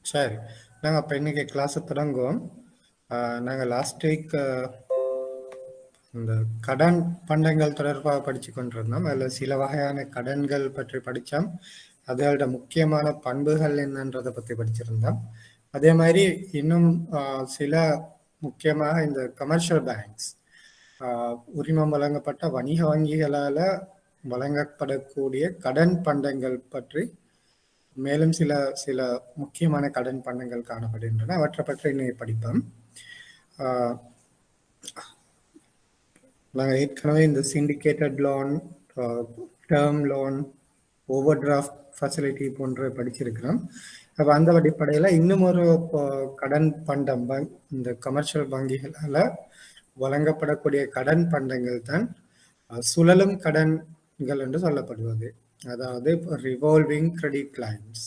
சரி, நாங்கள் அப்போ இன்னைக்கு கிளாஸை தொடங்குவோம். நாங்கள் லாஸ்ட் வீக் இந்த கடன் பண்டங்கள் தொடர்பாக படித்து கொண்டிருந்தோம். அதில் சில வகையான கடன்கள் பற்றி படித்தோம். அதோட முக்கியமான பண்புகள் என்னன்றதை பற்றி படிச்சிருந்தோம். அதே மாதிரி இன்னும் சில முக்கியமாக இந்த கமர்ஷியல் பேங்க்ஸ், உரிமம் வழங்கப்பட்ட வணிக வங்கிகளால் வழங்கப்படக்கூடிய கடன் பண்டங்கள் பற்றி மேலும் சில சில முக்கியமான கடன் பண்டங்கள் காணப்படுகின்றன. அவற்றை பற்றி இன்னைக்கு படிப்போம். நாங்கள் ஏற்கனவே இந்த syndicated loan, term loan, overdraft facility போன்ற படிச்சிருக்கிறோம். அப்போ அந்த அடிப்படையில் இன்னும் ஒரு கடன் பண்டம் இந்த கமர்ஷியல் வங்கிகளால் வழங்கப்படக்கூடிய கடன் பண்டங்கள் தான் சுழலும் கடன்கள் என்று சொல்லப்படுவது, அதாவது ரிவால்விங் கிரெடிட் லைன்ஸ்.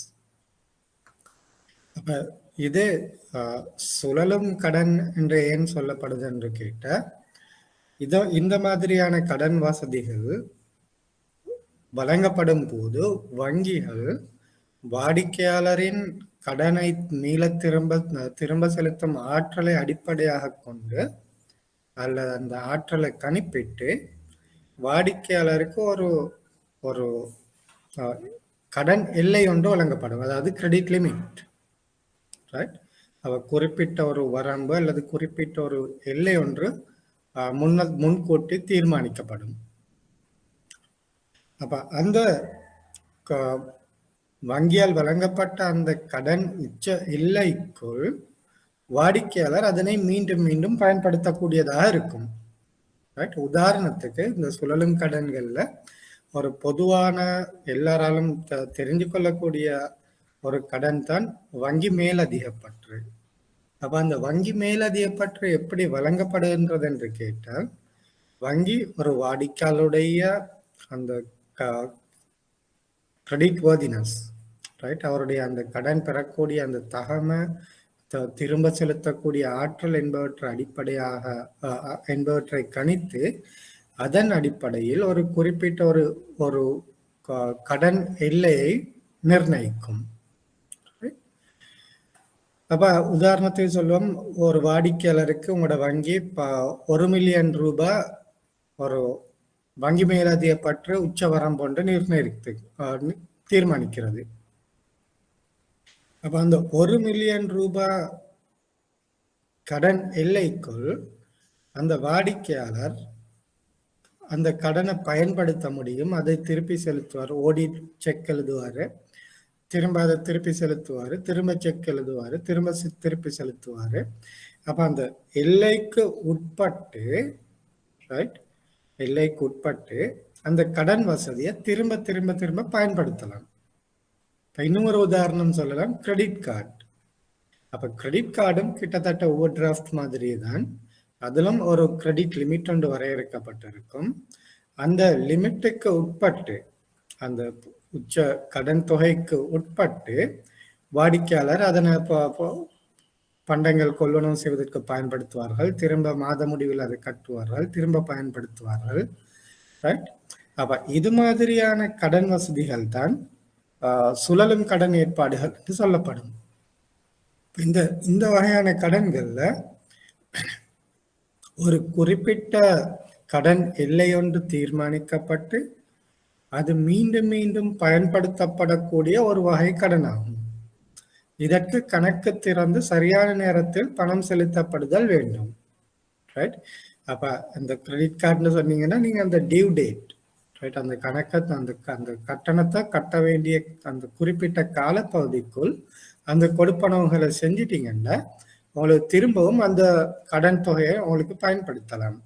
அப்ப இது சுழலும் கடன் என்று ஏன் சொல்லப்படுது என்று கேட்ட, இந்த மாதிரியான கடன் வசதிகள் வழங்கப்படும் போது வங்கிகள் வாடிக்கையாளரின் கடனை மீள திரும்ப செலுத்தும் ஆற்றலை அடிப்படையாக கொண்டு அல்லது அந்த ஆற்றலை கணிப்பிட்டு வாடிக்கையாளருக்கு ஒரு ஒரு கடன் எல்லை ஒன்று வழங்கப்படும், அதாவது கிரெடிட் லிமிட். ரைட்? குறிப்பிட்ட ஒரு வரம்பு அல்லது குறிப்பிட்ட ஒரு எல்லை ஒன்று முன்கூட்டி தீர்மானிக்கப்படும். அப்ப அந்த வங்கியால் வழங்கப்பட்ட அந்த கடன் உச்ச எல்லைக்குள் வாடிக்கையாளர் அதனை மீண்டும் மீண்டும் பயன்படுத்தக்கூடியதாக இருக்கும். ரைட்? உதாரணத்துக்கு இந்த சுழலும் கடன்கள்ல ஒரு பொதுவான எல்லாராலும் தெரிஞ்சு கொள்ளக்கூடிய ஒரு கடன் தான் வங்கி மேலதிகப்பற்று. அப்ப அந்த வங்கி மேலதிகப்பற்று எப்படி வழங்கப்படுகின்றது என்று கேட்டால், வங்கி ஒரு வாடிக்கையாளருடைய அந்த கிரெடிட் வர்தினஸ், ரைட், அவருடைய அந்த கடன் பெறக்கூடிய அந்த தகமை, திரும்ப செலுத்தக்கூடிய ஆற்றல் என்பவற்றை கணித்து அதன் அடிப்படையில் ஒரு குறிப்பிட்ட ஒரு கடன் எல்லையை நிர்ணயிக்கும். அப்ப உதாரணத்துக்கு சொல்லுவோம், ஒரு வாடிக்கையாளருக்கு உங்களோட வங்கி 1 மில்லியன் ரூபாய் ஒரு வங்கி மேலதிகப்பற்று உச்ச வரம்பு ஒன்று தீர்மானிக்கிறது. அப்ப அந்த 1 மில்லியன் ரூபாய் கடன் எல்லைக்குள் அந்த வாடிக்கையாளர் அந்த கடனை பயன்படுத்த முடியும். அதை திருப்பி செலுத்துவார், ஓடி செக் எழுதுவார், திரும்ப அதை திருப்பி செலுத்துவார், திரும்ப செக் எழுதுவார், திரும்ப திருப்பி செலுத்துவார். அப்ப அந்த எல்லைக்கு உட்பட்டு, ரைட், எல்லைக்கு உட்பட்டு அந்த கடன் வசதியை திரும்ப திரும்ப திரும்ப பயன்படுத்தலாம். இன்னும் ஒரு உதாரணம் சொல்லலாம், கிரெடிட் கார்டு. அப்ப கிரெடிட் கார்டும் கிட்டத்தட்ட ஓவர் டிராஃப்ட் மாதிரி தான். அதிலும் ஒரு கிரெடிட் லிமிட் ஒன்று வரையறுக்கப்பட்டிருக்கும். அந்த லிமிட்டுக்கு உட்பட்டு, அந்த உச்ச கடன் தொகைக்கு உட்பட்டு வாடிக்கையாளர் அதனை பண்டங்கள் கொள்வனவு செய்வதற்கு பயன்படுத்துவார்கள், திரும்ப மாத முடிவில் அதை கட்டுவார்கள், திரும்ப பயன்படுத்துவார்கள். ரைட்? அப்ப இது மாதிரியான கடன் வசதிகள் தான் சுழலும் கடன் ஏற்பாடுகள் என்று சொல்லப்படும். இந்த வகையான கடன்கள்ல ஒரு குறிப்பிட்ட கடன் எல்லை ஒன்று தீர்மானிக்கப்பட்டு அது மீண்டும் மீண்டும் பயன்படுத்தப்படக்கூடிய ஒரு வகை கடன் ஆகும். இதற்கு கணக்கு திறந்து சரியான நேரத்தில் பணம் செலுத்தப்படுதல் வேண்டும். ரைட்? அப்ப அந்த கிரெடிட் கார்டுன்னு சொன்னீங்கன்னா நீங்க அந்த டியூ டேட், ரைட், அந்த கணக்கை அந்த கட்டணத்தை கட்ட வேண்டிய அந்த குறிப்பிட்ட காலப்பகுதிக்குள் அந்த கொடுப்பனவுகளை செஞ்சிட்டீங்கன்னா உங்களுக்கு திரும்பவும் அந்த கடன் தொகையை உங்களுக்கு பயன்படுத்தலாம்.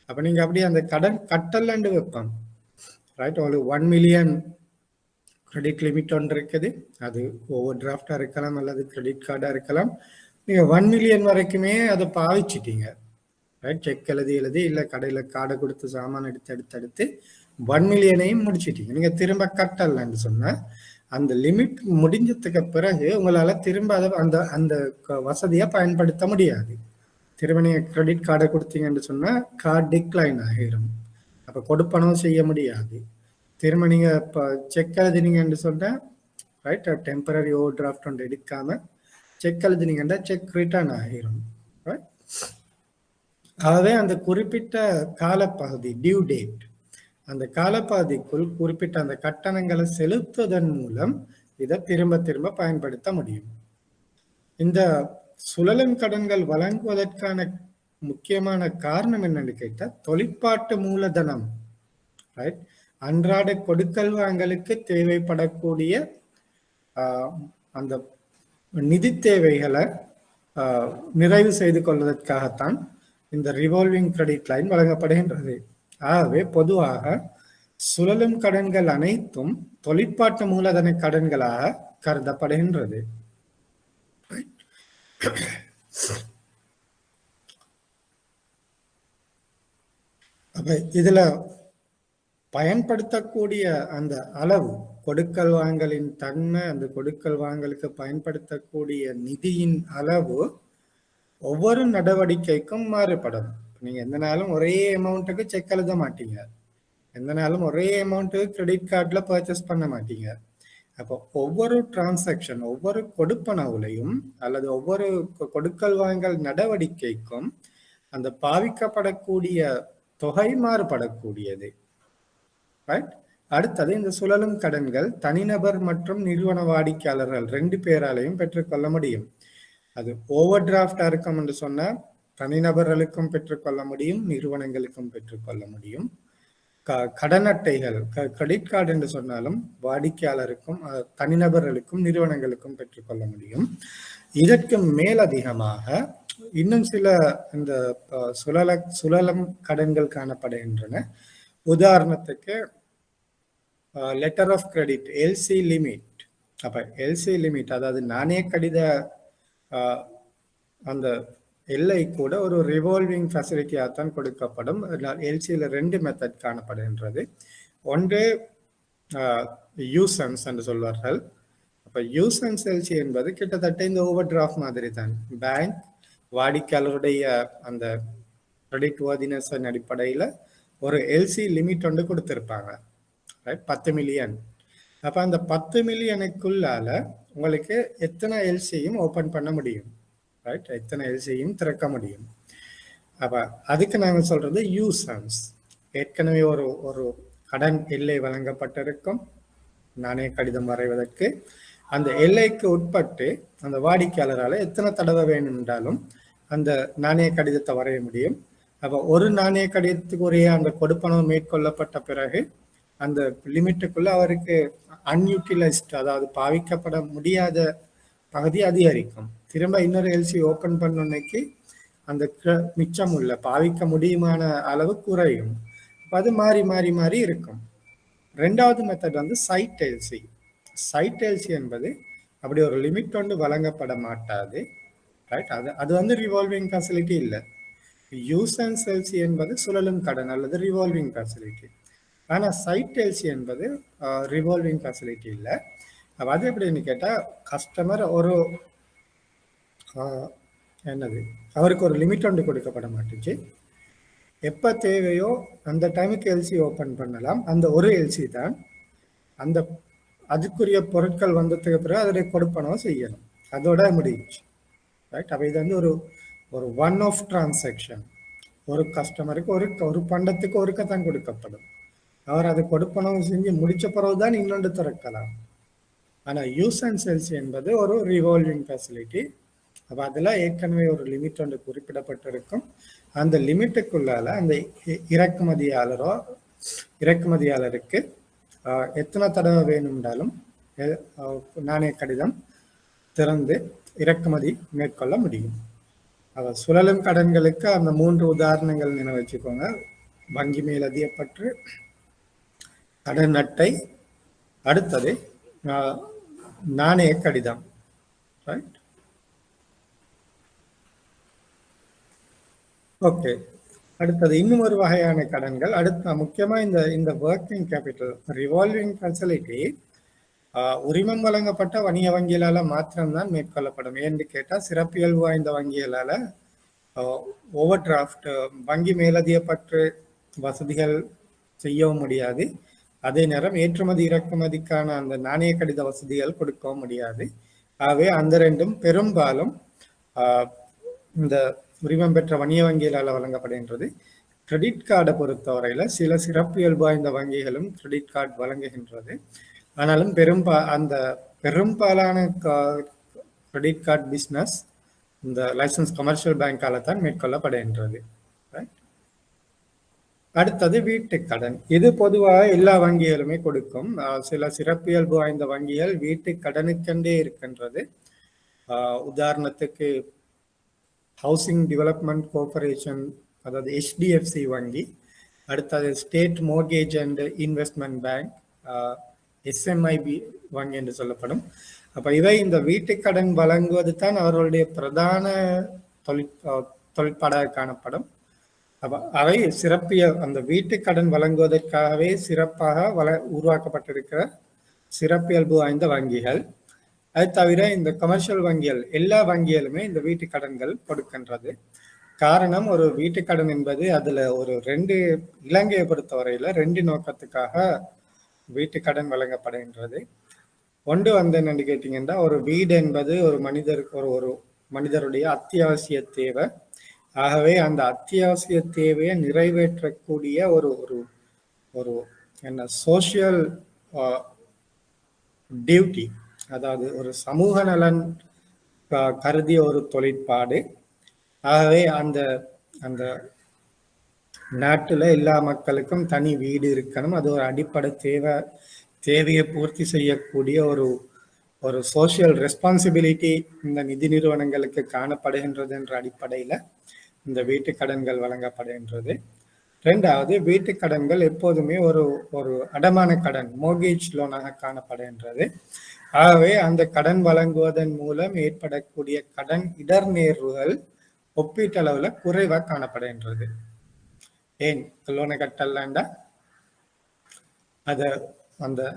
அப்ப நீங்க அப்படியே அந்த கடன் கட்டலன்னு வைப்போம், ரைட், உங்களுக்கு 1 மில்லியன் கிரெடிட் லிமிட் ஒன்று இருக்குது. அது ஓவர் டிராஃப்டா இருக்கலாம் அல்லது கிரெடிட் கார்டா இருக்கலாம். நீங்க 1 மில்லியன் வரைக்குமே அதை பாவிச்சிட்டீங்க, ரைட், செக் எழுதி இல்லை கடையில கார்டை கொடுத்து சாமான் எடுத்து 1 மில்லியனையும் முடிச்சிட்டீங்க. நீங்க திரும்ப கட்டலன்னு சொன்னா அந்த லிமிட் முடிஞ்சதுக்கு பிறகு உங்களால திரும்ப அந்த அந்த வசதியை பயன்படுத்த முடியாது. திரும்ப நீங்க கிரெடிட் கார்டை கொடுத்தீங்கன்னு சொன்னா கார்டு டிக்ளைன் ஆகிரும். அப்ப கொடுப்பனவும் செய்ய முடியாது. திரும்ப நீங்க இப்போ செக் எழுதினீங்கன்னு சொன்னா, ரைட், டெம்பரரி ஓவர் டிராஃப்ட் ஒன்று எடுக்காம செக் எழுதினீங்கன்னா செக் ரிட்டர்ன் ஆகிரும். ஆகவே அந்த குறிப்பிட்ட காலப்பகுதி டியூ டேட், அந்த காலப்பகுதிக்குள் குறிப்பிட்ட அந்த கட்டணங்களை செலுத்துவதன் மூலம் இதை திரும்ப திரும்ப பயன்படுத்த முடியும். இந்த சுழலும் கடன்கள் வழங்குவதற்கான முக்கியமான காரணம் என்னன்னு கேட்டா, தொழிற்பாட்டு மூலதனம், ரைட், அன்றாட கொடுக்கல் வாங்கலுக்கு தேவைப்படக்கூடிய அந்த நிதி தேவைகளை நிறைவு செய்து கொள்வதற்காகத்தான் இந்த ரிவால்விங் கிரெடிட் லைன் வழங்கப்படுகின்றது. ஆகவே பொதுவாக சுழலும் கடன்கள் அனைத்தும் தொழிற்பாட்டு மூலதன கடன்களாக கருதப்படுகின்றது. அப்ப இதுல பயன்படுத்தக்கூடிய அந்த அளவு, கொடுக்கல் வாங்கலின் தன்மை, அந்த கொடுக்கல் வாங்கலுக்கு பயன்படுத்தக்கூடிய நிதியின் அளவு ஒவ்வொரு நடவடிக்கைக்கும் மாறுபடும். நீங்க எந்த நாளும் ஒரே அமௌண்ட்டுக்கு செக் எழுத மாட்டீங்க, எந்த நாளும் ஒரே அமௌண்ட்டுக்கு கிரெடிட் கார்டில் பர்ச்சேஸ் பண்ண மாட்டீங்க. அப்போ ஒவ்வொரு டிரான்சாக்ஷன், ஒவ்வொரு கொடுப்பனவுலையும் அல்லது ஒவ்வொரு கொடுக்கல் வாங்கல் நடவடிக்கைக்கும் அந்த பாவிக்கப்படக்கூடிய தொகை மாறுபடக்கூடியது. அடுத்தது, இந்த சுழலும் கடன்கள் தனிநபர் மற்றும் நிறுவன வாடிக்கையாளர்கள் 2 பேராலையும் பெற்றுக்கொள்ள முடியும். அது ஓவர் டிராஃப்டா இருக்கும் என்று சொன்னா தனிநபர்களுக்கும் பெற்றுக்கொள்ள முடியும், நிறுவனங்களுக்கும் பெற்றுக்கொள்ள முடியும். கடன் அட்டைகள், கிரெடிட் கார்டு என்று சொன்னாலும் வாடிக்கையாளருக்கும் தனிநபர்களுக்கும் நிறுவனங்களுக்கும் பெற்றுக்கொள்ள முடியும். இதற்கு மேலதிகமாக இன்னும் சில இந்த சுழலும் கடன்கள் காணப்படுகின்றன. உதாரணத்துக்கு letter of credit, LC limit. அப்ப எல்சி லிமிட், அதாவது நாணய கடித அந்த எல்லை கூட ஒரு ரிவால்விங் ஃபெசிலிட்டியாகத்தான் கொடுக்கப்படும். எல்சியில் 2 மெத்தட் காணப்படுகின்றது. ஒன்று யூசன்ஸ் என்று சொல்வார்கள். அப்ப யூசன்ஸ் எல்சி என்பது கிட்டத்தட்ட இந்த ஓவர் டிராஃப்ட் மாதிரி தான். பேங்க் வாடிக்கையாளருடைய அந்த கிரெடிட் வர்தினஸ் அடிப்படையில் ஒரு எல்சி லிமிட் ஒன்று கொடுத்துருப்பாங்க, ரைட், 10 மில்லியன். அப்போ அந்த 10 மில்லியனுக்குள்ளால உங்களுக்கு எத்தனை எல்சியும் ஓப்பன் பண்ண முடியும், ரைட், எத்தனை எல்சியும் திறக்க முடியும். அப்போ அதுக்கு நாங்கள் சொல்றது யூசன்ஸ். ஏற்கனவே ஒரு கடன் எல்லை வழங்கப்பட்டிருக்கும் நாணய கடிதம் வரைவதற்கு. அந்த எல்லைக்கு உட்பட்டு அந்த வாடிக்கையாளரால் எத்தனை தடவை வேணும்ன்றாலும் அந்த நாணய கடிதத்தை வரைய முடியும். அப்போ ஒரு நாணய கடிதத்துக்கு ஒரே அந்த கொடுப்பனவு மேற்கொள்ளப்பட்ட பிறகு அந்த லிமிட்டுக்குள்ள அவருக்கு அன்யூட்டிலைஸ்ட், அதாவது பாவிக்கப்பட முடியாத பகுதி அதிகரிக்கும். திரும்ப இன்னொரு எல்சி ஓப்பன் பண்ணோன்னைக்கு அந்த மிச்சம் உள்ள பாவிக்க முடியுமான அளவு குறையும். அது மாறி மாறி மாறி இருக்கும். 2வது மெத்தட் வந்து சைட் எல்சி. சைட் எல்சி என்பது அப்படி ஒரு லிமிட் ஒன்று வழங்கப்பட மாட்டாது, ரைட். அது வந்து ரிவால்விங் ஃபெசிலிட்டி இல்லை. யூசன்ஸ் எல்சி என்பது சுழலும் கடன் அல்லது ரிவால்விங் ஃபெசிலிட்டி. ஆனால் சைட் எல்சி என்பது ரிவால்விங் ஃபெசிலிட்டி இல்லை. அது எப்படின்னு கேட்டால், கஸ்டமர் ஒரு அவருக்கு ஒரு லிமிட் ஒன்று கொடுக்கப்பட மாட்டுச்சு. எப்போ தேவையோ அந்த டைமுக்கு எல்சி ஓப்பன் பண்ணலாம். அந்த ஒரு எல்சி தான் அந்த அதுக்குரிய பொருட்கள் வந்ததுக்கு பிறகு அதோடைய கொடுப்பனவு செய்யணும், அதோட முடிச்சு, ரைட். அப்போ இது வந்து ஒரு ஒன் ஆஃப் டிரான்சாக்ஷன். ஒரு கஸ்டமருக்கு ஒரு பண்டத்துக்கு ஒருக்கத்தான் கொடுக்கப்படும். அவர் அதை கொடுப்பனவு செஞ்சு முடிச்ச பிறகுதான் இன்னொன்று திறக்கலாம். ஆனால் யூசன்ஸ் எல்சி என்பது ஒரு ரிவால்விங் ஃபெசிலிட்டி. அப்போ அதில் ஏற்கனவே ஒரு லிமிட் ஒன்று குறிப்பிடப்பட்டிருக்கும். அந்த லிமிட்டுக்குள்ளால அந்த இறக்குமதியாளருக்கு எத்தனை தடவை வேணும்னாலும் நாணய கடிதம் திறந்து இறக்குமதி மேற்கொள்ள முடியும். சுழலும் கடன்களுக்கு அந்த 3 உதாரணங்கள் நினைவு வச்சுக்கோங்க. வங்கி மேலதிகப்பற்று, கடன் அட்டை, அடுத்தது நாணய கடிதம், ரைட். ஓகே, அடுத்தது இன்னும் ஒரு வகையான கடன்கள். அடுத்த முக்கியமா இந்த ஒர்க்கிங் கேபிட்டல் ரிவால்விங் ஃபெசிலிட்டி உரிமம் வழங்கப்பட்ட வணிக வங்கிகளால மாத்திரம்தான் மேற்கொள்ளப்படும். ஏன்னு கேட்டால், சிறப்பியல்பு வாய்ந்த வங்கிகளால ஓவர் டிராஃப்ட், வங்கி மேலதிகப்பற்று வசதிகள் செய்யவும் முடியாது. அதே நேரம் ஏற்றுமதி இறக்குமதிக்கான அந்த நாணய கடித வசதிகள் கொடுக்கவும் முடியாது. ஆகவே அந்த ரெண்டும் பெரும்பாலும் இந்த உரிமம் பெற்ற வணிக வங்கிகளால் வழங்கப்படுகின்றது. கிரெடிட் கார்டை பொறுத்தவரையில சில சிறப்பியல்பு வாய்ந்த வங்கிகளும் கிரெடிட் கார்டு வழங்குகின்றது. ஆனாலும் அந்த பெரும்பாலான கிரெடிட் கார்டு பிஸ்னஸ் இந்த லைசன்ஸ் கமர்ஷியல் பேங்கால தான் மேற்கொள்ளப்படுகின்றது. அடுத்தது வீட்டு கடன். இது பொதுவாக எல்லா வங்கிகளுமே கொடுக்கும். சில சிறப்பியல்பு வாய்ந்த வங்கிகள் வீட்டு கடனுக்கென்றே இருக்கின்றது. உதாரணத்துக்கு ஹவுசிங் டெவலப்மெண்ட் கார்பரேஷன், அதாவது HDFC வங்கி. அடுத்தது state mortgage and investment bank, SMIB வங்கி என்று சொல்லப்படும். அப்ப இவை இந்த வீட்டு கடன் வழங்குவது தான் அவர்களுடைய பிரதான தொழிற்பாடாக காணப்படும். அவை அந்த வீட்டு கடன் வழங்குவதற்காகவே சிறப்பாக உருவாக்கப்பட்டிருக்கிற சிறப்பியல்பு வாய்ந்த வங்கிகள். அது தவிர இந்த கமர்ஷியல் வங்கிகள் எல்லா வங்கிகளுமே இந்த வீட்டு கடன்கள் கொடுக்கின்றது. காரணம், ஒரு வீட்டு கடன் என்பது அதுல ஒரு இலங்கையை பொறுத்தவரையில 2 நோக்கத்துக்காக வீட்டு கடன் வழங்கப்படுகின்றது. ஒன்று என்னன்னு கேட்டீங்கன்னா, ஒரு வீடு என்பது ஒரு மனிதருடைய அத்தியாவசிய தேவை. ஆகவே அந்த அத்தியாவசிய தேவையை நிறைவேற்றக்கூடிய ஒரு சோசியல் டியூட்டி, அதாவது ஒரு சமூக நலன் கருதிய ஒரு தொழிற்பாடு. ஆகவே அந்த அந்த நாட்டுல எல்லா மக்களுக்கும் தனி வீடு இருக்கணும். அது ஒரு அடிப்படை தேவையை பூர்த்தி செய்யக்கூடிய ஒரு சோசியல் ரெஸ்பான்சிபிலிட்டி இந்த நிதி நிறுவனங்களுக்கு காணப்படுகின்றது என்ற அடிப்படையில இந்த வீட்டு கடன்கள் வழங்கப்படுகின்றது. 2வது, வீட்டு கடன்கள் எப்போதுமே ஒரு அடமான கடன், மோர்கேஜ் லோனாக காணப்படுகின்றது. ஆகவே அந்த கடன் வழங்குவதன் மூலம் ஏற்படக்கூடிய கடன் இடர்நேர்வுகள் ஒப்பீட்டளவுல குறைவாக காணப்படுகின்றது. ஏன் லோனை கட்டலாண்டா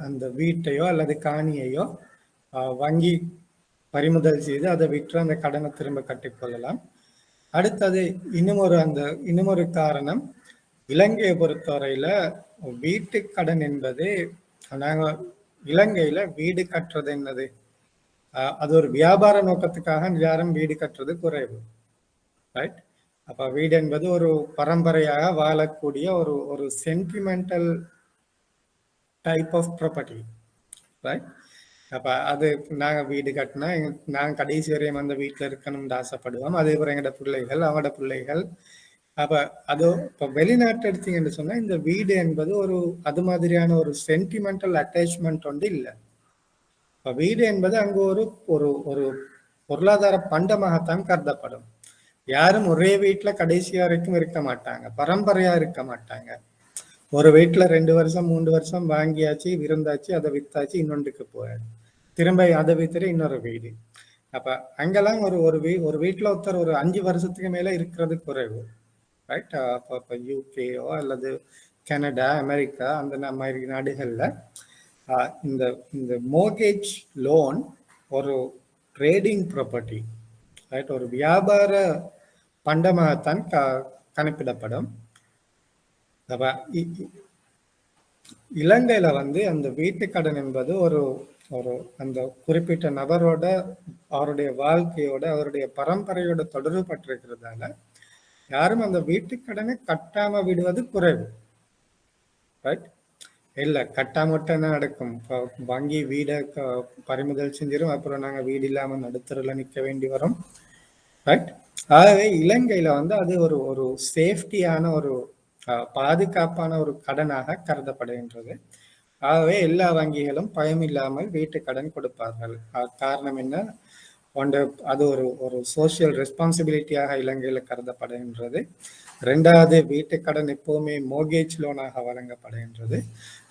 அந்த வீட்டையோ அல்லது காணியையோ வங்கி பறிமுதல் செய்து அதை விற்று அந்த கடனை திரும்ப கட்டிக்கொள்ளலாம். அடுத்தது இன்னும் ஒரு காரணம், இலங்கையை பொறுத்தவரையில வீட்டு கடன் என்பது, நாங்க இலங்கையில வீடு கட்டுறது என்னது, அது ஒரு வியாபார நோக்கத்துக்காக யாரும் வீடு கட்டுறது குறைவு, ரைட்? அப்ப வீடு என்பது ஒரு பரம்பரையாக வாழக்கூடிய ஒரு sentimental type of property, right? அப்ப அது நாங்க வீடு கட்டினா நாங்க கடைசி வரையும் அந்த வீட்டுல இருக்கணும்னு ஆசைப்படுவோம். அதே போல எங்களோட பிள்ளைகள், அவங்களோட பிள்ளைகள். அப்ப அது இப்ப வெளிநாட்டு எடுத்தீங்கன்னு சொன்னா இந்த வீடு என்பது அது மாதிரியான ஒரு சென்டிமெண்டல் அட்டாச்மெண்ட் ஒன்று இல்லை. இப்ப வீடு என்பது அங்கு ஒரு பொருளாதார பண்டமாகத்தான் கருதப்படும். யாரும் ஒரே வீட்டுல கடைசி வரைக்கும் இருக்க மாட்டாங்க, பரம்பரையா இருக்க மாட்டாங்க. ஒரு வீட்டுல 2 வருஷம் 3 வருஷம் வாங்கியாச்சு, விருந்தாச்சு, அதை வித்தாச்சு, இன்னொன்றுக்கு போயாச்சு, திரும்ப அதை வித்துட்டு இன்னொரு வீடு. அப்ப அங்கெல்லாம் ஒரு வீட்டுல ஒருத்தர் ஒரு 5 வருஷத்துக்கு மேல இருக்கிறது குறைவு, ரைட்? அப்ப யூகேயோ அல்லது கனடா, அமெரிக்கா அந்த மாதிரி நாடுகள்ல இந்த மோர்கேஜ் லோன் ஒரு ட்ரேடிங் ப்ராப்பர்ட்டி, ரைட்? ஒரு வியாபார பண்டமாகத்தான் கணக்கிடப்படும். அப்ப இலங்கையில அந்த வீட்டு கடன் என்பது அந்த குறிப்பிட்ட நபரோட, அவருடைய வாழ்க்கையோட, அவருடைய பரம்பரையோட தொடர்பு பட்டிருக்கிறதால யாரும் அந்த வீட்டு கடனை கட்டாம விடுவது குறைவு, ரைட்? இல்ல கட்டாம என்ன நடக்கும், வங்கி வீடை பறிமுதல் செஞ்சிடும், அப்புறம் நாங்க வீடு இல்லாம நடுத்தருல நிக்க வேண்டி வரும், ரைட்? ஆகவே இலங்கையில அது ஒரு சேஃப்டியான பாதுகாப்பான ஒரு கடனாக கருதப்படுகின்றது. ஆகவே எல்லா வங்கிகளும் பயமில்லாமல் வீட்டு கடன் கொடுப்பார்கள். காரணம் என்ன, அது ஒரு சோசியல் ரெஸ்பான்சிபிலிட்டியாக இலங்கையில கருதப்படுகின்றது. 2வது, வீட்டு கடன் எப்பவுமே மோர்கேஜ் லோனாக வழங்கப்படுகின்றது.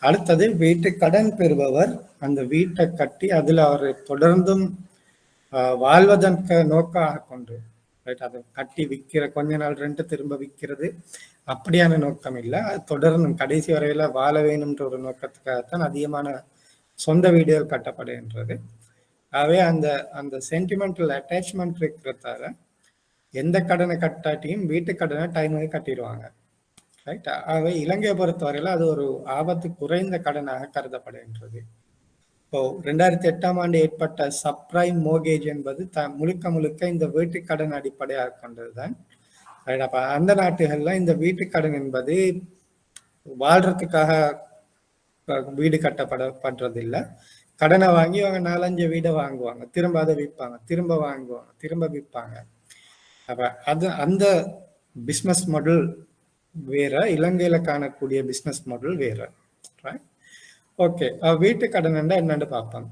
அடுத்தது, வீட்டு கடன் பெறுபவர் அந்த வீட்டை கட்டி அதுல அவர் தொடர்ந்தும் வாழ்வதற்கு நோக்காக கொண்டு, ரைட்? அதை கட்டி விற்கிற கொஞ்ச நாள் ரெண்டு திரும்ப விற்கிறது அப்படியான நோக்கம் இல்லை, அது தொடர்ந்தும் கடைசி வரையில வாழ வேணும்ன்ற ஒரு நோக்கத்துக்காகத்தான் அதிகமான சொந்த வீடுகள் கட்டப்படுகின்றது. ஆகவே அந்த சென்டிமெண்டல் அட்டாச்மெண்ட் இருக்கிறதால எந்த கடனை கட்டாட்டியும் வீட்டு கடனை டைமுக்கு கட்டிடுவாங்க, ரைட்? ஆகவே இலங்கையை பொறுத்தவரையில அது ஒரு ஆபத்து குறைந்த கடனாக கருதப்படுகின்றது. இப்போ 2008ஆம் ஆண்டு ஏற்பட்ட சப்ரைம் மோர்கேஜ் என்பது முழுக்க முழுக்க இந்த வீட்டுக் கடன் அடிப்படையாக கொண்டதுதான். அப்ப அந்த நாட்டுகள்ல இந்த வீட்டுக் கடன் என்பது வாழ்றதுக்காக வீடு கட்டப்படுறது இல்லை. கடனை வாங்கி அவங்க 4-5 வீடை வாங்குவாங்க, திரும்ப அதை விற்பாங்க, திரும்ப வாங்குவாங்க, திரும்ப விற்பாங்க. அப்ப அது அந்த பிஸ்னஸ் மாடல் வேற, இலங்கையில காணக்கூடிய பிஸ்னஸ் மாடல் வேற. ஓகே, வீட்டு கடன் என்னன்னு பார்ப்பாங்க.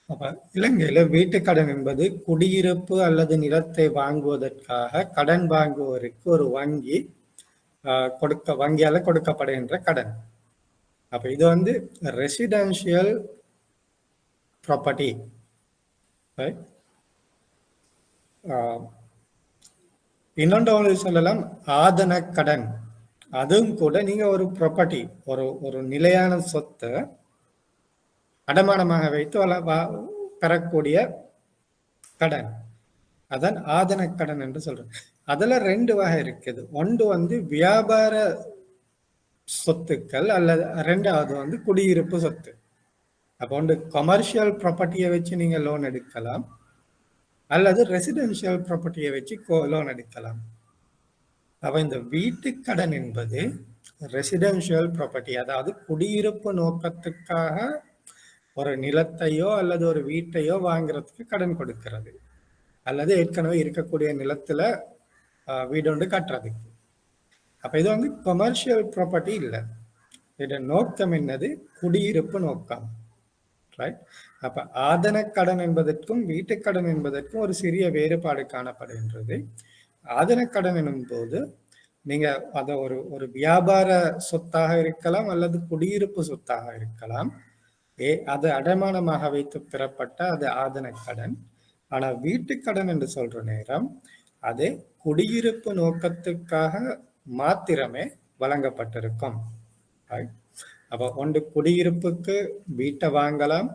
அப்ப இலங்கையில வீட்டு கடன் என்பது குடியிருப்பு அல்லது நிலத்தை வாங்குவதற்காக கடன் வாங்குவோருக்கு ஒரு வங்கி வங்கியால கொடுக்கப்படுகின்ற கடன். அப்ப இது வந்து ரெசிடென்ஷியல் ப்ராப்பர்ட்டி. இன்னொன்று சொல்லலாம் ஆதன கடன். அதுவும் கூட நீங்க ஒரு ப்ராப்பர்ட்டி, ஒரு நிலையான சொத்தை அடமானமாக வைத்து பெறக்கூடிய கடன், அதான் ஆதன கடன் என்று சொல்றேன். அதுல 2 வகை இருக்குது. ஒன்று வந்து வியாபார சொத்துக்கள், அல்லது 2வது வந்து குடியிருப்பு சொத்து. அப்போ ஒன்று கமர்ஷியல் ப்ராப்பர்ட்டியை வச்சு நீங்க லோன் எடுக்கலாம், அல்லது ரெசிடென்ஷியல் ப்ராப்பர்ட்டியை வச்சு லோன் எடுக்கலாம். அப்ப இந்த வீட்டு கடன் என்பது ரெசிடென்ஷியல் ப்ராப்பர்ட்டி, அதாவது குடியிருப்பு நோக்கத்துக்காக ஒரு நிலத்தையோ அல்லது ஒரு வீட்டையோ வாங்குறதுக்கு கடன் கொடுக்கிறது, அல்லது ஏற்கனவே இருக்கக்கூடிய நிலத்துல வீடு ஒன்று கட்டுறதுக்கு. அப்ப இது வந்து கமர்ஷியல் ப்ராப்பர்ட்டி இல்லை. இதோட நோக்கம் என்னது? குடியிருப்பு நோக்கம். ரைட். அப்ப ஆதன கடன் என்பதற்கும் வீட்டு கடன் என்பதற்கும் ஒரு சிறிய வேறுபாடு காணப்படுகின்றது. ஆதன கடன் எனும் போது நீங்க அதை ஒரு வியாபார சொத்தாக இருக்கலாம், அல்லது குடியிருப்பு சொத்தாக இருக்கலாம். அது அடமானமாக வைத்து பெறப்பட்ட அது ஆதன கடன். ஆனா வீட்டு கடன் என்று சொல்ற நேரம் அது குடியிருப்பு நோக்கத்துக்காக மாத்திரமே வழங்கப்பட்டிருக்கும். அப்ப ஒன்று குடியிருப்புக்கு வீட்டை வாங்கலாம்,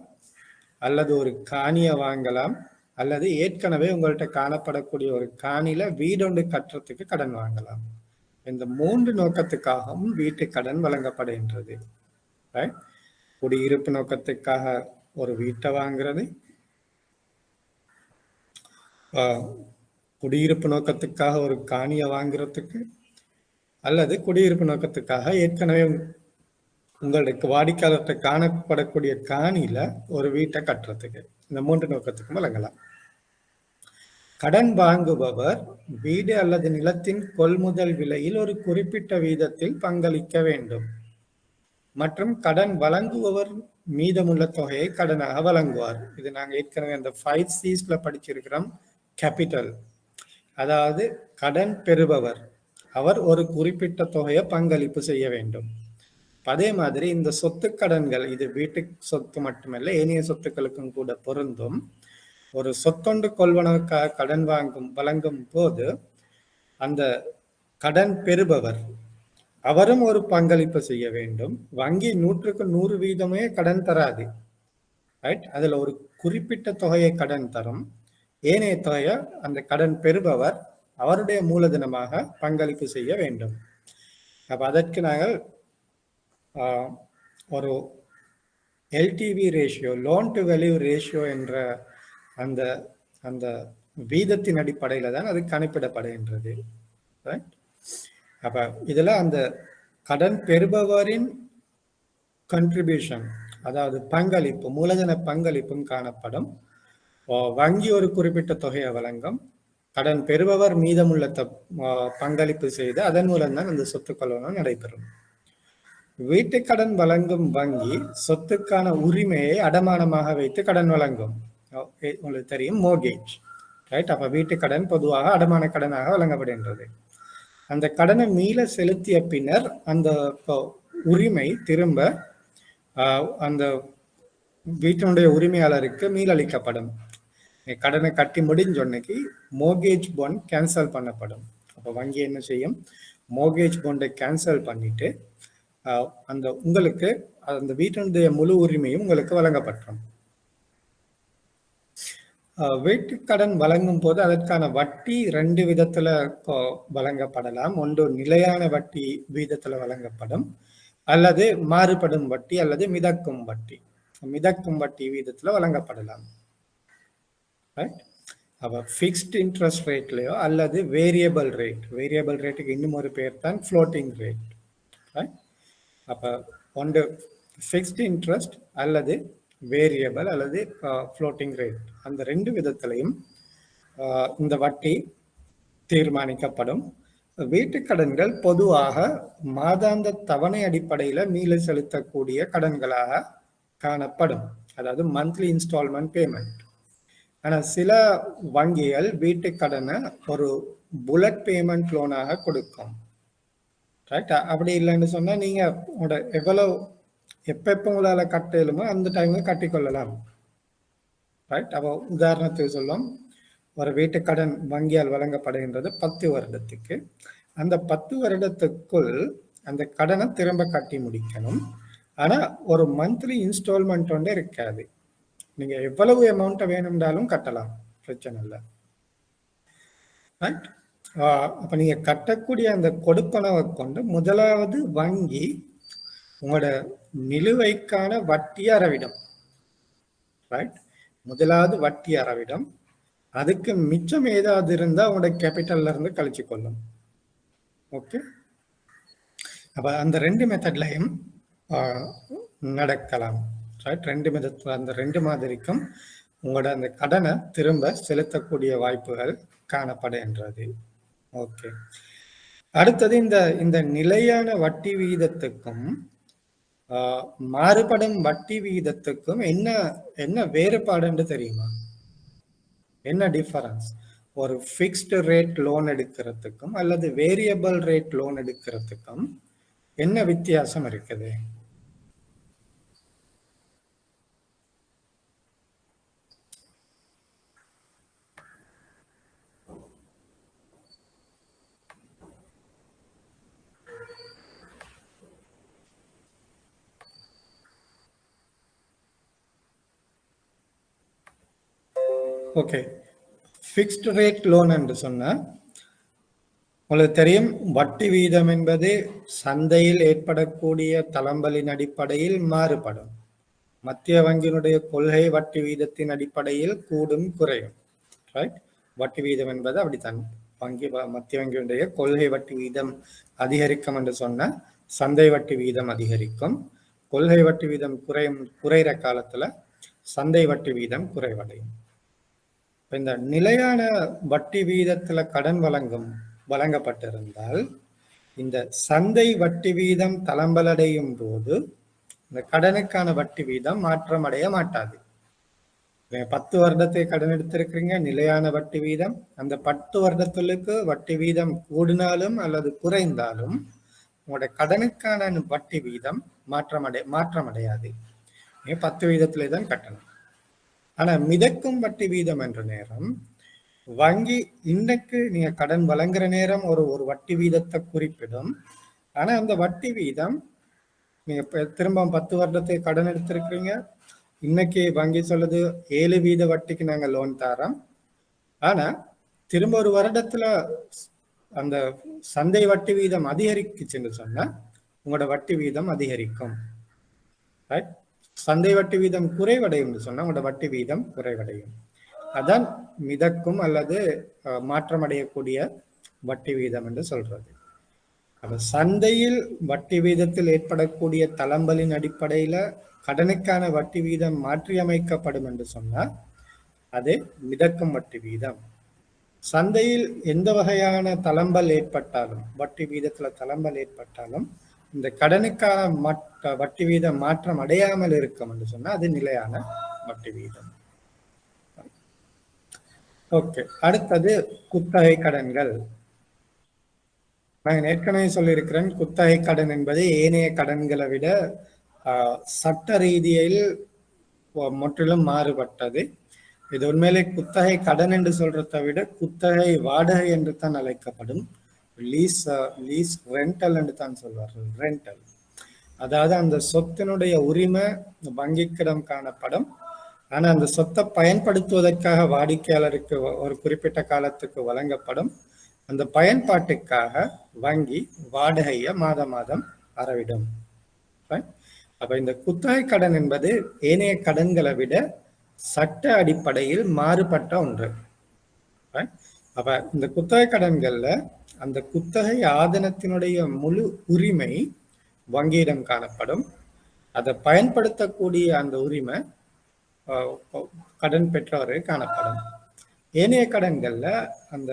அல்லது ஒரு காணியை வாங்கலாம், அல்லது ஏற்கனவே உங்கள்கிட்ட காணப்படக்கூடிய ஒரு காணியில வீடொன்று கட்டுறதுக்கு கடன் வாங்கலாம். இந்த 3 நோக்கத்துக்காகவும் வீட்டு கடன் வழங்கப்படுகின்றது. குடியிருப்பு நோக்கத்துக்காக ஒரு வீட்டை வாங்குறது, குடியிருப்பு நோக்கத்துக்காக ஒரு காணியை வாங்குறதுக்கு, அல்லது குடியிருப்பு நோக்கத்துக்காக ஏற்கனவே உங்களுக்கு வாடிக்கையாளர்கிட்ட காணப்படக்கூடிய காணியில ஒரு வீட்டை கட்டுறதுக்கு. இந்த 3 நோக்கத்துக்கும் வழங்கலாம். கடன் வாங்குபவர் வீடு அல்லது நிலத்தின் கொள்முதல் விலையில் ஒரு குறிப்பிட்ட வீதத்தில் பங்களிக்க வேண்டும், மற்றும் கடன் வழங்குபவர் மீதமுள்ள தொகையை கடனாக வழங்குவார். இது நாங்கள் ஏற்கனவே அந்த 5 C's படிச்சிருக்கிறோம். கேபிட்டல், அதாவது கடன் பெறுபவர் அவர் ஒரு குறிப்பிட்ட தொகையை பங்களிப்பு செய்ய வேண்டும். அதே மாதிரி இந்த சொத்து கடன்கள், இது வீட்டு சொத்து மட்டுமல்ல, ஏனைய சொத்துக்களுக்கும் கூட பொருந்தும். ஒரு சொத்தொண்டு கொள்வனவுக்காக கடன் வழங்கும் போது அந்த கடன் பெறுபவர் அவரும் ஒரு பங்களிப்பு செய்ய வேண்டும். வங்கி 100க்கு 100 வீதமே கடன் தராது. ரைட். அதுல ஒரு குறிப்பிட்ட தொகையை கடன் தரும், ஏனைய தொகையை அந்த கடன் பெறுபவர் அவருடைய மூலதனமாக பங்களிப்பு செய்ய வேண்டும். அப்ப அதற்கு நாங்கள் ஒரு LTV ratio, loan to value ratio என்ற அந்த அந்த வீதத்தின் அடிப்படையில தான் அது கணக்கிடப்படுகின்றது. அப்ப இதுல அந்த கடன் பெறுபவரின் கண்ட்ரிபியூஷன், அதாவது பங்களிப்பு, மூலதன பங்களிப்பும் காணப்படும். வங்கி ஒரு குறிப்பிட்ட தொகையை வழங்கும், கடன் பெறுபவர் மீதமுள்ள பங்களிப்பு செய்து அதன் மூலம் தான் அந்த சொத்து கொள்வனம் நடைபெறும். வீட்டு கடன் வழங்கும் வங்கி சொத்துக்கான உரிமையை அடமானமாக வைத்து கடன் வழங்கும். உங்களுக்கு தெரியும், மோர்கேஜ். ரைட். அப்ப வீட்டு கடன் பொதுவாக அடமான கடனாக வழங்கப்படுகின்றது. அந்த கடனை மீள செலுத்திய பின்னர் அந்த உரிமை திரும்ப அந்த வீட்டினுடைய உரிமையாளருக்கு மீளளிக்கப்படும். கடனை கட்டி முடிஞ்சொன்னைக்கு மோர்கேஜ் பாண்ட் கேன்சல் பண்ணப்படும். அப்போ வங்கி என்ன செய்யும்? மோர்கேஜ் பாண்டை கேன்சல் பண்ணிட்டு அந்த உங்களுக்கு அந்த வீட்டினுடைய முழு உரிமையும் உங்களுக்கு வழங்கப்படும். வீட்டு கடன் வழங்கும் போது அதற்கான வட்டி 2 விதத்துல வழங்கப்படலாம். ஒன்று நிலையான வட்டி வீதத்துல வழங்கப்படும், அல்லது மாறுபடும் வட்டி, அல்லது மிதக்கும் வட்டி. மிதக்கும் வட்டி வீதத்துல வழங்கப்படலாம். ரைட்? அப்ப ஃபிக்ஸ்ட் இன்ட்ரெஸ்ட் ரேட்லயோ அல்லது வேரியபிள் ரேட்டுக்கு இன்னும் ஒரு பேர் தான் ஃப்ளோட்டிங் ரேட். ரைட்? அப்ப ஒன்று ஃபிக்ஸ்ட் இன்ட்ரெஸ்ட் அல்லது வேரியபிள் அல்லது ஃப்ளோட்டிங் ரேட், அந்த ரெண்டு விதத்திலையும் இந்த வட்டி தீர்மானிக்கப்படும். வீட்டுக்கடன்கள் பொதுவாக மாதாந்த தவணை அடிப்படையில் மீள செலுத்தக்கூடிய கடன்களாக காணப்படும், அதாவது மந்த்லி இன்ஸ்டால்மெண்ட் பேமெண்ட். ஆனால் சில வங்கிகள் வீட்டுக்கடனை ஒரு புல்லட் பேமெண்ட் லோனாக கொடுக்கும். ரைட்? அப்படி இல்லைன்னு சொன்னா நீங்க உங்களோட எவ்வளவு எப்ப உங்களால கட்ட இயலுமோ அந்த டைம்ல கட்டிக்கொள்ளலாம். ரைட்? அப்போ உதாரணத்துக்கு சொல்லும், ஒரு வீட்டுக்கடன் வங்கியால் வழங்கப்படுகின்றது 10 வருடத்துக்கு. அந்த 10 வருடத்துக்குள் அந்த கடனை திரும்ப கட்டி முடிக்கணும். ஆனா ஒரு மந்த்லி இன்ஸ்டால்மெண்ட் ஒன்று இருக்காது. நீங்க எவ்வளவு அமௌண்ட்டை வேணும்னாலும் கட்டலாம், பிரச்சனை இல்லை. ரைட்? அப்ப நீங்க கட்டக்கூடிய அந்த கொடுப்பனவை கொண்டு முதலாவது வங்கி உங்களோட நிலுவைக்கான வட்டி அறவிடும். ரைட்? முதலாவது வட்டி அறவிடும். அதுக்கு மிச்சம் ஏதாவது இருந்தா உங்களோட கேபிட்டல்ல இருந்து கழிச்சு கொள்ளும். ஓகே? அப்ப அந்த ரெண்டு மெத்தட்லையும் நடக்கலாம். ரைட்? அந்த ரெண்டு மாதிரிக்கும் உங்களோட அந்த கடனை திரும்ப செலுத்தக்கூடிய வாய்ப்புகள் காணப்படுகின்றது. ஓகே. அடுத்தது இந்த நிலையான வட்டி விகிதத்துக்கும் மாறுபடும் வட்டி விகிதத்துக்கும் என்ன வேறுபாடுன்னு தெரியுமா? என்ன டிஃபரன்ஸ்? ஒரு ஃபிக்ஸ்டு ரேட் லோன் எடுக்கிறதுக்கும் அல்லது வேரியபிள் ரேட் லோன் எடுக்கிறதுக்கும் என்ன வித்தியாசம் இருக்குது? ஓகே. ஃபிக்ஸ்டு ரேட் லோன் என்று சொன்னால் உங்களுக்கு தெரியும், வட்டி வீதம் என்பது சந்தையில் ஏற்படக்கூடிய தளம்பலின் அடிப்படையில் மாறுபடும். மத்திய வங்கியினுடைய கொள்கை வட்டி வீதத்தின் அடிப்படையில் கூடும் குறையும். ரைட்? வட்டி வீதம் என்பது அப்படித்தான். மத்திய வங்கியினுடைய கொள்கை வட்டி வீதம் அதிகரிக்கும் என்று சொன்ன சந்தை வட்டி வீதம் அதிகரிக்கும். கொள்கை வட்டி வீதம் குறைகிற காலத்துல சந்தை வட்டி வீதம் குறைவடையும். இந்த நிலையான வட்டி வீதத்துல கடன் வழங்கப்பட்டிருந்தால் இந்த சந்தை வட்டி வீதம் தளம்பலடையும் போது இந்த கடனுக்கான வட்டி வீதம் மாற்றம் அடைய மாட்டாது. 10 வருடத்தை கடன் எடுத்திருக்கிறீங்க, நிலையான வட்டி வீதம். அந்த 10 வருடத்துக்கு வட்டி வீதம் கூடினாலும் அல்லது குறைந்தாலும் உங்களோட கடனுக்கான வட்டி வீதம் மாற்றம் அடையாது. 10 வீதத்திலே தான் கட்டணும். ஆனா மிதக்கும் வட்டி வீதம் என்ற நேரம் வங்கி இன்னைக்கு நீங்க கடன் வழங்குற நேரம் ஒரு வட்டி வீதத்தை குறிப்பிடும். ஆனா அந்த வட்டி வீதம் நீங்க திரும்ப 10 வருடத்தை கடன் எடுத்திருக்கிறீங்க, இன்னைக்கு வங்கி சொல்லுது 7 வீத வட்டிக்கு நாங்க லோன் தரோம். ஆனா திரும்ப ஒரு வருடத்துல அந்த சந்தை வட்டி வீதம் அதிகரிக்குச்சுன்னு சொன்னா உங்களோட வட்டி வீதம் அதிகரிக்கும். சந்தை வட்டி வீதம் குறைவடையும் சொன்னா உங்களோட வட்டி வீதம் குறைவடையும். அதான் மிதக்கும் அல்லது மாற்றமடையக்கூடிய வட்டி வீதம் என்று சொல்றது. அப்ப சந்தையில் வட்டி வீதத்தில் ஏற்படக்கூடிய தளம்பலின் அடிப்படையில கடனுக்கான வட்டி வீதம் மாற்றியமைக்கப்படும் என்று சொன்னால் அது மிதக்கும் வட்டி வீதம். சந்தையில் எந்த வகையான தளம்பல் ஏற்பட்டாலும், வட்டி வீதத்துல தளம்பல் ஏற்பட்டாலும் இந்த கடனுக்கான வட்டி வீதம் மாற்றம் அடையாமல் இருக்கும் என்று சொன்னா அது நிலையான வட்டி வீதம். ஓகே. அடுத்தது குத்தகை கடன்கள். நான் ஏற்கனவே சொல்லியிருக்கிறேன், குத்தகை கடன் என்பது ஏனைய கடன்களை விட சட்ட ரீதியில் முற்றிலும் மாறுபட்டது. இது உண்மையிலே குத்தகை கடன் என்று சொல்றதை விட குத்தகை வாடகை என்று தான் அழைக்கப்படும். லீஸ் ரெண்டல் என்று தான் சொல்வார்கள். ரெண்டல் அதாவது அந்த சொத்தினுடைய உரிமை வங்கிக்கிடம் காணப்படும். ஆனா அந்த சொத்தை பயன்படுத்துவதற்காக வாடிக்கையாளருக்கு ஒரு குறிப்பிட்ட காலத்துக்கு வழங்கப்படும். அந்த பயன்பாட்டுக்காக வங்கி வாடகையை மாதம் அறவிடும். அப்ப இந்த குத்தகை கடன் என்பது ஏனைய கடன்களை விட சட்ட அடிப்படையில் மாறுபட்ட ஒன்று. அப்ப இந்த குத்தகை கடன்கள்ல அந்த குத்தகை ஆதனத்தினுடைய முழு உரிமை வங்கியிடம் காணப்படும். அதை பயன்படுத்தக்கூடிய அந்த உரிமை கடன் பெற்றவருக்கு காணப்படும். ஏனைய கடன்கள்ல அந்த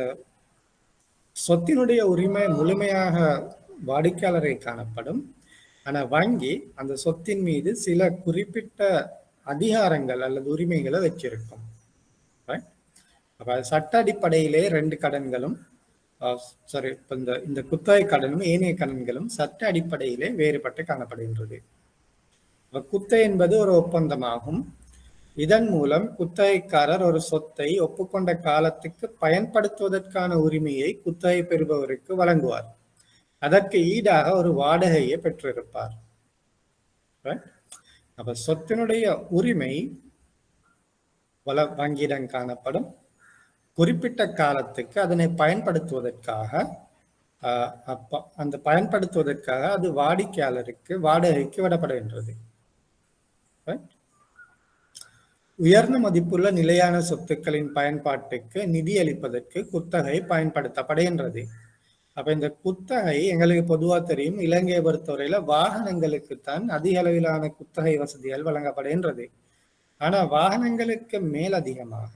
சொத்தினுடைய உரிமை முழுமையாக வாடிக்கையாளரை காணப்படும். ஆனா வங்கி அந்த சொத்தின் மீது சில குறிப்பிட்ட அதிகாரங்கள் அல்லது உரிமைகளை வச்சிருக்கும். அப்ப சட்ட அடிப்படையிலே ரெண்டு கடன்களும் சாரி இந்த குத்தகை கடனும் ஏனைய கடன்களும் சட்ட அடிப்படையிலே வேறுபட்டு காணப்படுகின்றது. குத்தகை என்பது ஒரு ஒப்பந்தமாகும். இதன் மூலம் குத்தகைக்காரர் ஒரு சொத்தை ஒப்புக்கொண்ட காலத்துக்கு பயன்படுத்துவதற்கான உரிமையை குத்தகை பெறுபவருக்கு வழங்குவார். அதற்கு ஈடாக ஒரு வாடகையை பெற்றிருப்பார். அப்ப சொத்தினுடைய உரிமை வங்கியிடம் காணப்படும். குறிப்பிட்ட காலத்துக்கு அதனை பயன்படுத்துவதற்காக அது வாடிக்கையாளருக்கு வாடகைக்கு விடப்படுகின்றது. உயர்ந்த மதிப்புள்ள நிலையான சொத்துக்களின் பயன்பாட்டுக்கு நிதி அளிப்பதற்கு குத்தகை பயன்படுத்தப்படுகின்றது. அப்ப இந்த குத்தகை எங்களுக்கு பொதுவா தெரியும், இலங்கையை பொறுத்தவரையில வாகனங்களுக்குத்தான் அதிக அளவிலான குத்தகை வசதிகள் வழங்கப்படுகின்றது. ஆனா வாகனங்களுக்கு மேலதிகமாக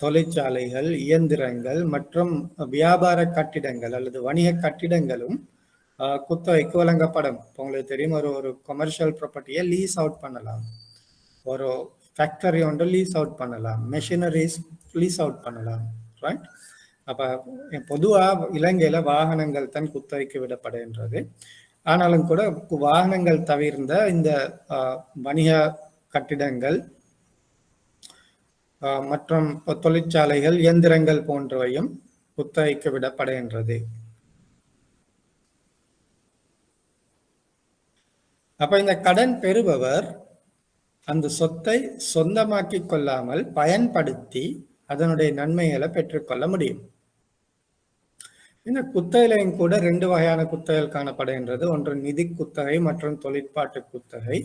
தொழிற்சாலைகள், இயந்திரங்கள் மற்றும் வியாபார கட்டிடங்கள் அல்லது வணிக கட்டிடங்களும் குத்தகைக்கு வழங்கப்படும். உங்களுக்கு தெரியும், ஒரு கொமர்ஷியல் ப்ராப்பர்ட்டியை லீஸ் அவுட் பண்ணலாம், ஒரு ஃபேக்டரி ஒன்று லீஸ் அவுட் பண்ணலாம், மெஷினரிஸ் லீஸ் அவுட் பண்ணலாம். ரைட்? அப்ப பொதுவா இலங்கையில வாகனங்கள் தான் குத்தகைக்கு விடப்படுகின்றது. ஆனாலும் கூட வாகனங்கள் தவிர்ந்த இந்த வணிக கட்டிடங்கள் மற்றும் தொழிற்சாலைகள், இயந்திரங்கள் போன்றவையும் குத்தகைக்கு விடப்படுகின்றது. அப்ப இந்த கடன் பெறுபவர் அந்த சொத்தை சொந்தமாக்கி கொள்ளாமல் பயன்படுத்தி அதனுடைய நன்மைகளை பெற்றுக்கொள்ள முடியும். இந்த குத்தகையிலையும் கூட ரெண்டு வகையான குத்தகைகள் காணப்படுகின்றது. ஒன்று நிதி குத்தகை மற்றும் தொழிற்பாட்டு குத்தகை.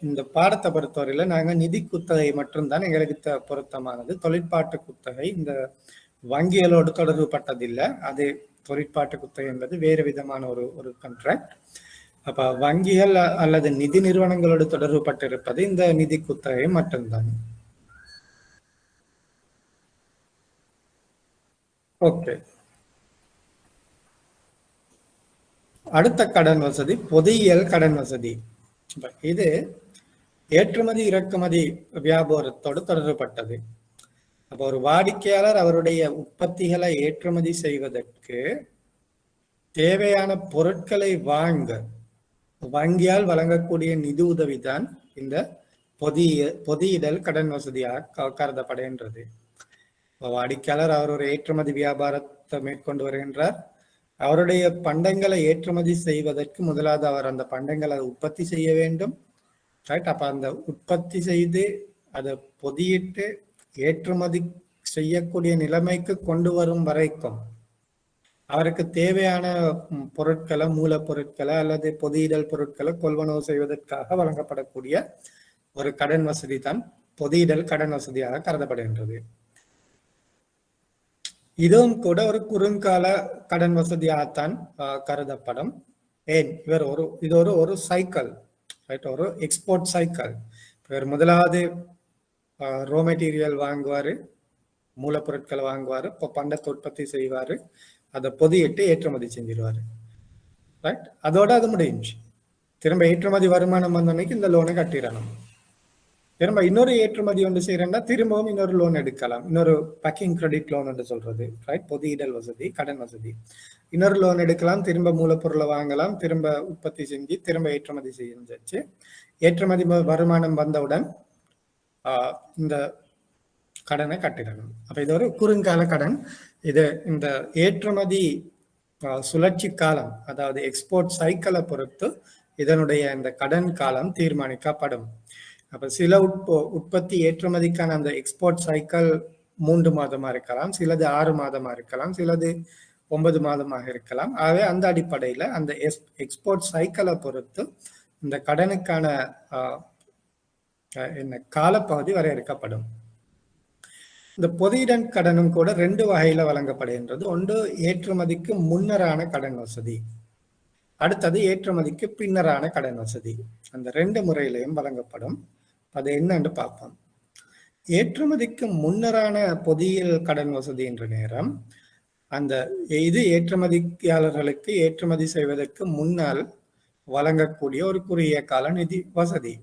இந்த பாடத்தை பொறுத்தவரையில நாங்கள் நிதி குத்தகை மட்டும்தான் எங்களுக்கு பொருத்தமானது. தொழிற்பாட்டு குத்தகை இந்த வங்கிகளோடு தொடர்பு பட்டதில்லை. அது தொழிற்பாட்டு குத்தகை என்பது வேறு விதமான ஒரு கான்ட்ராக்ட். அப்ப வங்கிகள் அல்லது நிதி நிறுவனங்களோடு தொடர்பு பட்டிருப்பது இந்த நிதி குத்தகை மட்டும்தான். ஓகே, அடுத்த கடன் வசதி பொதியியல் கடன் வசதி. இது ஏற்றுமதி இறக்குமதி வியாபாரத்தோடு தொடர்புபட்டது. அப்போ ஒரு வாடிக்கையாளர் அவருடைய உற்பத்திகளை ஏற்றுமதி செய்வதற்கு தேவையான பொருட்களை வாங்க வங்கியால் வழங்கக்கூடிய நிதி உதவிதான் இந்த பொதியிடல் கடன் வசதியாக கருதப்படுகின்றது. வாடிக்கையாளர் அவர் ஒரு ஏற்றுமதி வியாபாரத்தை மேற்கொண்டு வருகின்றார். அவருடைய பண்டங்களை ஏற்றுமதி செய்வதற்கு முதலாவது அவர் அந்த பண்டங்களை உற்பத்தி செய்ய வேண்டும். ரைட்? அப்ப அந்த உற்பத்தி செய்து அதை பொதியிட்டு ஏற்றுமதி செய்யக்கூடிய நிலைமைக்கு கொண்டு வரும் வரைக்கும் அவருக்கு தேவையான பொருட்களை, மூலப்பொருட்களை அல்லது பொதியிடல் பொருட்களை கொள்வனவு செய்வதற்காக வழங்கப்படக்கூடிய ஒரு கடன் வசதி தான் பொதியிடல் கடன் வசதியாக கருதப்படுகின்றது. இதுவும் கூட ஒரு குறுங்கால கடன் வசதியாகத்தான் கருதப்படும். ஏன் இது ஒரு சைக்கிள், ரைட்? ஒரு எக்ஸ்போர்ட் சைக்கிள். இவர் முதலாவது ரோ மெட்டீரியல் வாங்குவாரு, மூலப்பொருட்களை வாங்குவாரு, இப்போ பண்டத்தை உற்பத்தி செய்வாரு, அதை பொதியிட்டு ஏற்றுமதி செஞ்சிருவாரு. ரைட்? அதோட அது முடிஞ்சு. திரும்ப ஏற்றுமதி வருமானம் வந்தோன்னைக்கு இந்த லோனை கட்டிடணும். திரும்ப இன்னொரு ஏற்றுமதி ஒன்று செய்யறேன்னா திரும்பவும் இன்னொரு லோன் எடுக்கலாம். இன்னொரு பேக்கிங் கிரெடிட் லோன் என்று சொல்றது. ரைட்? பொதியிடல் வசதி, கடன் வசதி. இன்னொரு லோன் எடுக்கலாம், திரும்ப மூலப்பொருளை வாங்கலாம், திரும்ப உற்பத்தி செஞ்சு திரும்ப ஏற்றுமதி செஞ்சு ஏற்றுமதி வருமானம் வந்தவுடன் இந்த கடனை கட்டிடணும். அப்ப இது ஒரு குறுங்கால கடன். இது இந்த ஏற்றுமதி சுழற்சி காலம், அதாவது எக்ஸ்போர்ட் சைக்கிளை பொறுத்து இதனுடைய இந்த கடன் காலம் தீர்மானிக்கப்படும். அப்ப சில உற்பத்தி ஏற்றுமதிக்கான அந்த எக்ஸ்போர்ட் சைக்கிள் 3 மாதமா இருக்கலாம், சிலது 6 மாதமா இருக்கலாம், சிலது 9 மாதமாக இருக்கலாம். ஆகவே அந்த அடிப்படையில அந்த எக்ஸ்போர்ட் சைக்கிளை பொறுத்து இந்த கடனுக்கான என்ன காலப்பகுதி வரையறுக்கப்படும். இந்த பொதியிடன் கடனும் கூட 2 வகையில வழங்கப்படுகின்றது. ஒன்று ஏற்றுமதிக்கு முன்னரான கடன் வசதி, அடுத்தது ஏற்றுமதிக்கு பின்னரான கடன் வசதி. அந்த 2 முறையிலையும் வழங்கப்படும். அது என்னன்னு பார்ப்போம். ஏற்றுமதிக்கு முன்னரான பொதியியல் கடன் வசதி என்ற நேரம் அந்த இது ஏற்றுமதியாளர்களுக்கு ஏற்றுமதி செய்வதற்கு முன்னால் வழங்கக்கூடிய ஒரு குறுகிய கால நிதி வசதி.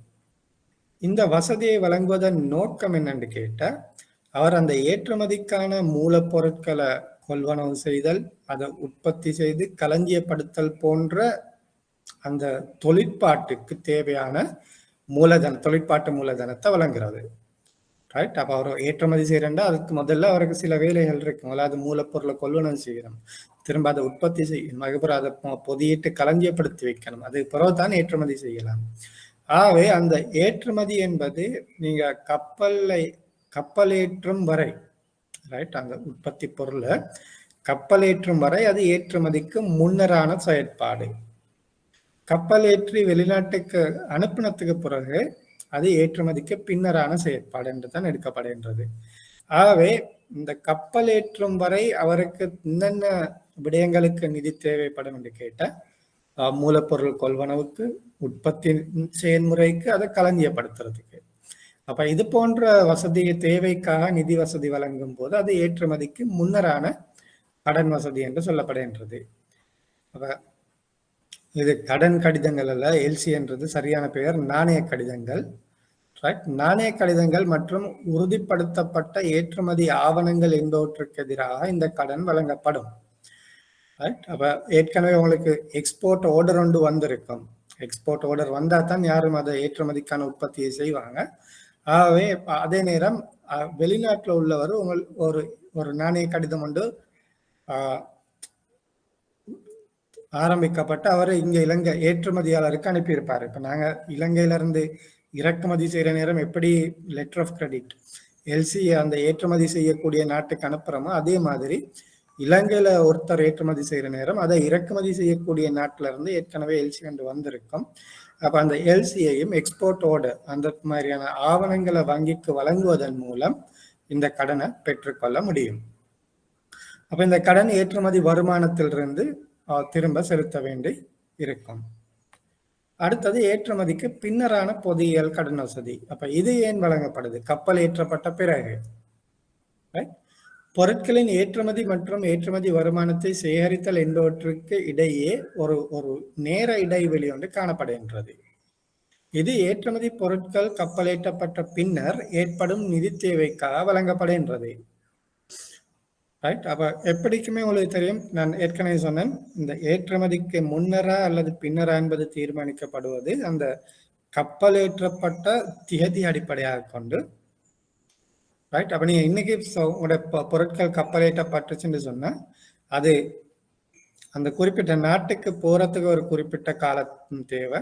இந்த வசதியை வழங்குவதன் நோக்கம் என்னன்னு கேட்டால், அவர் அந்த ஏற்றுமதிக்கான மூலப்பொருட்களை கொள்வனவு செய்தல், அதை உற்பத்தி செய்து களஞ்சியப்படுத்தல் போன்ற அந்த தொழிற்பாட்டுக்கு தேவையான தொழிற்பாட்டு மூலதனத்தை வழங்குறது. ரைட். அப்போ அவர் ஏற்றுமதி செய்யறா அதுக்கு முதல்ல அவருக்கு சில வேலைகள் இருக்கும். அதாவது மூலப்பொருளை கொள்வனவு செய்யணும், திரும்ப அதை உற்பத்தி செய்யணும், அதுக்கப்புறம் அதை பொதியிட்டு களஞ்சியப்படுத்தி வைக்கணும், அது பிறகுதான் ஏற்றுமதி செய்யலாம். ஆகவே அந்த ஏற்றுமதி என்பது நீங்க கப்பலேற்றும் வரை, ரைட், அந்த உற்பத்தி பொருளை கப்பலேற்றும் வரை அது ஏற்றுமதிக்கு முன்னரான செயற்பாடு. கப்பலேற்றி வெளிநாட்டுக்கு அனுப்பினத்துக்கு பிறகு அது ஏற்றுமதிக்கு பின்னரான செயற்பாடு என்றுதான் எடுக்கப்படுகின்றது. ஆகவே இந்த கப்பலேற்றும் வரை அவருக்கு என்னென்ன விடயங்களுக்கு நிதி தேவைப்படும் என்று கேட்ட, மூலப்பொருள் கொள்வனவுக்கு, உற்பத்தி செயல்முறைக்கு, அதை களஞ்சியப்படுத்துறதுக்கு. அப்ப இது போன்ற வசதி தேவைக்காக நிதி வசதி வழங்கும் போது அது ஏற்றுமதிக்கு முன்னரான கடன் வசதி என்று சொல்லப்படுகின்றது. அப்ப இது கடன் கடிதங்கள் அல்ல, எல்சி என்றது சரியான பெயர் நாணய கடிதங்கள். ரைட். நாணய கடிதங்கள் மற்றும் உறுதிப்படுத்தப்பட்ட ஏற்றுமதி ஆவணங்கள் என்பவற்றுக்கு எதிராக இந்த கடன் வழங்கப்படும். ரைட். அப்ப ஏற்கனவே உங்களுக்கு எக்ஸ்போர்ட் ஆர்டர் ஒன்று வந்திருக்கும். எக்ஸ்போர்ட் ஆர்டர் வந்தா தான் யாரும் அதை ஏற்றுமதிக்கான உற்பத்தியை செய்வாங்க. ஆகவே அதே நேரம் வெளிநாட்டில் உள்ளவர் ஒரு நாணய கடிதம் ஒன்று ஆரம்பிக்கப்பட்டு அவரை இங்க இலங்கை ஏற்றுமதியாளருக்கு அனுப்பியிருப்பாரு. இப்ப நாங்க இலங்கையிலிருந்து இறக்குமதி செய்யற நேரம் எப்படி லெட்டர் ஆஃப் கிரெடிட் எல்சி அந்த ஏற்றுமதி செய்யக்கூடிய நாட்டுக்கு அனுப்புறோமோ, அதே மாதிரி இலங்கையில ஒருத்தர் ஏற்றுமதி செய்யற நேரம் அதை இறக்குமதி செய்யக்கூடிய நாட்டில இருந்து ஏற்கனவே எல்சி என்று வந்திருக்கும். அப்ப அந்த எல்சியையும் எக்ஸ்போர்ட் ஆர்டர் அந்த மாதிரியான ஆவணங்களை வங்கிக்கு வழங்குவதன் மூலம் இந்த கடனை பெற்றுக்கொள்ள முடியும். அப்ப இந்த கடன் ஏற்றுமதி வருமானத்திலிருந்து திரும்ப செலுத்த வேண்டி இருக்கும். அடுத்தது ஏற்றுமதிக்கு பின்னரான பொதியியல் கடன் வசதி. அப்ப இது ஏன் வழங்கப்படுது? கப்பல் ஏற்றப்பட்ட பிறகு பொருட்களின் ஏற்றுமதி மற்றும் ஏற்றுமதி வருமானத்தை சேகரித்தல் என்பவற்றுக்கு இடையே ஒரு நேர இடைவெளி ஒன்று காணப்படுகின்றது. இது ஏற்றுமதி பொருட்கள் கப்பலேற்றப்பட்ட பின்னர் ஏற்படும் நிதி தேவைக்காக வழங்கப்படுகின்றது. ரைட். அப்ப எப்படிக்குமே உங்களுக்கு தெரியும், நான் ஏற்கனவே சொன்னேன், இந்த ஏற்றுமதிக்கு முன்னரா அல்லது பின்னரா என்பது தீர்மானிக்கப்படுவது அந்த கப்பலேற்றப்பட்ட திகதி அடிப்படையாக கொண்டு. ரைட். அப்ப நீங்க இன்னைக்கு உங்களுடைய பொருட்கள் கப்பலேற்றப்பட்டுச்சுன்னு சொன்னா அது அந்த குறிப்பிட்ட நாட்டுக்கு போறதுக்கு ஒரு குறிப்பிட்ட காலம் தேவை.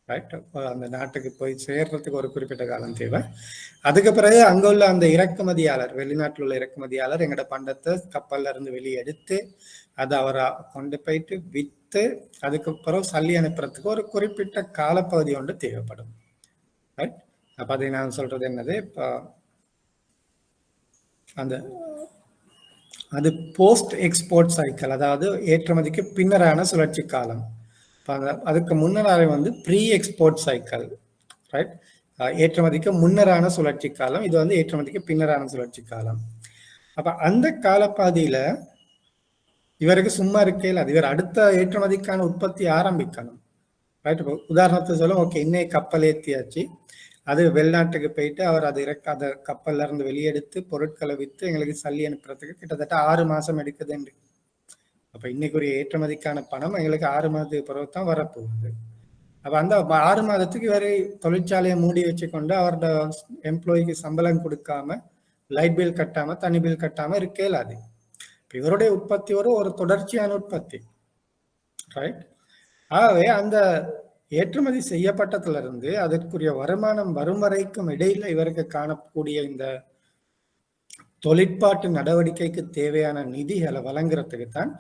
ரைட். அந்த நாட்டுக்கு போய் சேர்றதுக்கு ஒரு குறிப்பிட்ட காலம் தேவை. அதுக்கு பிறகு அங்க உள்ள அந்த இறக்குமதியாளர், வெளிநாட்டில் உள்ள இறக்குமதியாளர் எங்கட பண்டத்தை கப்பல்ல இருந்து வெளியே எடுத்து அதை அவரை கொண்டு போயிட்டு வித்து அதுக்கு பிறகு சல்லி அனுப்புறதுக்கு ஒரு குறிப்பிட்ட காலப்பகுதி ஒன்று தேவைப்படும். ரைட். அப்ப அதை நான் சொல்றது என்னது, இப்போ அது போஸ்ட் எக்ஸ்போர்ட் சைக்கிள், அதாவது ஏற்றுமதிக்கு பின்னரான சுழற்சி காலம். அதுக்கு முன்னராக ப்ரீ எக்ஸ்போர்ட் சைக்கிள். ரைட். ஏற்றுமதிக்கு முன்னரான சுழற்சி காலம், இது ஏற்றுமதிக்கு பின்னரான சுழற்சி காலம். அப்ப அந்த காலப்பகுதியில இவருக்கு சும்மா இருக்கையில் அது இவர் அடுத்த ஏற்றுமதிக்கான உற்பத்தி ஆரம்பிக்கணும். ரைட். உதாரணத்துக்கு சொல்லும், ஓகே இன்னைக்கு கப்பல் ஏற்றியாச்சு, அது வெளிநாட்டுக்கு போயிட்டு அவர் அதை கப்பல்ல இருந்து வெளியெடுத்து பொருட்களை வித்து எங்களுக்கு சல்லி அனுப்புறதுக்கு கிட்டத்தட்ட 6 மாசம் எடுக்குதுன்னு. அப்ப இன்னைக்கு ஒரு ஏற்றுமதிக்கான பணம் எங்களுக்கு 6 மாதத்துக்கு பிறகு தான் வரப்போகுது. அப்ப அந்த 6 மாதத்துக்கு இவரை தொழிற்சாலையை மூடி வச்சு கொண்டு அவரோட எம்ப்ளாய்க்கு சம்பளம் கொடுக்காம, லைட் பில் கட்டாம, தனி பில் கட்டாம இருக்கல. அது இவருடைய உற்பத்தி ஒரு தொடர்ச்சியான உற்பத்தி. ரைட். ஆகவே அந்த ஏற்றுமதி செய்யப்பட்டதுல இருந்து அதற்குரிய வருமானம் வரும் வரைக்கும் இடையில இவருக்கு காணக்கூடிய இந்த தொழிற்பாட்டு நடவடிக்கைக்கு தேவையான நிதிகளை வழங்குறதுக்கு தான்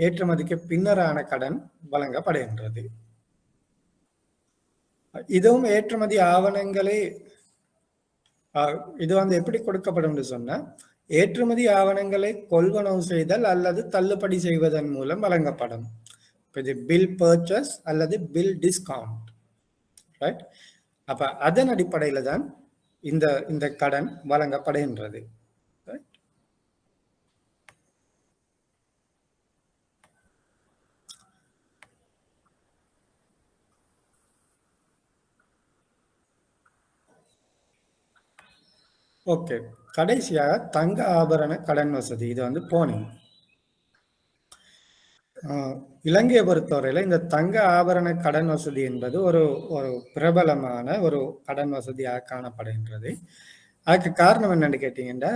ஏற்றுமதிக்கு பின்னரான கடன் வழங்கப்படுகின்றது. இதுவும் ஏற்றுமதி ஆவணங்களே இது வந்து எப்படி கொடுக்கப்படும் சொன்னா, ஏற்றுமதி ஆவணங்களை கொள்வனவு செய்தல் அல்லது தள்ளுபடி செய்வதன் மூலம் வழங்கப்படும். இது பில் பர்ச்சேஸ் அல்லது பில் டிஸ்கவுண்ட், ரைட்? அப்ப அதன் அடிப்படையில தான் இந்த இந்த கடன் வழங்கப்படுகின்றது. ஓகே, கடைசியாக தங்க ஆபரண கடன் வசதி. இது வந்து போனிங். இலங்கையை பொறுத்தவரையில இந்த தங்க ஆபரண கடன் வசதி என்பது ஒரு ஒரு பிரபலமான ஒரு கடன் வசதியாக காணப்படுகின்றது. அதுக்கு காரணம் என்னன்னு கேட்டீங்கன்னா,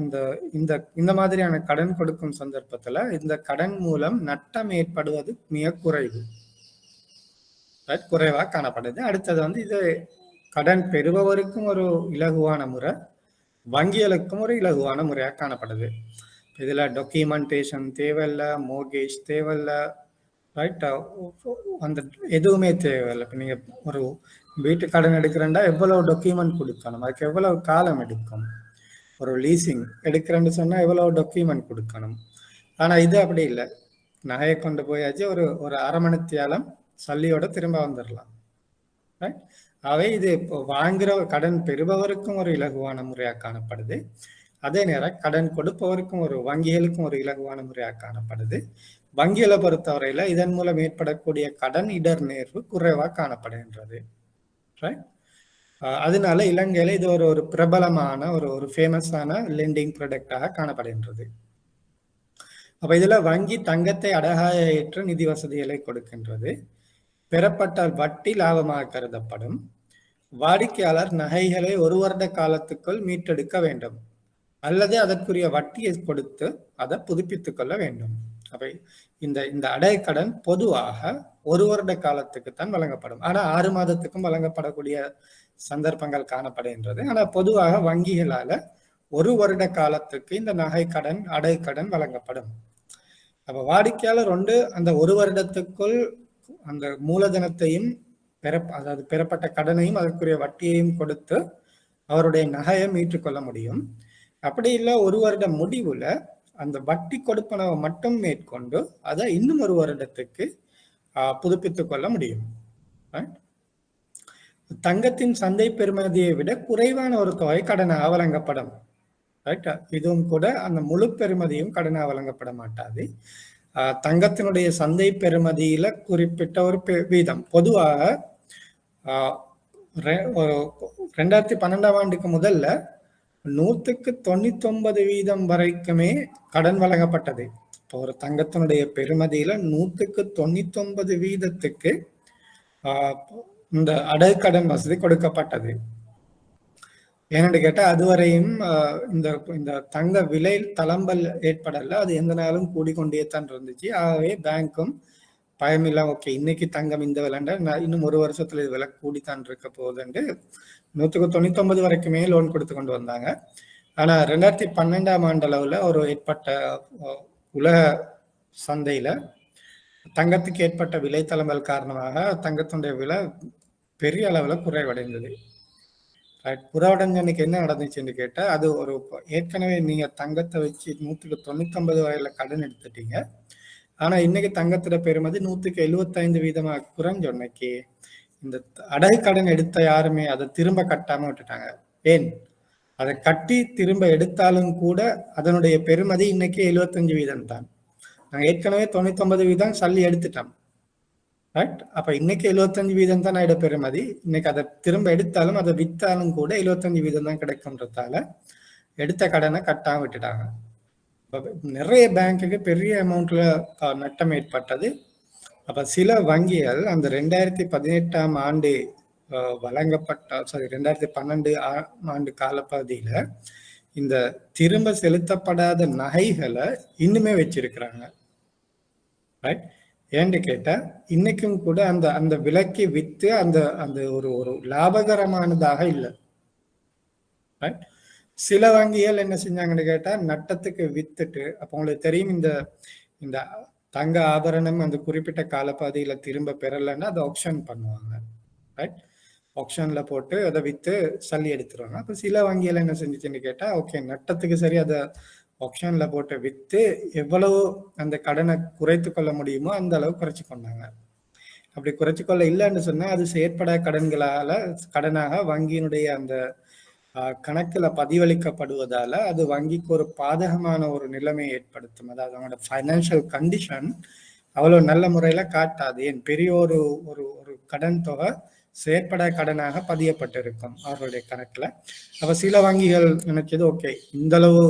இந்த இந்த இந்த மாதிரியான கடன் கொடுக்கும் சந்தர்ப்பத்துல இந்த கடன் மூலம் நட்டம் ஏற்படுவது மிக குறைவா காணப்படுது. அடுத்தது வந்து இது கடன் பெறுபவருக்கும் ஒரு இலகுவான முறை, வங்கிகளுக்கும் ஒரு இலகுவான முறையாக காணப்படுது. இதுல டாக்குமெண்டேஷன் தேவையில்லை, மோர்கேஜ் தேவையில்லை, ரைட்? அந்த எதுவுமே தேவையில்லை. இப்போ நீங்க ஒரு வீட்டு கடன் எடுக்கிறேன்டா எவ்வளவு டாக்குமெண்ட் கொடுக்கணும், அதுக்கு எவ்வளவு காலம் எடுக்கும். ஒரு லீசிங் எடுக்கிறேன்னு சொன்னா எவ்வளவு டாக்குமெண்ட் கொடுக்கணும். ஆனா இது அப்படி இல்லை. நகையை கொண்டு போயாச்சு, ஒரு ஒரு அரை மணித்தியாலம் சல்லியோட திரும்ப வந்துடலாம், ரைட்? அவை இது இப்போ வாங்குற கடன் பெறுபவருக்கும் ஒரு இலகுவான முறையாக காணப்படுது. அதே நேரம் கடன் கொடுப்பவருக்கும் ஒரு வங்கிகளுக்கும் ஒரு இலகுவான முறையாக காணப்படுது. வங்கிகளை பொறுத்தவரையில இதன் மூலம் ஏற்படக்கூடிய கடன் இடர் நேர்வு குறைவாக காணப்படுகின்றது, ரைட்? அதனால இலங்கையில இது ஒரு ஒரு பிரபலமான ஒரு ஒரு ஃபேமஸான லெண்டிங் ப்ராடக்டாக காணப்படுகின்றது. அப்ப இதுல வங்கி தங்கத்தை அடகாக ஏற்ற நிதி வசதிகளை கொடுக்கின்றது. பெறப்பட்டால் வட்டி லாபமாக கருதப்படும். வாடிக்கையாளர் நகைகளை 1 வருட காலத்துக்குள் மீட்டெடுக்க வேண்டும் அல்லது அதற்குரிய வட்டியை கொடுத்து அதை புதுப்பித்துக் கொள்ள வேண்டும். அப்ப இந்த இந்த அடை கடன் பொதுவாக 1 வருட காலத்துக்கு தான் வழங்கப்படும். ஆனா 6 மாதத்துக்கும் வழங்கப்படக்கூடிய சந்தர்ப்பங்கள் காணப்படுகின்றது. ஆனா பொதுவாக வங்கிகளால 1 வருட காலத்துக்கு இந்த நகை கடன் அடை கடன் வழங்கப்படும். அப்ப வாடிக்கையாளர் அந்த 1 வருடத்துக்குள் அந்த மூலதனத்தையும் அதாவது பெறப்பட்ட கடனையும் அதற்குரிய வட்டியையும் கொடுத்து அவருடைய நகையை மீட்டுக்கொள்ள முடியும். அப்படி இல்லை 1 வருட முடிவுல அந்த வட்டி கொடுப்பனவை மட்டும் மேற்கொண்டு அதை இன்னும் 1 வருடத்துக்கு புதுப்பித்துக் கொள்ள முடியும். தங்கத்தின் சந்தை பெறுமதியை விட குறைவான ஒரு தொகை கடனாக வழங்கப்படும், ரைட்? இதுவும் கூட அந்த முழு பெறுமதியும் கடனாக வழங்கப்பட மாட்டாது. தங்கத்தினுடைய சந்தை பெறுமதியில குறிப்பிட்ட ஒரு வீதம், பொதுவாக 2012ஆம் ஆண்டுக்கு முதல்ல 199% வரைக்குமே கடன் வழங்கப்பட்டது. இப்போ ஒரு தங்கத்தினுடைய பெறுமதியில 199% இந்த அடை கடன் வசதி கொடுக்கப்பட்டது. ஏன்னு கேட்டா அதுவரையும் இந்த தங்க விலை தளம்பல் ஏற்படல, அது எந்த நாளும் கூடிக்கொண்டே தான் இருந்துச்சு. ஆகவே பேங்க்கும் பயமில்ல, ஓகே இன்னைக்கு தங்கம் இந்த விலைண்ட இன்னும் 1 வருஷத்துல இது விலை கூடித்தான் இருக்க போகுதுன்னு 199 வரைக்குமே லோன் கொடுத்து கொண்டு வந்தாங்க. ஆனா 2012ஆம் ஆண்டு அளவுல ஒரு ஏற்பட்ட உலக சந்தையில தங்கத்துக்கு ஏற்பட்ட விலை தளம்பல் காரணமாக தங்கத்தினுடைய விலை பெரிய அளவுல குறைவடைந்தது. குறைவடைஞ்சன்னைக்கு என்ன நடந்துச்சுன்னு கேட்டா, அது ஒரு ஏற்கனவே நீங்க தங்கத்தை வச்சு 199 வரையில கடன் எடுத்துட்டீங்க. ஆனா இன்னைக்கு தங்கத்துல பெறுமதி 175% குறைஞ்சொன்னைக்கு இந்த அடகு கடன் எடுத்த யாருமே அதை திரும்ப கட்டாம விட்டுட்டாங்க. ஏன்? அதை கட்டி திரும்ப எடுத்தாலும் கூட அதனுடைய பெறுமதி இன்னைக்கு 75% தான். நாங்க ஏற்கனவே 99% சல்லி எடுத்துட்டோம், ரைட்? அப்ப இன்னைக்கு 75% தான் ஆயிட பெறுமதி. இன்னைக்கு அதை திரும்ப எடுத்தாலும் அதை வித்தாலும் கூட 75% தான் கிடைக்கும்ன்றதால எடுத்த கடனை கட்டாம விட்டுட்டாங்க. நிறைய பேங்குக்கு பெரிய அமௌண்ட்ல நட்டம் ஏற்பட்டது. அப்ப சில வங்கிகள் அந்த 2018ஆம் ஆண்டு வழங்கப்பட்ட 2012 ஆண்டு காலப்பகுதியில இந்த திரும்ப செலுத்தப்படாத நகைகளை இன்னுமே வச்சிருக்கிறாங்க, ரைட்? ஏன்னு கேட்டா இன்னைக்கும் கூட அந்த அந்த விலைக்கு வித்து அந்த அந்த ஒரு ஒரு லாபகரமானதாக இல்லை, ரைட்? சில வங்கிகள் என்ன செஞ்சாங்கன்னு கேட்டா நட்டத்துக்கு வித்துட்டு, அப்ப உங்களுக்கு தெரியும் இந்த இந்த தங்க ஆபரணம் அந்த குறிப்பிட்ட காலப்பகுதியில திரும்ப பெறலைன்னா அதை ஆப்ஷன் பண்ணுவாங்க, ரைட்? ஆப்ஷன்ல போட்டு அதை வித்து சல்லி எடுத்துருவாங்க. அப்ப சில வங்கிகள் என்ன செஞ்சுச்சுன்னு கேட்டா, ஓகே நட்டத்துக்கு சரி அதை ஆப்ஷன்ல போட்டு வித்து எவ்வளவு அந்த கடனை குறைத்து கொள்ள முடியுமோ அந்த அளவு குறைச்சு கொண்டாங்க. அப்படி குறைச்சு கொள்ள இல்லைன்னு சொன்னா அது செயற்பட கடனாக வங்கியினுடைய அந்த கணக்குல பதிவளிக்கப்படுவதால அது வங்கிக்கு ஒரு பாதகமான ஒரு நிலைமையை ஏற்படுத்தும். அதாவது அவங்களோட ஃபைனான்சியல் கண்டிஷன் அவ்வளவு நல்ல முறையில காட்டாது. ஏன் பெரிய ஒரு ஒரு ஒரு கடன் தொகை செயற்பட கடனாக பதியப்பட்டிருக்கும் அவர்களுடைய கணக்குல. அப்ப சில வங்கிகள் நினைச்சது ஓகே இந்த அளவு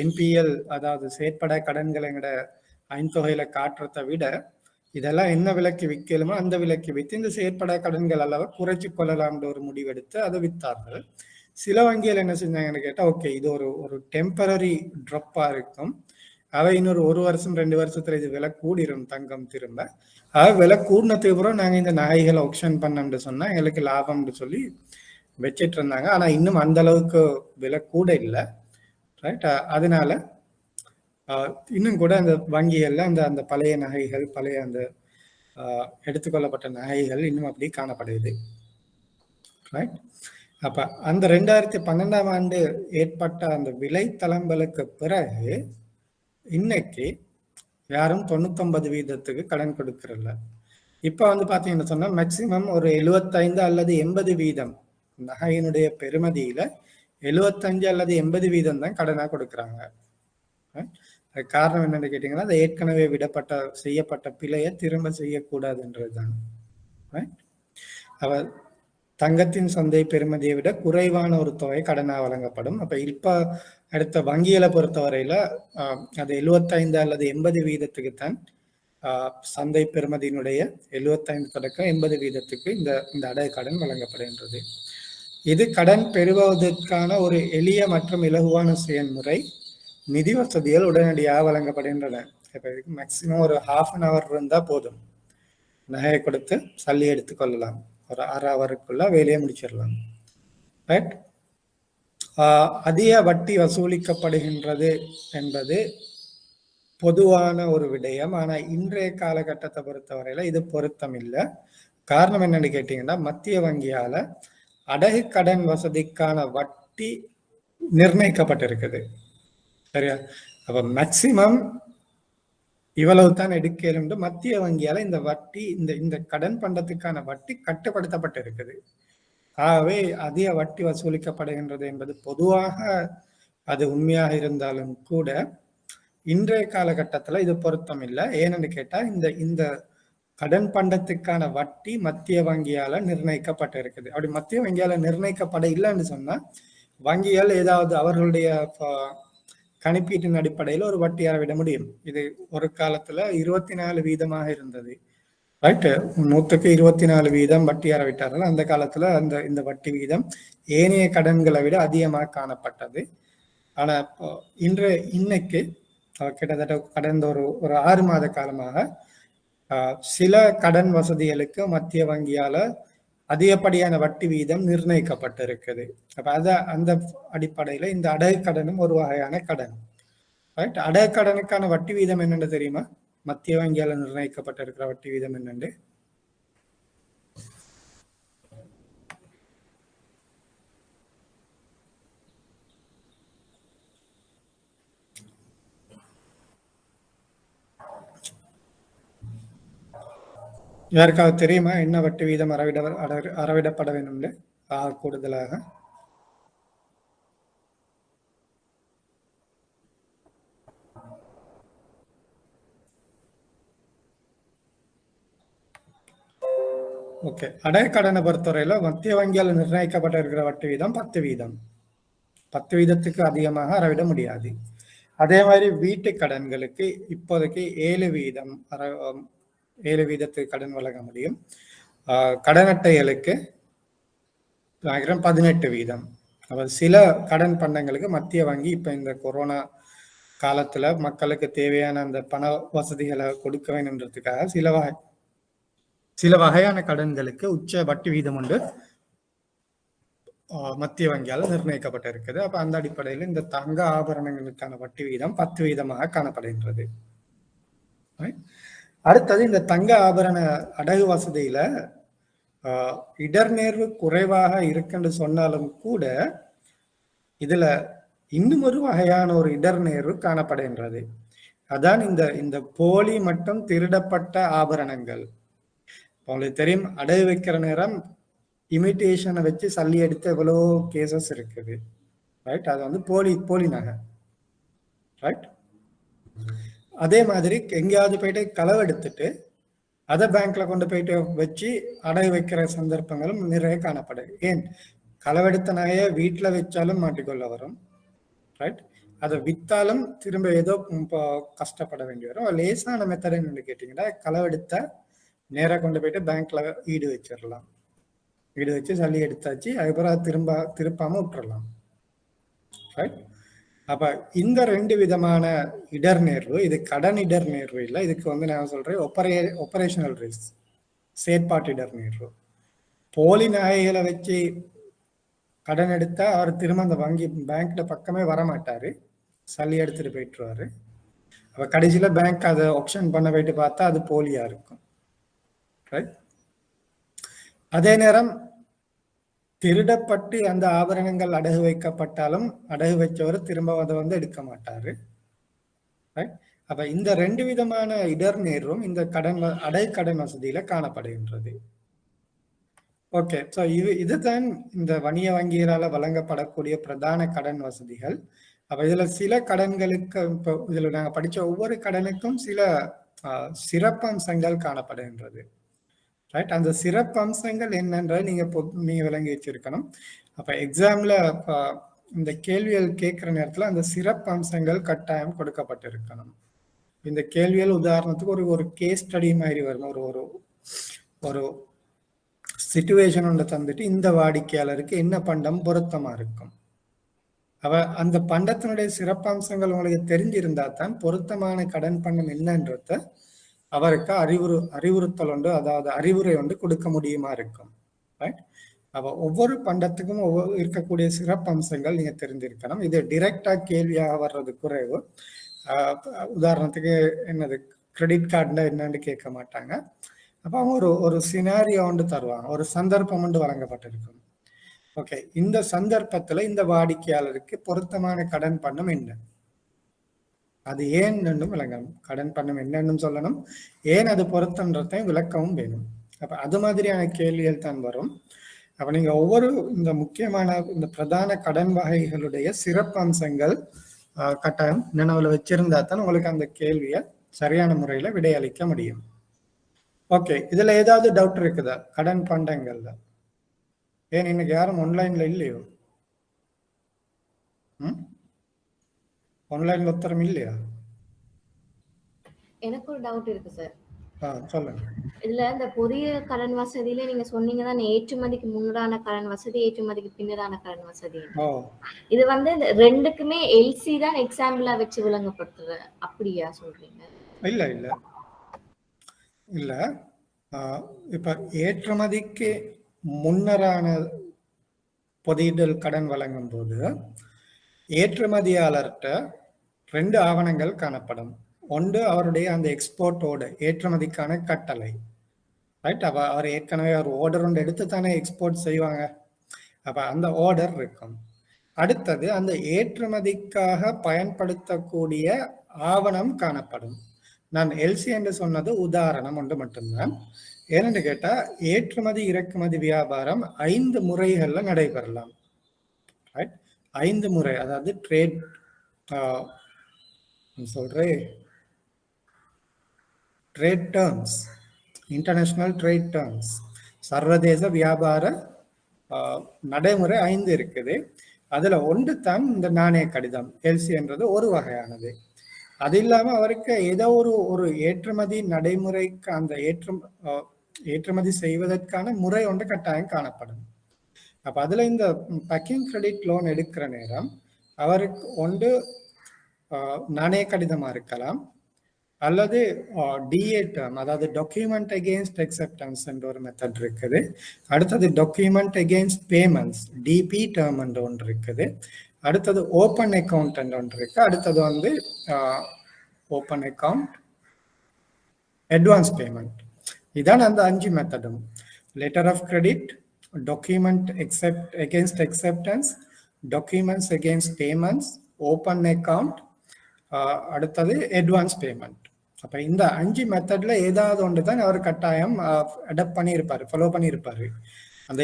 என்பிஎல் அதாவது செயற்பட கடன்களை எங்கட ஐந்தொகையில காட்டுறதை விட இதெல்லாம் என்ன விலைக்கு விற்கலுமோ அந்த விலைக்கு விற்று இந்த செயற்பட கடன்கள் அளவை குறைச்சி கொள்ளலாம்ன்ற ஒரு முடிவெடுத்து அதை வித்தார்கள். சில வங்கிகள் என்ன செஞ்சாங்கன்னு கேட்டா, ஓகே இது ஒரு ஒரு டெம்பரரி ட்ராப்பா இருக்கும், அவை இன்னொரு 1 வருஷம் 2 வருஷத்துல இது விலை கூடிரும் தங்கம் திரும்ப, விலை கூடினதுக்கு அப்புறம் நாங்க இந்த நகைகளை ஆப்ஷன் பண்ணோம்னு சொன்னா எங்களுக்கு லாபம்னு சொல்லி வச்சிட்டு இருந்தாங்க. ஆனா இன்னும் அந்த அளவுக்கு விலை கூட இல்லை, ரைட்? அதனால இன்னும் கூட அந்த வங்கிகள்ல அந்த அந்த பழைய நகைகள் பழைய அந்த எடுத்துக்கொள்ளப்பட்ட நகைகள் இன்னும் அப்படி காணப்படுது, ரைட்? அப்ப அந்த 2012ஆம் ஆண்டு ஏற்பட்ட அந்த விலை தளம்பலுக்கு பிறகு இன்னைக்கு யாரும் 99% கடன் கொடுக்கறதில்ல. இப்ப வந்து பாத்தீங்கன்னு சொன்னா மேக்சிமம் ஒரு 75 அல்லது 80% நகையினுடைய பெருமதியில 75 அல்லது 80% தான் கடனா கொடுக்குறாங்க. காரணம் என்னன்னு கேட்டீங்கன்னா, அது ஏற்கனவே செய்யப்பட்ட பிழையை திரும்ப செய்யக்கூடாதுன்றதுதான். அவ தங்கத்தின் சந்தை பெறுமதியை விட குறைவான ஒரு தொகை கடனாக வழங்கப்படும். அப்ப இப்ப அடுத்த வங்கிகளை பொறுத்தவரையில அது 75 அல்லது 80% தான் சந்தை பெறுமதியினுடைய 75 தொடக்கம் 80% இந்த இந்த அடகு கடன் வழங்கப்படுகின்றது. இது கடன் பெறுவதற்கான ஒரு எளிய மற்றும் இலகுவான செயல்முறை. நிதி வசதிகள் உடனடியாக வழங்கப்படுகின்றன. இப்ப இதுக்கு மேக்சிமம் ஒரு 1/2 hour இருந்தா போதும், நகையை கொடுத்து சல்லி எடுத்துக்கொள்ளலாம். ஒரு 1/2 hourக்குள்ள வேலையை முடிச்சிடலாம், ரைட்? அதிக வட்டி வசூலிக்கப்படுகின்றது என்பது பொதுவான ஒரு விடயம். ஆனா இன்றைய காலகட்டத்தை பொறுத்தவரையில இது பொருத்தம் இல்லை. காரணம் என்னன்னு கேட்டீங்கன்னா, மத்திய வங்கியால அடகு கடன் வசதிக்கான வட்டி நிர்ணயிக்கப்பட்டிருக்குது, சரியா? அப்ப மேக்சிமம் இவ்வளவு தான் எடுக்கலும் மத்திய வங்கியால இந்த வட்டி இந்த கடன் பண்டத்துக்கான வட்டி கட்டுப்படுத்தப்பட்டு இருக்குது. ஆகவே அதிக வட்டி வசூலிக்கப்படுகின்றது என்பது பொதுவாக அது உண்மையாக இருந்தாலும் கூட இன்றைய காலகட்டத்துல இது பொருத்தம் இல்லை. ஏன்னு கேட்டா இந்த கடன் பண்டத்துக்கான வட்டி மத்திய வங்கியால நிர்ணயிக்கப்பட்டு இருக்குது. அப்படி மத்திய வங்கியால நிர்ணயிக்கப்பட இல்லைன்னு சொன்னா வங்கிகள் ஏதாவது அவர்களுடைய கணிப்பீட்டின் அடிப்படையில் ஒரு வட்டி அறவிட முடியும். இது ஒரு காலத்துல 24% இருந்தது, ரைட்? 100க்கு 24% வட்டி அறவிட்டார்கள். அந்த காலத்துல இந்த வட்டி வீதம் ஏனைய கடன்களை விட அதிகமாக காணப்பட்டது. ஆனா இன்னைக்கு கிட்டத்தட்ட கடந்த ஒரு 6 மாத காலமாக சில கடன் வசதிகளுக்கு மத்திய வங்கியால அதிகப்படியான வட்டி வீதம் நிர்ணயிக்கப்பட்டிருக்குது. அப்ப அந்த அடிப்படையில இந்த அடகு கடனும் ஒரு வகையான கடன், ரைட்? அடகு கடனுக்கான வட்டி வீதம் என்னன்னு தெரியுமா? மத்திய வங்கியால நிர்ணயிக்கப்பட்டிருக்கிற வட்டி வீதம் என்னண்டு? யாருக்காவது தெரியுமா என்ன வட்டி வீதம் அறவிடப்பட வேண்டும் கூடுதலாக? ஓகே, அடகு கடனை பொறுத்தவரையில மத்திய வங்கியால் நிர்ணயிக்கப்பட்டிருக்கிற வட்டி வீதம் 10%. 10% அதிகமாக அறவிட முடியாது. அதே மாதிரி வீட்டு கடன்களுக்கு இப்போதைக்கு 7% கடன் வழங்க முடியும். கடன் அட்டைகளுக்கு 18%. சில கடன் பண்டங்களுக்கு மத்திய வங்கி இப்ப இந்த கொரோனா காலத்துல மக்களுக்கு தேவையான அந்த பண வசதிகளை கொடுக்க வேண்டும்ன்றதுக்காக சில வகையான கடன்களுக்கு உச்ச வட்டி வீதம் உண்டு மத்திய வங்கியால் நிர்ணயிக்கப்பட்டிருக்குது. அப்ப அந்த அடிப்படையில் இந்த தங்க ஆபரணங்களுக்கான வட்டி வீதம் 10% காணப்படுகின்றது. அடுத்தது இந்த தங்க ஆபரண அடகு வசதியில இடர்நேர்வு குறைவாக இருக்குன்னு சொன்னாலும் கூட இதுல இன்னும் ஒரு வகையான ஒரு இடர்நேர்வு காணப்படுகின்றது. அதான் இந்த போலி மற்றும் திருடப்பட்ட ஆபரணங்கள். உங்களுக்கு தெரியும், அடகு வைக்கிற நேரம் இமிட்டேஷனை வச்சு சல்லி எடுத்து எவ்வளோ கேசஸ் இருக்குது, ரைட்? அது வந்து போலி நகை, ரைட்? அதே மாதிரி எங்கேயாவது போயிட்டு களவெடுத்துட்டு அதை பேங்க்ல கொண்டு போயிட்டு வச்சு அடகு வைக்கிற சந்தர்ப்பங்களும் நிறைய காணப்படுது. ஏன்? களவெடுத்த நகையை வீட்டில் வச்சாலும் மாட்டிக்கொள்ள வரும், ரைட்? அதை வித்தாலும் திரும்ப ஏதோ கஷ்டப்பட வேண்டி வரும். லேசான மெத்தட் என்னன்னு கேட்டீங்கன்னா, களவெடுத்த நேராக கொண்டு போயிட்டு பேங்க்ல ஈடு வச்சிடலாம். ஈடு வச்சு சல்லி எடுத்தாச்சு, அதுக்கப்புறம் திருப்பாம விட்டுறலாம், ரைட்? அப்ப இந்த ரெண்டு விதமான இடர்நேர்வு, இது கடன் இடர்நேர்வு இல்லை, இதுக்கு வந்து நான் சொல்றேன் ஒப்பரேஷனல் ரிஸ்க், செயற்பாட்டு இடர்நேர்வு. போலி நகைகளை வச்சு கடன் எடுத்தா அவர் திரும்ப அந்த பேங்க்ல பக்கமே வரமாட்டாரு, சல்லி எடுத்துட்டு போயிட்டுருவாரு. அப்ப கடைசியில பேங்க் அதை ஆப்ஷன் பண்ண போயிட்டு பார்த்தா அது போலியா இருக்கும், ரைட்? அதே நேரம் திருடப்பட்டு அந்த ஆபரணங்கள் அடகு வைக்கப்பட்டாலும் அடகு வச்சவர் திரும்ப அதை வந்து எடுக்க மாட்டாரு, ரைட்? அப்ப இந்த ரெண்டு விதமான இடர்நேர்வும் இந்த அடகு கடன் வசதியில காணப்படுகின்றது. ஓகே, ஸோ இதுதான் இந்த வணிக வங்கிகளால் வழங்கப்படக்கூடிய பிரதான கடன் வசதிகள். அப்ப இதுல சில கடன்களுக்கு, இப்போ இதுல நாங்க படிச்ச ஒவ்வொரு கடனுக்கும் சில சிறப்பம்சங்கள் காணப்படுகின்றது, ரைட்? அந்த சிறப்பம்சங்கள் என்னன்றதை நீங்க விளங்கி வச்சிருக்கணும். அப்ப எக்ஸாம்ல இந்த கேள்விகள் கேட்கிற நேரத்துல அந்த சிறப்பம்சங்கள் கட்டாயம் கொடுக்கப்பட்டிருக்கணும். இந்த கேள்விகள் உதாரணத்துக்கு ஒரு கேஸ் ஸ்டடி மாதிரி வரும். ஒரு சிச்சுவேஷன் ஒன்று தந்துட்டு இந்த வாடிக்கையாளருக்கு என்ன பண்டம் பொருத்தமா இருக்கும், அவ அந்த பண்டத்தினுடைய சிறப்பம்சங்கள் உங்களுக்கு தெரிஞ்சிருந்தா தான் பொருத்தமான கடன் பண்டம் என்னன்றத அவருக்கு அறிவுறுத்தல் ஒன்று, அதாவது அறிவுரை ஒன்று கொடுக்க முடியுமா இருக்கும், ரைட்? அப்ப ஒவ்வொரு பண்டத்துக்கும் இருக்கக்கூடிய சிறப்பம்சங்கள் நீங்க தெரிஞ்சிருக்கணும். இது டிரெக்டா கேள்வியாக வர்றது குறைவு. உதாரணத்துக்கு என்னது கிரெடிட் கார்டுல என்னன்னு கேட்க மாட்டாங்க. அப்போ அவங்க ஒரு சினாரியோ ஒன்று தருவாங்க, ஒரு சந்தர்ப்பம் ஒன்று வழங்கப்பட்டிருக்கும். ஓகே, இந்த சந்தர்ப்பத்துல இந்த வாடிக்கையாளருக்கு பொருத்தமான கடன் பண்டம் என்ன, அது ஏன்னு விளங்கணும். கடன் பண்டம் என்னன்னு சொல்லணும், ஏன் அது பொருத்தன்றதையும் விளக்கவும் வேணும். அப்ப அது மாதிரியான கேள்விகள் தான் வரும். அப்ப நீங்க ஒவ்வொரு இந்த முக்கியமான இந்த பிரதான கடன் வகைகளுடைய சிறப்பம்சங்கள் கட்டாயம் நினைவுல வச்சிருந்தா தான் உங்களுக்கு அந்த கேள்வியை சரியான முறையில விடையளிக்க முடியும். ஓகே, இதுல ஏதாவது டவுட் இருக்குதா கடன் பண்டங்கள்ல? ஏன் இன்னைக்கு யாரும் ஆன்லைன்ல இல்லையோ? ஆன்லைன்ல உத்தரம் இல்லையா? எனக்கு ஒரு டவுட் இருக்கு சார். சொல்லுங்க. இதுல இந்த புதிய கடன் வசதியில நீங்க சொன்னீங்க தான் ஏற்றுமதிக்கு முன்னதான கடன் வசதி, ஏற்றுமதிக்கு பின்னதான கடன் வசதி. இது வந்து ரெண்டுக்குமே எல்சி தான் எக்ஸாம்பிளா வச்சு விளங்கப்படுத்துற அப்படியா சொல்றீங்க? இல்ல இல்ல இல்ல, இப்ப ஏற்றுமதிக்கு முன்னரான பொதியிடல் கடன் வழங்கும் போது ஏற்றுமதியாளர்கிட்ட ரெண்டு ஆவணங்கள் காணப்படும். ஒன்று அவருடைய அந்த எக்ஸ்போர்ட்டோட ஏற்றுமதிக்கான கட்டளை, ரைட்? அப்ப அவர் ஏற்கனவே ஒரு ஆர்டர் ஒன்று எடுத்து தானே எக்ஸ்போர்ட் செய்வாங்க, அப்ப அந்த ஆர்டர் இருக்கும். அடுத்தது அந்த ஏற்றுமதிக்காக பயன்படுத்தக்கூடிய ஆவணம் காணப்படும். நான் எல்சி என்று சொன்னது உதாரணம் ஒன்று மட்டும்தான். ஏன்னு கேட்டா ஏற்றுமதி இறக்குமதி வியாபாரம் 5 முறைகள்ல நடைபெறலாம், ரைட்? 5 முறை, அதாவது ட்ரேட் சொல்றேன், trade terms, international trade terms, சர்வதேச வியாபார நடைமுறை 5 இருக்குது. அதுல ஒன்று தான் இந்த நாணய கடிதம், எல்சி என்றது ஒரு வகையானது. அது இல்லாம அவருக்கு ஏதோ ஒரு ஏற்றுமதி நடைமுறைக்கு அந்த ஏற்றுமதி செய்வதற்கான முறை ஒன்று கட்டாயம் காணப்படும். அப்ப அதுல இந்த பேக்கிங் கிரெடிட் லோன் எடுக்கிற நேரம் அவருக்கு ஒன்று நாணய கடிதமா இருக்கலாம், அல்லது டிஏ டேர்ம், அதாவது டாக்குமெண்ட் அகெயின்ஸ்ட் அக்செப்டன்ஸ் என்ற ஒரு மெத்தட் இருக்குது. அடுத்தது document against payments, DP term என்ற ஒன்று இருக்குது. அடுத்தது ஓப்பன் அக்கௌண்ட் என்ற ஒன்று இருக்கு. அடுத்தது வந்து ஓப்பன் அக்கௌண்ட், அட்வான்ஸ் பேமெண்ட். இதான் அந்த 5 மெத்தடும். Letter of credit, document against acceptance, documents against payments, open account, அடுத்தது அட்வான்ஸ் பேமெண்ட். அப்போ இந்த 5 மெத்தட்ல ஏதாவது ஒன்று தான் அவர் கட்டாயம் அடாப்ட் பண்ணியிருப்பார், ஃபாலோ பண்ணியிருப்பார் அந்த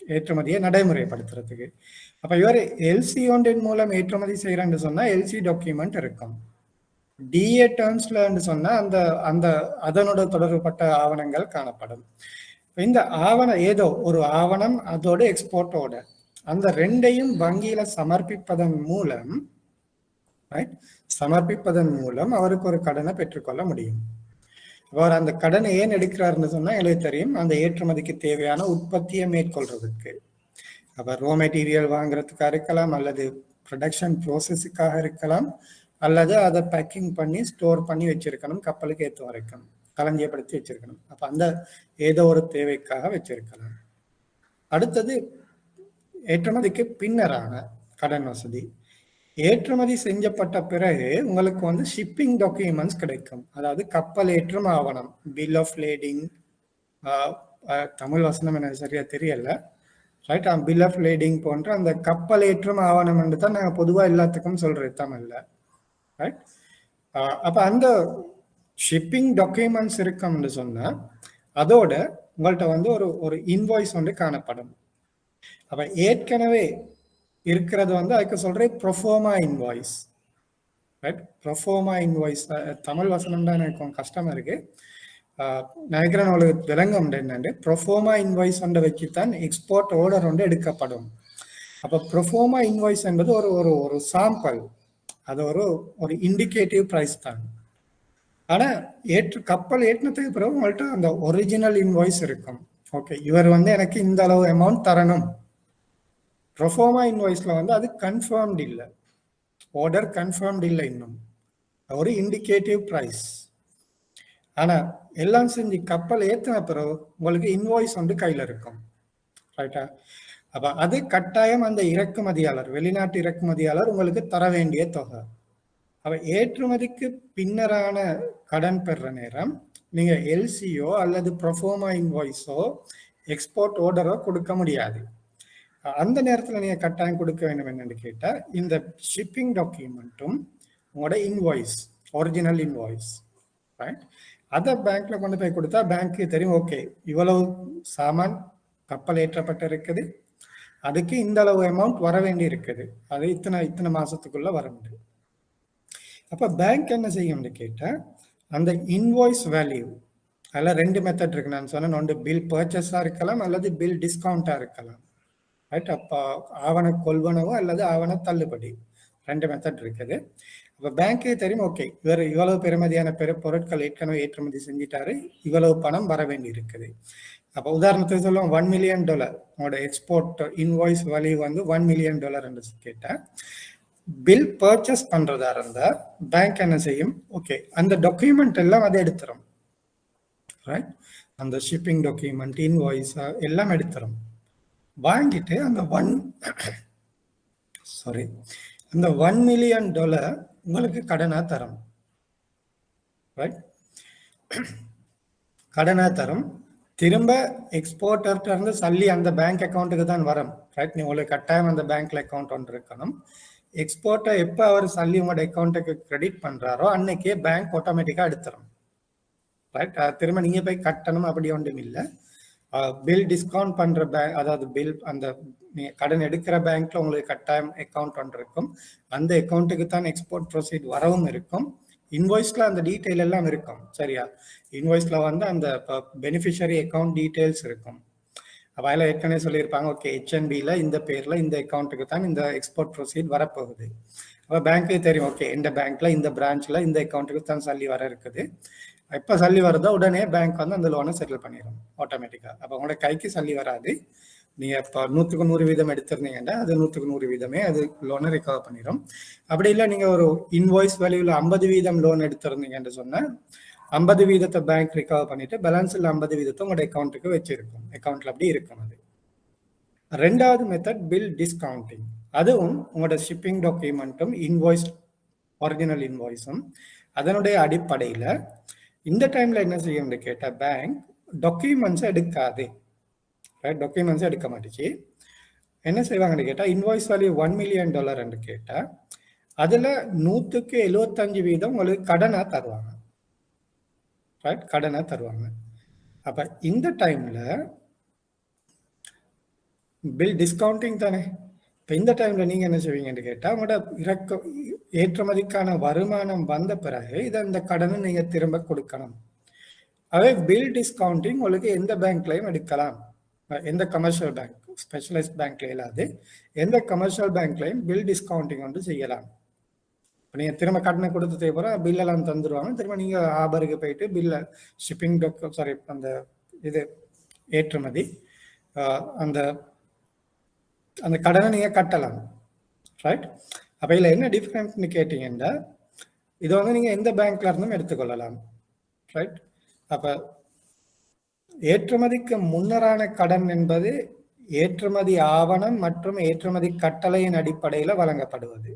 ஏற்றுமதியை நடைமுறைப்படுத்துறதுக்கு. அப்போ இவர் எல்சி ஒன்றின் மூலம் ஏற்றுமதி செய்யறேன்னு சொன்னா எல்சி டாக்குமெண்ட் இருக்கும். டிஏ டேர்ம்ஸ்ல சொன்னா அந்த அதனோட தொடர்புபட்ட ஆவணங்கள் காணப்படும். இந்த ஆவணம் ஏதோ ஒரு ஆவணம் அதோட எக்ஸ்போர்ட்டோட அந்த ரெண்டையும் வங்கியில சமர்ப்பிப்பதன் மூலம் அவருக்கு ஒரு கடனை பெற்றுக்கொள்ள முடியும். அவர் அந்த கடனை ஏன் எடுக்கிறாருன்னு சொன்னா எனக்கு தெரியும், அந்த ஏற்றுமதிக்கு தேவையான உற்பத்தியை மேற்கொள்றதுக்கு. அவர் ரோ மெட்டீரியல் வாங்குறதுக்காக இருக்கலாம், அல்லது ப்ரொடக்ஷன் ப்ரோசஸுக்காக இருக்கலாம், அல்லது அதை பேக்கிங் பண்ணி ஸ்டோர் பண்ணி வச்சிருக்கணும், கப்பலுக்கு ஏற்ற வரைக்கும் களஞ்சியப்படுத்தி வச்சிருக்கணும். அப்ப அந்த ஏதோ ஒரு தேவைக்காக வச்சிருக்கலாம். அடுத்தது ஏற்றுமதிக்கு பின்னரான கடன் வசதி. ஏற்றுமதி செஞ்சப்பட்ட பிறகு உங்களுக்கு ஷிப்பிங் டாக்குமெண்ட்ஸ் கிடைக்கும். அதாவது கப்பல் ஏற்றும் ஆவணம், பில் ஆஃப் லேடிங், தமிழ் வசனம் எனக்கு சரியா தெரியல, ரைட்? பில் ஆஃப் லேடிங் போன்ற அந்த கப்பல் ஏற்றும் ஆவணம் என்று தான் நாங்கள் பொதுவாக எல்லாத்துக்கும் சொல்றது தமிழ்ல, ரைட்? அப்ப அந்த ஷிப்பிங் டாக்குமெண்ட்ஸ் இருக்கும்னு சொன்னா அதோட உங்கள்கிட்ட ஒரு இன்வாய்ஸ் காணப்படும். அப்ப ஏற்கனவே இருக்கிறது அதுக்கு சொல்றேன் ப்ரொஃபோமா இன்வாய்ஸ், ரைட்? ப்ரொஃபோமா இன்வாய்ஸ் தமிழ் வசனம் தான் எனக்கு கஷ்டமா இருக்கு, நினைக்கிறேன் உங்களுக்கு விளங்கம் என்னண்டு. ப்ரொஃபோமா இன்வாய்ஸ் வச்சுத்தான் எக்ஸ்போர்ட் ஆர்டர் எடுக்கப்படும். அப்ப ப்ரொஃபோமா இன்வாய்ஸ் என்பது ஒரு சாம்பிள், அது ஒரு இண்டிகேட்டிவ் பிரைஸ் தான். ஆனா கப்பல் ஏற்றினதுக்கு பிறகு உங்கள்கிட்ட அந்த ஒரிஜினல் இன்வாய்ஸ் இருக்கும். ஓகே, இவர் எனக்கு இந்த அளவு அமௌண்ட் தரணும். ப்ரொஃபோமா இன்வாய்ஸ்ல அது கன்ஃபர்ம்டு இல்லை, ஆர்டர் கன்ஃபர்ம்டு இல்லை, இன்னும் ஒரு இண்டிகேட்டிவ் பிரைஸ். ஆனா எல்லாம் செஞ்சு கப்பல் ஏற்றின பிறகு உங்களுக்கு இன்வாய்ஸ் கையில இருக்கும், ரைட்டா? அப்ப அது கட்டாயம் அந்த இறக்குமதியாளர், வெளிநாட்டு இறக்குமதியாளர் உங்களுக்கு தர வேண்டிய தொகை. அப்ப ஏற்றுமதிக்கு பின்னரான கடன் பெற நேரம் நீங்க எல்சியோ அல்லது ப்ரொஃபோமா இன்வாய்ஸோ எக்ஸ்போர்ட் ஆர்டரோ கொடுக்க முடியாது. அந்த நேரத்தில் நீங்க கட்டாயம் கொடுக்க வேண்டும் என்னன்னு கேட்டா இந்த ஷிப்பிங் டாக்குமெண்ட்டும் உங்களோட இன்வாய்ஸ், ஒரிஜினல் இன்வாய்ஸ், ரைட்? அதை பேங்க்ல கொண்டு போய் கொடுத்தா பேங்க்கு தெரியும், ஓகே இவ்வளவு சாமான் கப்பல் ஏற்றப்பட்டு இருக்குது, அதுக்கு இந்த அளவு அமௌண்ட் வர வேண்டி இருக்குது, அது இத்தனை மாசத்துக்குள்ள வர முடியும். அப்ப பேங்க் என்ன செய்யும்னு கேட்டா அந்த இன்வாய்ஸ் வேல்யூ, அதில் 2 மெத்தட் இருக்கு. நான் சொன்னேன், ஒன்று பில் பர்ச்சேஸா இருக்கலாம் அல்லது பில் டிஸ்கவுண்டா இருக்கலாம், ரைட்? அப்போ ஆவண கொள்வனவோ அல்லது ஆவண தள்ளுபடி, 2 மெத்தட் இருக்குது. அப்போ பேங்க்கே தெரியும், ஓகே இவர் இவ்வளவு பெருமதியான பொருட்கள் ஏற்கனவே ஏற்றுமதி செஞ்சிட்டாரு, இவ்வளவு பணம் வர வேண்டி இருக்குது. அப்போ உதாரணத்துக்கு சொல்லுவோம் $1 million உங்களோட எக்ஸ்போர்ட் இன்வாய்ஸ் வேல்யூ $1 million கேட்டா பில் பர்ச்சேஸ் பண்றதா இருந்தா பேங்க் என்ன செய்யும், ஓகே அந்த டாக்குமெண்ட் எல்லாம் அதை எடுத்துரும், ரைட்? அந்த ஷிப்பிங் டாக்குமெண்ட், இன்வாய்ஸ் எல்லாம் எடுத்துரும். வாங்கிட்டு அந்த $1 million உங்களுக்கு கடனா தரும், ரைட்? கடனா தரும். திரும்ப எக்ஸ்போர்ட்டர்ட்ட இருந்து சல்லி அந்த பேங்க் அக்கௌண்ட்டுக்கு தான் வரும், ரைட்? உங்களுக்கு கட்டாயம் அந்த பேங்க்ல அக்கௌண்ட் ஒன்று இருக்கணும். எக்ஸ்போர்ட்டர் எப்போ அவர் சல்லி உங்களோட அக்கௌண்ட்டுக்கு கிரெடிட் பண்றாரோ அன்னைக்கே பேங்க் ஆட்டோமேட்டிக்கா எடுத்துரும், ரைட்? திரும்ப நீங்க போய் கட்டணும் அப்படி ஒன்றும் இல்லை. பில் டிஸ்கவுண்ட் பண்ற பேங்க், அதாவது பில் அந்த கடன் எடுக்கிற பேங்க்ல உங்களுக்கு கட்டாயம் அக்கௌண்ட் ஒன்று இருக்கும், அந்த அக்கௌண்ட்டுக்கு தான் எக்ஸ்போர்ட் ப்ரொசீட் வரவும் இருக்கும். இன்வாய்ஸ்ல அந்த டீட்டெயில் எல்லாம் இருக்கும், சரியா? இன்வாய்ஸ்ல அந்த பெனிஃபிஷரி அக்கௌண்ட் டீட்டெயில்ஸ் இருக்கும். அதில் ஏற்கனவே சொல்லியிருப்பாங்க, ஓகே HNBல இந்த பேர்ல இந்த அக்கௌண்ட்டுக்கு தான் இந்த எக்ஸ்போர்ட் ப்ரொசீட் வரப்போகுது. அப்போ பேங்க்கே தெரியும், ஓகே இந்த பேங்க்ல இந்த பிரான்ச்ல இந்த அக்கௌண்ட்டுக்கு தான் சல்லி வர இருக்குது. எப்போ சல்லி வருதோ உடனே பேங்க் அந்த லோனை செட்டில் பண்ணிடும் ஆட்டோமேட்டிக்கா. அப்போ உங்களோட கைக்கு சல்லி வராது. நீங்க இப்போ 100% எடுத்திருந்தீங்கன்னா அது 100% அது லோனை ரிகவர் பண்ணிடும். அப்படி இல்லை நீங்க ஒரு இன்வாய்ஸ் வேல்யூல 50% லோன் எடுத்திருந்தீங்கன்னு சொன்னா 50% பேங்க் ரிகவர் பண்ணிட்டு பேலன்ஸ்ல 50% உங்களோட அக்கௌண்ட்டுக்கு வச்சிருக்கும், அக்கௌண்ட்ல அப்படி இருக்கும். அது ரெண்டாவது மெத்தட் பில் டிஸ்கவுண்டிங். அதுவும் உங்களோட ஷிப்பிங் டாக்குமெண்ட்டும் இன்வாய்ஸ், ஒரிஜினல் இன்வாய்ஸும் அதனுடைய அடிப்படையில இந்த டைம்ல என்ன செய்யும்னு கேட்டா பேங்க் டாக்குமெண்ட்ஸ் எடுக்காது. ரைட், டாக்குமெண்ட்ஸ் எடுக்க மாட்டேச்சு. என்ன செய்வாங்கன்னு கேட்டால் இன்வாய்ஸ் வேல்யூ $1 million கேட்டால் அதில் 175% உங்களுக்கு கடனாக தருவாங்க. ரைட், கடனாக தருவாங்க. அப்போ இந்த டைமில் பில் டிஸ்கவுண்டிங் தானே. இப்போ இந்த டைமில் நீங்கள் என்ன செய்வீங்கன்னு கேட்டால் உங்களோட ஏற்றுமதிக்கான வருமானம் வந்த பிறகு இதை இந்த கடனை நீங்கள் திரும்ப கொடுக்கணும். அதே பில் டிஸ்கவுண்டிங் உங்களுக்கு எந்த பேங்க்லையும் எடுக்கலாம். எந்த கமர்ஷியல் பேங்க், ஸ்பெஷலைஸ்ட் பேங்க்ல இல்லாது எந்த கமர்ஷியல் பேங்க்லையும் பில் டிஸ்கவுண்டிங் வந்து செய்யலாம். இப்போ நீங்கள் திரும்ப கடனை கொடுத்து தேவைப்போ பில்லெல்லாம் தந்துடுவாங்க. திரும்ப நீங்கள் ஆபருக்கு போயிட்டு பில்லை ஷிப்பிங் அந்த இது ஏற்றுமதி அந்த அந்த கடனை நீங்கள் கட்டலாம். ரைட், அப்போ இதில் என்ன டிஃப்ரெண்ட்னு கேட்டீங்கன்னா இதை வந்து நீங்கள் எந்த பேங்க்ல இருந்தும் எடுத்துக்கொள்ளலாம். ரைட், அப்போ ஏற்றுமதிக்கு முன்னரான கடன் என்பது ஏற்றுமதி ஆவணம் மற்றும் ஏற்றுமதி கட்டளையின் அடிப்படையில் வழங்கப்படுவது.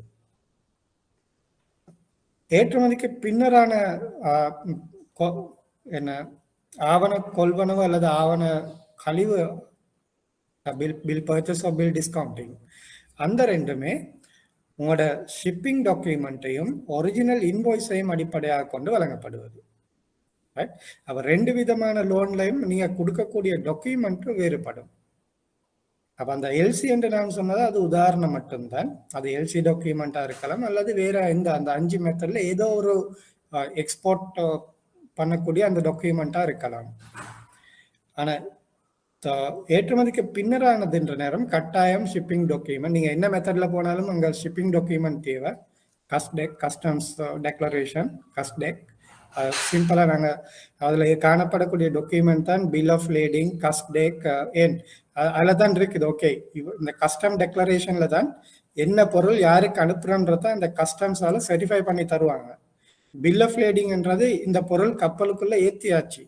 ஏற்றுமதிக்கு பின்னரான என்ன ஆவண கொள்வனவு அல்லது ஆவண கழிவு, bill purchase of bill discounting, அந்த ரெண்டுமே உங்களோட ஷிப்பிங் டாக்குமெண்ட்டையும் ஒரிஜினல் இன்வாய்ஸையும் அடிப்படையாக கொண்டு வழங்கப்படுவது. ரைட், அப்போ ரெண்டு விதமான லோன்லையும் நீங்கள் கொடுக்கக்கூடிய டாக்குமெண்ட்டும் வேறுபடும். அப்போ அந்த எல்சி என்று நான் சொன்னது அது உதாரணம் மட்டும்தான். அது எல்சி டாக்குமெண்ட்டாக இருக்கலாம் அல்லது வேற எந்த அந்த 5 மெத்தடில் ஏதோ ஒரு எக்ஸ்போர்ட் பண்ணக்கூடிய அந்த டாக்குமெண்ட்டாக இருக்கலாம். ஆனால் ஏற்றுமதிக்கு பின்னரானதுன்ற நேரம் கட்டாயம் ஷிப்பிங் டாக்குமெண்ட். நீங்கள் என்ன மெத்தடில் போனாலும் அங்கே ஷிப்பிங் டாக்குமெண்ட் தேவை. Customs declaration, CusDec. சிம்பிளாக நாங்கள் அதில் காணப்படக்கூடிய டாக்குமெண்ட் தான் பில் ஆஃப் லேடிங், கஸ்டெக், ஏன் அதில் தான் இருக்குது. ஓகே, இந்த கஸ்டம் டெக்ளரேஷனில் தான் என்ன பொருள் யாருக்கு அனுப்புறன்றத அந்த கஸ்டம்ஸால் சர்டிஃபை பண்ணி தருவாங்க. பில் ஆஃப் லேடிங்ன்றது இந்த பொருள் கப்பலுக்குள்ளே ஏற்றியாச்சு.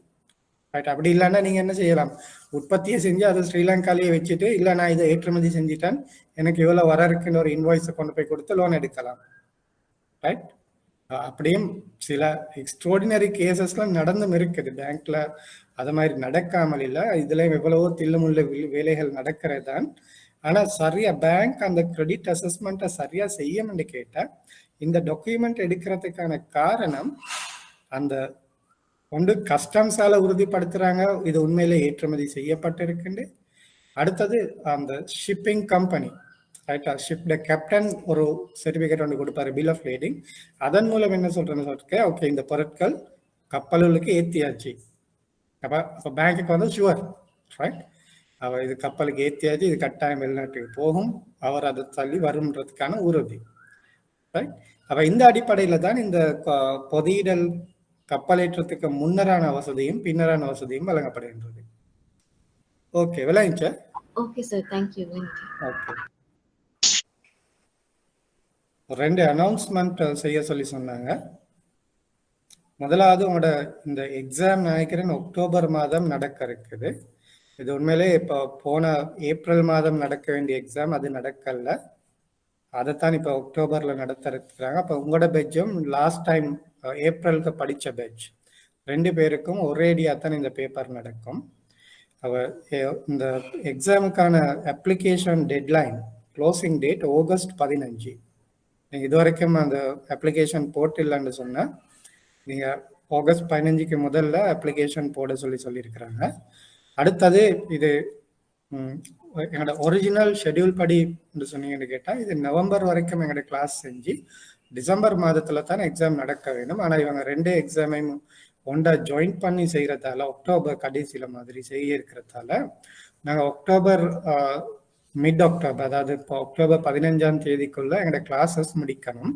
ரைட், அப்படி இல்லைன்னா நீங்கள் என்ன செய்யலாம், உற்பத்தியை செஞ்சு அதை ஸ்ரீலங்காலேயே வச்சுட்டு இல்லை நான் இதை ஏற்றுமதி செஞ்சுட்டேன் எனக்கு இவ்வளோ வர இருக்குன்னு ஒரு இன்வாய்ஸை கொண்டு போய் கொடுத்து லோன் எடுக்கலாம். ரைட், அப்படியும் சில எக்ஸ்ட்ராடினரி கேசஸ்லாம் நடந்தும் இருக்குது பேங்க்ல. அது மாதிரி நடக்காமல் இல்லை, இதுல எவ்வளவோ தில்லுமுள்ள வேலைகள் நடக்கிறது தான். ஆனால் சரியா பேங்க் அந்த கிரெடிட் அசஸ்மெண்ட்டை சரியா செய்யணும்னு கேட்டால் இந்த டாக்குமெண்ட் எடுக்கிறதுக்கான காரணம் அந்த ஒன்று கஸ்டம்ஸால உறுதிப்படுத்துறாங்க இது உண்மையிலே ஏற்றுமதி செய்யப்பட்டிருக்குண்டு. அடுத்தது அந்த ஷிப்பிங் கம்பெனி, ரைட்டா, ஷிப் கேப்டன் ஒரு சர்டிஃபிகேட் ஒன்று கொடுப்பாரு, பில் ஆஃப் லேடிங். அதன் மூலம் என்ன சொல்றேன்னு சொல்லிட்டு ஓகே இந்த பொருட்கள் கப்பல்களுக்கு ஏற்றியாச்சு. அப்போ பேங்க்குக்கு வந்து ஷுவர், ரைட், அவர் இது கப்பலுக்கு ஏற்றியாச்சு, இது கட்டாயம் வெளிநாட்டுக்கு போகும், அவர் அதை தள்ளி வரும்ன்றதுக்கான உறுதி. ரைட், அப்போ இந்த அடிப்படையில் தான் இந்த பொதியிடல் கப்பலேற்றத்துக்கு முன்னரான வசதியும் பின்னரான வசதியும் வழங்கப்படுகின்றது. ஓகே, விளங்கிச்சா? Okay sir, thank you. Okay, 2 announcement செய்ய சொல்லி சொன்னாங்க. முதலாவது உங்களோட இந்த எக்ஸாம் நினைக்கிறேன் அக்டோபர் மாதம் நடக்க இருக்குது. இது உண்மையிலே இப்போ போன ஏப்ரல் மாதம் நடக்க வேண்டிய எக்ஸாம் அது நடக்கல, அதைத்தான் இப்போ அக்டோபரில் நடத்த இருக்கிறாங்க. அப்போ உங்களோட பேட்சும் லாஸ்ட் டைம் ஏப்ரலுக்கு படித்த பேட்ச் 2 பேருக்கும் ஒரேடியாக தான் இந்த பேப்பர் நடக்கும். இந்த எக்ஸாமுக்கான application deadline closing date August 15. நீங்கள் இது வரைக்கும் அந்த அப்ளிகேஷன் போட்டில்லைன்னு சொன்னால் நீங்கள் ஆகஸ்ட் 15க்கு முதல்ல அப்ளிகேஷன் போட சொல்லியிருக்கிறாங்க. அடுத்தது இது எங்களோட ஒரிஜினல் ஷெடியூல் படி என்று சொன்னீங்கன்னு கேட்டால் இது நவம்பர் வரைக்கும் எங்களோட கிளாஸ் செஞ்சு டிசம்பர் மாதத்தில் தான் எக்ஸாம் நடக்க வேண்டும். ஆனால் இவங்க 2 எக்ஸாமையும் ஒன்றா ஜாயின் பண்ணி செய்கிறதால அக்டோபர் கடைசியில் மாதிரி செய்ய இருக்கிறதால நாங்கள் அக்டோபர் மிட் அக்டோபர், அதாவது இப்போ அக்டோபர் 15ஆம் தேதிக்குள்ள எங்களோட கிளாஸஸ் முடிக்கணும்.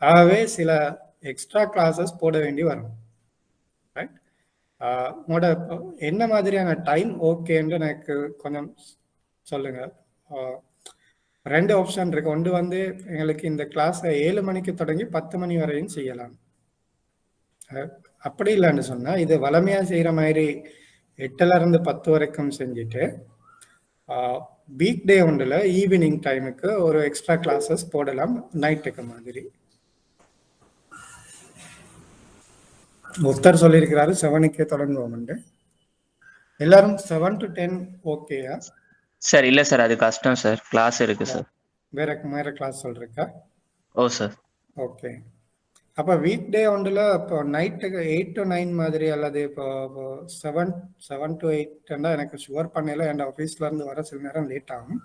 ஆகவே சில எக்ஸ்ட்ரா கிளாஸஸ் போட வேண்டி வரும். ரைட், உங்களோட என்ன மாதிரியான டைம் ஓகேன்னு எனக்கு கொஞ்சம் சொல்லுங்க. 2 ஆப்ஷன் இருக்கு. ஒன்று வந்து எங்களுக்கு இந்த கிளாஸை 7 மணிக்கு தொடங்கி 10 மணி வரையும் செய்யலாம். அப்படி இல்லைன்னு சொன்னால் இது வளமையாக செய்கிற மாதிரி 8லேருந்து 10 வரைக்கும் செஞ்சுட்டு வீக் டே ஒன்றில் ஈவினிங் டைமுக்கு ஒரு எக்ஸ்ட்ரா கிளாஸஸ் போடலாம் நைட்டுக்கு மாதிரி. ஒருத்தர் சொல்லியிருக்கிறாரு 7க்கே தொடங்குவோம்ண்டு. எல்லாரும் 7 to 10 ஓகேயா? சார் இல்ல சார், அது கஷ்டம் சார், கிளாஸ் இருக்கு சார். வேற கிளாஸ் சொல்றீங்க? ஓ சார். ஓகே. அப்போ வீக் டே ஒன்றில் இப்போ நைட்டுக்கு 8 to 9 மாதிரி அல்லது இப்போ 7 to 8 எனக்கு ஷுவர் பண்ணல. என் ஆஃபீஸ்ல இருந்து வர சில நேரம் லேட் ஆகும்.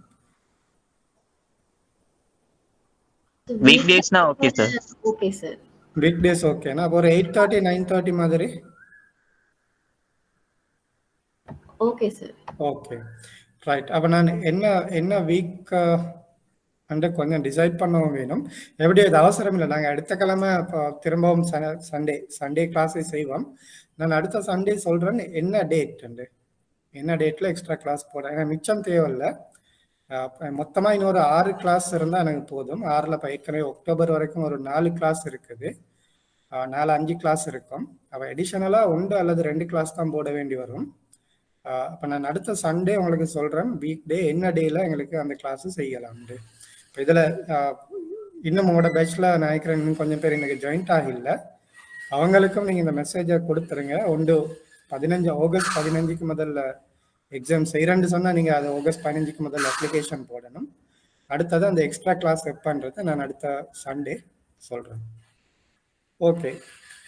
வீக் டேஸ்னா okay sir. Okay sir. Week days ஓகேனா அப்போ ஒரு 8:30 9:30 மாதிரி. Okay sir. Okay right. அப்போ நான் என்ன வீக் அண்டு கொஞ்சம் டிசைட் பண்ணவும் வேணும். எப்படி அது அவசரம் இல்லை. நாங்கள் அடுத்த கிழமை இப்போ திரும்பவும் சண்டே கிளாஸை செய்வோம். நான் அடுத்த சண்டே சொல்கிறேன் என்ன டேட்டில் எக்ஸ்ட்ரா கிளாஸ் போடுறேன். ஏன்னா மிச்சம் தேவையில்லை. மொத்தமாக இன்னொரு 6 கிளாஸ் இருந்தால் எனக்கு போதும். 6ல் இப்போ ஏற்கனவே அக்டோபர் வரைக்கும் ஒரு 4 கிளாஸ் இருக்குது. 4-5 கிளாஸ் இருக்கும். அப்போ எடிஷனலாக 1 அல்லது 2 கிளாஸ் தான் போட வேண்டி வரும். அப்போ நான் அடுத்த சண்டே உங்களுக்கு சொல்கிறேன் வீக் டே என்ன டேயில் எங்களுக்கு அந்த கிளாஸு செய்யலாம்ண்டு. இப்போ இதில் இன்னும் உங்களோட பேட்சில் நினைக்கிறேன் இன்னும் கொஞ்சம் பேர் எனக்கு ஜாயின்ட் ஆகல. அவங்களுக்கும் நீங்கள் இந்த மெசேஜை கொடுத்துருங்க. ஆகஸ்ட் 15க்கு முதல்ல எக்ஸாம் செய்கிறேன்னு சொன்னால் நீங்கள் அதை ஆகஸ்ட் 15க்கு முதல்ல அப்ளிகேஷன் போடணும். அடுத்தது அந்த எக்ஸ்ட்ரா கிளாஸ் எப்பன்றதை நான் அடுத்த சண்டே சொல்கிறேன். ஓகே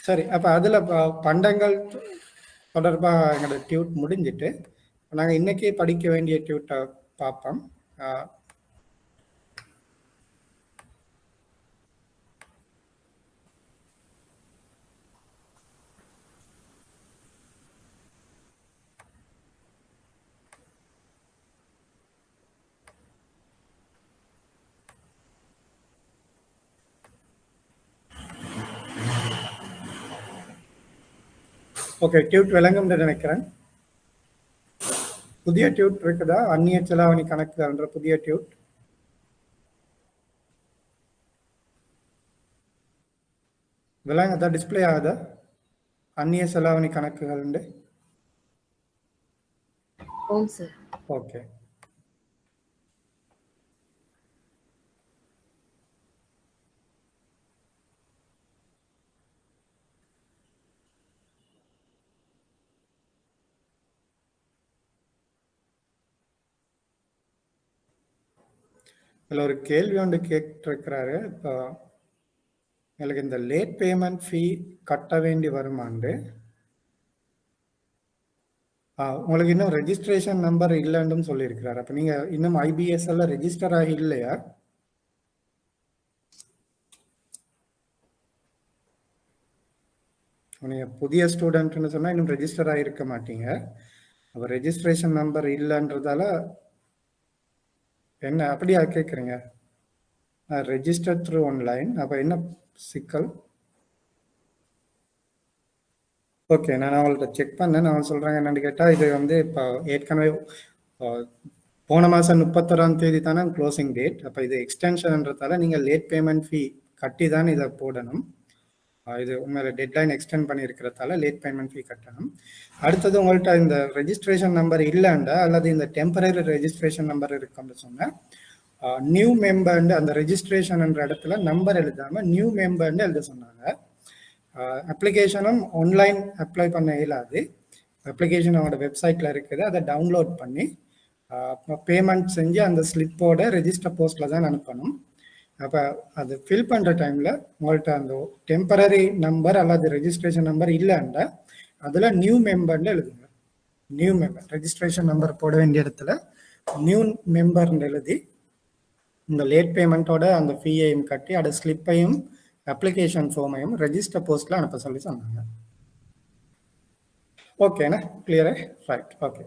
சரி. அப்போ அதில் பண்டங்கள் தொடர்பாக எங்களோட டியூட் முடிஞ்சிட்டு நாங்கள் இன்றைக்கி படிக்க வேண்டிய டியூட்டை பார்ப்போம். ஓகே டியூட் விளங்கும்னு நினைக்கிறேன். புதிய டியூட் இருக்குதா? அந்நிய செலாவணி கணக்குகள்ன்ற புதிய டியூட் விளங்குதா? டிஸ்பிளே ஆகுதா? அந்நிய செலாவணி கணக்குகள். ஓகே இதில் ஒரு கேள்வி ஒன்று கேட்டிருக்கிறாரு. இப்போ எங்களுக்கு இந்த லேட் பேமெண்ட் ஃபீ கட்ட வேண்டி வருமாண்டு. உங்களுக்கு இன்னும் ரெஜிஸ்ட்ரேஷன் நம்பர் இல்லைன்னு சொல்லியிருக்கிறாரு. அப்போ நீங்கள் இன்னும் IBSல ரெஜிஸ்டர் ஆகி இல்லையா? நீங்கள் புதிய ஸ்டூடெண்ட்னு சொன்னால் இன்னும் ரெஜிஸ்டர் ஆகியிருக்க மாட்டீங்க. அப்போ ரெஜிஸ்ட்ரேஷன் நம்பர் இல்லைன்றதால என்ன அப்படியா கேட்குறீங்க? Register through online. அப்போ என்ன சிக்கல்? ஓகே நான் அவங்கள்ட்ட செக் பண்ணேன். அவங்க சொல்கிறாங்க என்னென்னு கேட்டால் இது வந்து இப்போ ஏற்கனவே போன மாதம் 31ஆம் தேதி தானே க்ளோசிங் டேட். அப்போ இது எக்ஸ்டென்ஷன்ன்றதால நீங்கள் லேட் பேமெண்ட் ஃபீ கட்டி தான் இதை போடணும். இது உண்மையில டெட்லைன் எக்ஸ்டெண்ட் பண்ணியிருக்கிறதால லேட் பேமெண்ட் ஃபீ கட்டணும். அடுத்தது உங்கள்கிட்ட இந்த ரெஜிஸ்ட்ரேஷன் நம்பர் இல்லைண்டா அல்லது இந்த டெம்பரரி ரெஜிஸ்ட்ரேஷன் நம்பர் இருக்குன்னு சொன்னேன். நியூ மெம்பர்ண்டு அந்த ரெஜிஸ்ட்ரேஷன்ன்ற இடத்துல நம்பர் எழுதாமல் நியூ மெம்பர்ண்டு எழுத சொன்னாங்க. அப்ளிகேஷனும் ஆன்லைன் அப்ளை பண்ண இயலாது. அப்ளிகேஷன் அவங்களோட வெப்சைட்டில் இருக்குது. அதை டவுன்லோட் பண்ணி பேமெண்ட் செஞ்சு அந்த ஸ்லிப்போட ரெஜிஸ்டர் போஸ்ட்டில் தான் அனுப்பணும். அப்போ அது ஃபில் பண்ணுற டைமில் உங்கள்கிட்ட அந்த டெம்பரரி நம்பர் அல்லது ரெஜிஸ்ட்ரேஷன் நம்பர் இல்லைண்டா அதில் நியூ மெம்பர்னு எழுதுங்க. நியூ மெம்பர் ரெஜிஸ்ட்ரேஷன் நம்பர் போட வேண்டிய இடத்துல நியூ மெம்பர்னு எழுதி இந்த லேட் பேமெண்ட்டோட அந்த ஃபீயையும் கட்டி அதை ஸ்லிப்பையும் அப்ளிகேஷன் ஃபார்மையும் ரெஜிஸ்டர் போஸ்ட்டில் அனுப்ப சொல்லி சொன்னாங்க. ஓகேண்ணா கிளியரா? Right okay.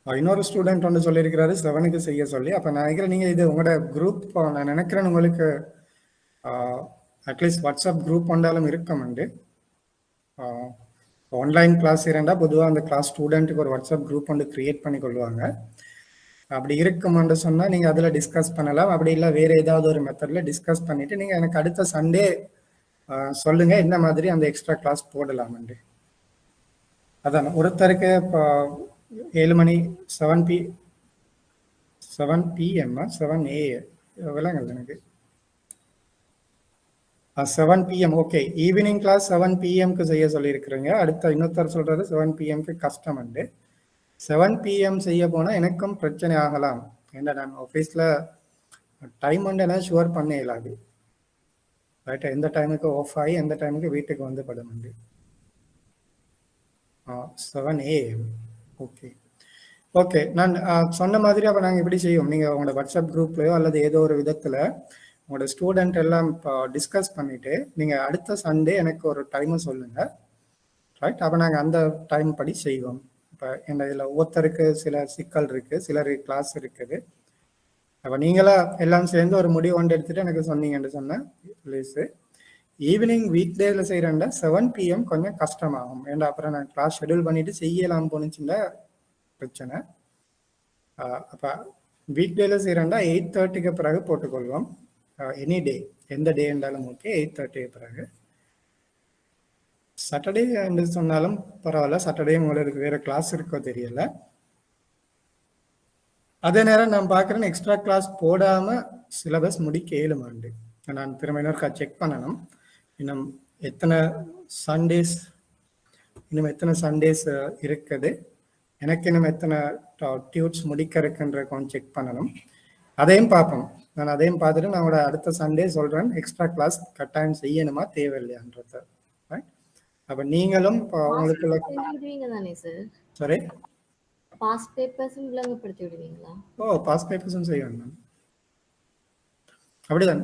இன்னொரு ஸ்டூடெண்ட் ஒன்று சொல்லியிருக்கிறாரு 7க்கு செய்ய சொல்லி. அப்போ நான் நினைக்கிறேன் நீங்கள் இது உங்களோட குரூப் நான் நினைக்கிறேன் உங்களுக்கு அட்லீஸ்ட் வாட்ஸ்அப் குரூப் ஒன்றாலும் இருக்கமுண்டு. ஆன்லைன் கிளாஸ் இருந்தால் பொதுவாக அந்த கிளாஸ் ஸ்டூடெண்ட்டுக்கு ஒரு வாட்ஸ்அப் குரூப் ஒன்று க்ரியேட் பண்ணி கொள்வாங்க. அப்படி இருக்குமென்று சொன்னால் நீங்கள் அதில் டிஸ்கஸ் பண்ணலாம். அப்படி இல்லை வேறு ஏதாவது ஒரு மெத்தடில் டிஸ்கஸ் பண்ணிவிட்டு நீங்கள் எனக்கு அடுத்த சண்டே சொல்லுங்கள் என்ன மாதிரி அந்த எக்ஸ்ட்ரா கிளாஸ் போடலாமண்டு. அதான் ஒருத்தருக்கு இப்போ 7 மணி 7 PM 7 AM விளங்குது எனக்கு. 7 PM. Okay, evening class 7 PM செய்ய சொல்லியிருக்கிறீங்க. அடுத்த இன்னொருத்தர் சொல்றது 7 PM கஷ்டம் உண்டு. 7 PM செய்ய போனால் எனக்கும் பிரச்சனை ஆகலாம். ஏன்னா நான் ஆஃபீஸில் டைம் வந்து என்ன ஷுவர் பண்ண இயலாது. ரைட்டா, எந்த டைமுக்கு ஆஃப் ஆகி எந்த டைமுக்கு வீட்டுக்கு வந்து படம் உண்டு. 7 AM. ஓகே ஓகே, நான் சொன்ன மாதிரி அப்போ நாங்கள் எப்படி செய்வோம், நீங்கள் உங்களோட வாட்ஸ்அப் குரூப்லையோ அல்லது ஏதோ ஒரு விதத்தில் உங்களோட ஸ்டூடெண்ட் எல்லாம் இப்போ டிஸ்கஸ் பண்ணிவிட்டு நீங்கள் அடுத்த சண்டே எனக்கு ஒரு டைமை சொல்லுங்கள். ரைட், அப்போ நாங்கள் அந்த டைம் படி செய்வோம். இப்போ என்ன இதில் ஒவ்வொருத்தருக்கு சில சிக்கல் இருக்குது, சிலருக்கு கிளாஸ் இருக்குது. அப்போ நீங்களா எல்லாம் சேர்ந்து ஒரு முடிவு கொண்டு எடுத்துகிட்டு எனக்கு சொன்னீங்கன்னு சொன்னேன் ப்ளீஸு. ஈவினிங் வீக் டேயில் செய்கிறேன்டா 7 PM கொஞ்சம் கஷ்டமாகும். ஏன்னா அப்புறம் நான் கிளாஸ் ஷெடியூல் பண்ணிவிட்டு செய்யலாம் போனுச்சுன்னா பிரச்சனை. அப்போ வீக் டேயில் செய்கிறேன்டா 8:30க்கு பிறகு போட்டுக்கொள்வோம். எனி டே, எந்த டே இருந்தாலும் ஓகே, 8:30க்கு பிறகு. சாட்டர்டே என்று சொன்னாலும் பரவாயில்ல, சாட்டர்டே உங்களுக்கு வேறு கிளாஸ் இருக்கோ தெரியல. அதே நேரம் நான் பார்க்குறேன் எக்ஸ்ட்ரா கிளாஸ் போடாமல் சிலபஸ் முடிக்க 7 ஆண்டு. நான் திரும்ப இன்னொருக்கா செக் பண்ணணும். இன்னும் எத்தனை சண்டேஸ் இருக்குது, எனக்கு இன்னும் எத்தனை டியூட்ஸ் முடிக்க இருக்குன்ற கொஞ்சம் செக் பண்ணணும். அதையும் பார்ப்போம். நான் அதையும் பார்த்துட்டு நான் அடுத்த சண்டே சொல்கிறேன் எக்ஸ்ட்ரா கிளாஸ் கட்டாயம் செய்யணுமா தேவையில்லையான்றத. ரைட், அப்போ நீங்களும் உங்களுக்கு சரி பாஸ் பேப்பர்ஸும் விளங்கப்படுத்தி விடுவீங்களா? பாஸ் பேப்பர்ஸும் செய்வேன் நான். அப்படிதான்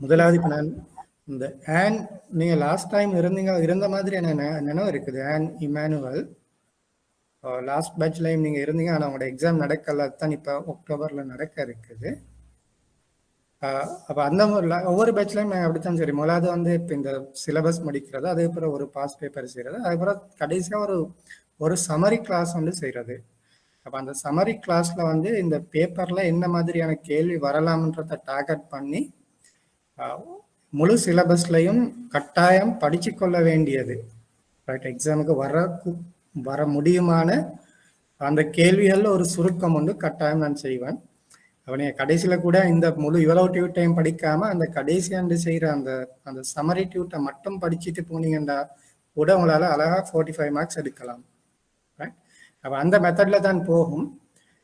முதலாவது இப்போ நான் இந்த ஆன் நீங்கள் லாஸ்ட் டைம் இருந்த மாதிரி என்ன நினைவு இருக்குது. ஆன் இமானுவல் லாஸ்ட் பேட்ச்லையும் நீங்கள் இருந்தீங்க, ஆனால் உங்களோட எக்ஸாம் நடக்கல, தான் இப்போ அக்டோபரில் நடக்க இருக்குது. அப்போ அந்த ஒவ்வொரு பேட்ச்லையும் நாங்கள் அப்படித்தான் சரி. முதலாவது வந்து இப்போ இந்த சிலபஸ் முடிக்கிறது, அதுக்கப்புறம் ஒரு பாஸ் பேப்பர் செய்கிறது, அதுக்கப்புறம் கடைசியாக ஒரு சமரி கிளாஸ் வந்து செய்கிறது. அப்போ அந்த சமரி கிளாஸில் வந்து இந்த பேப்பரில் என்ன மாதிரியான கேள்வி வரலாம்ன்றதை டார்கெட் பண்ணி முழு சிலபஸ்லையும் கட்டாயம் படித்து கொள்ள வேண்டியது. ரைட், எக்ஸாமுக்கு வர முடியுமான அந்த கேள்விகளில் ஒரு சுருக்கம் வந்து கட்டாயம் நான் செய்வேன். அவனைய கடைசியில் கூட இந்த முழு இவ்வளோ டியூட்டையும் படிக்காமல் அந்த கடைசி ஆண்டு செய்கிற அந்த சமரி டியூட்டை மட்டும் படிச்சுட்டு போனீங்கன்னா கூட உங்களால் அழகாக 45 மார்க்ஸ் எடுக்கலாம். ரைட், அப்போ அந்த மெத்தடில் தான் போகும்.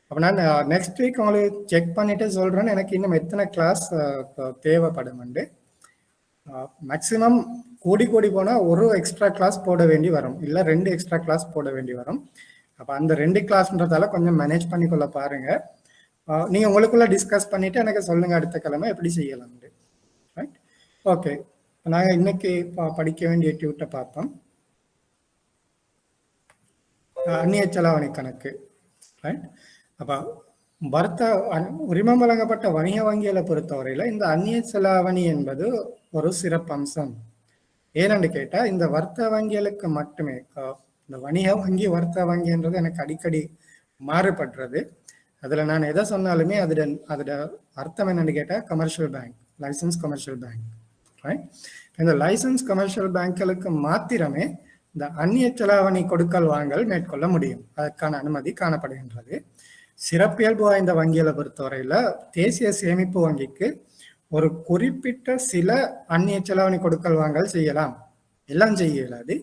அப்போ நான் நெக்ஸ்ட் வீக் உங்களுக்கு செக் பண்ணிவிட்டு சொல்கிறேன் எனக்கு இன்னும் எத்தனை கிளாஸ் தேவைப்படும். மேக்ஸிமம் கூடி போனால் ஒரு எக்ஸ்ட்ரா கிளாஸ் போட வேண்டி வரும், இல்லை 2 எக்ஸ்ட்ரா கிளாஸ் போட வேண்டி வரும். அப்போ அந்த 2 கிளாஸ்ன்றதால கொஞ்சம் மேனேஜ் பண்ணிக்கொள்ள பாருங்கள். நீங்கள் உங்களுக்குள்ள டிஸ்கஸ் பண்ணிவிட்டு எனக்கு சொல்லுங்கள் அடுத்த கிழமை எப்படி செய்யலாம். ரைட், ஓகே, நாங்கள் இன்னைக்கு படிக்க வேண்டிய டியூட்டை பார்ப்போம். அந்நிய செலாவணி கணக்கு. ரைட், அப்போ உரிமம் வழங்கப்பட்ட வணிக வங்கிகளை பொறுத்தவரையில் இந்த அந்நிய செலாவணி என்பது ஒரு சிறப்பம்சம். ஏனென்று கேட்டால் இந்த வர்த்தக வங்கிகளுக்கு மட்டுமே, இந்த வணிக வங்கி வர்த்தக வங்கின்றது எனக்கு அடிக்கடி மாறுபடுறது. அதில் நான் எதை சொன்னாலுமே அதோட அர்த்தம் என்னென்னு கேட்டால் commercial bank, licence commercial bank. Right, இந்த லைசன்ஸ் கமர்ஷியல் பேங்க்களுக்கு மாத்திரமே இந்த அந்நிய செலாவணி கொடுக்கல் வாங்கல் மேற்கொள்ள முடியும், அதற்கான அனுமதி காணப்படுகின்றது. சிறப்பியல்பு வாய்ந்த வங்கிகளை பொறுத்தவரையில் தேசிய சேமிப்பு வங்கிக்கு ஒரு குறிப்பிட்ட சில அந்நிய செலாவணி கொடுக்கல் வாங்கல் செய்யலாம், எல்லாம் செய்ய இயலாது.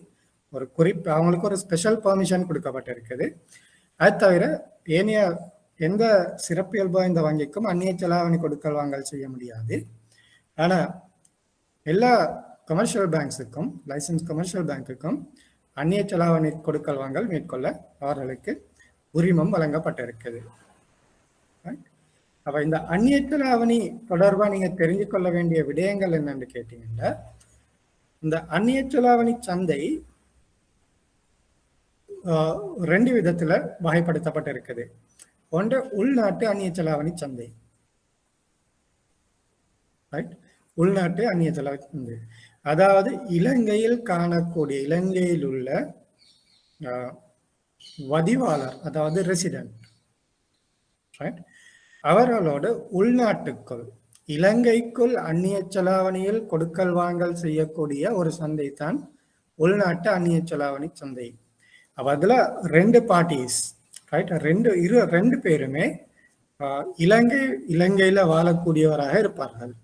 அவங்களுக்கு ஒரு ஸ்பெஷல் பெர்மிஷன் கொடுக்கப்பட்டிருக்குது. அது தவிர ஏனைய எந்த சிறப்பியல்பு வாய்ந்த வங்கிக்கும் அந்நிய செலாவணி கொடுக்கல் வாங்கல் செய்ய முடியாது. ஆனால் எல்லா கமர்ஷியல் பேங்க்ஸுக்கும், லைசன்ஸ் கமர்ஷியல் பேங்க்குக்கும் அந்நிய செலாவணி கொடுக்கல் வாங்கல் மேற்கொள்ள அவர்களுக்கு உரிமம் வழங்கப்பட்டிருக்குது. அப்போ இந்த அந்நிய செலாவணி தொடர்பாக நீங்கள் தெரிஞ்சு கொள்ள வேண்டிய விடயங்கள் என்னன்னு கேட்டீங்கன்னா, இந்த அந்நிய செலாவணி சந்தை 2 விதத்தில் வகைப்படுத்தப்பட்டிருக்குது. ஒன்று உள்நாட்டு அந்நிய செலாவணி சந்தை. ரைட், உள்நாட்டு அந்நிய செலாவணி சந்தை அதாவது இலங்கையில் காணக்கூடிய, இலங்கையில் உள்ள வதிவாளர், அதாவது ரெசிடென்ட், ரைட், அவர்களோட உள்நாட்டுக்குள் இலங்கைக்குள் அந்நிய செலாவணியில் கொடுக்கல் வாங்கல் செய்யக்கூடிய ஒரு சந்தை தான் உள்நாட்டு அந்நிய செலாவணி சந்தை. அப்ப அதுல 2 பார்ட்டிஸ், ரைட், 2 பேருமே இலங்கையில வாழக்கூடியவராக இருப்பார்கள்.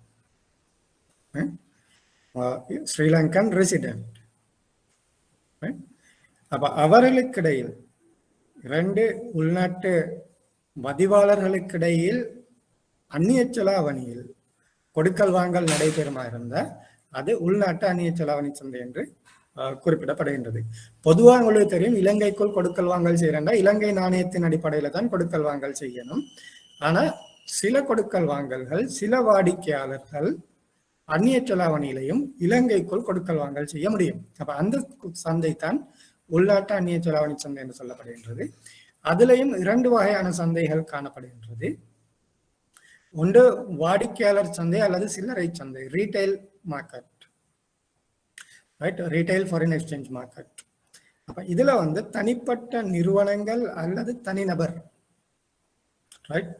ஸ்ரீலங்கன் ரெசிடென்ட். அப்ப அவர்களுக்கிடையில் இரண்டு உள்நாட்டு பதிவாளர்களுக்கிடையில் அந்நிய செலாவணியில் கொடுக்கல் வாங்கல் நடைபெறுமா இருந்த அது உள்நாட்டு அந்நிய செலாவணி சந்தை என்று குறிப்பிடப்படுகின்றது. பொதுவாக உங்களுக்கு தெரியும், இலங்கைக்குள் கொடுக்கல் வாங்கல் செய்யறா இலங்கை நாணயத்தின் அடிப்படையில தான் கொடுக்கல் வாங்கல் செய்யணும். ஆனா சில கொடுக்கல் வாங்கல்கள் சில வாடிக்கையாளர்கள் அந்நிய செலாவணியிலையும் இலங்கைக்குள் கொடுக்கல் வாங்கல் செய்ய முடியும். அப்ப அந்த சந்தை தான் உள்நாட்டு அந்நிய செலாவணி சந்தை என்று சொல்லப்படுகின்றது. அதுலேயும் இரண்டு வகையான சந்தைகள் காணப்படுகின்றது. ஒன்று வாடிக்கையாளர் சந்தை அல்லது சில்லறை சந்தை, retail market, right, retail foreign exchange market. அப்ப இதுல தனிப்பட்ட நிறுவனங்கள் அல்லது தனிநபர், ரைட்,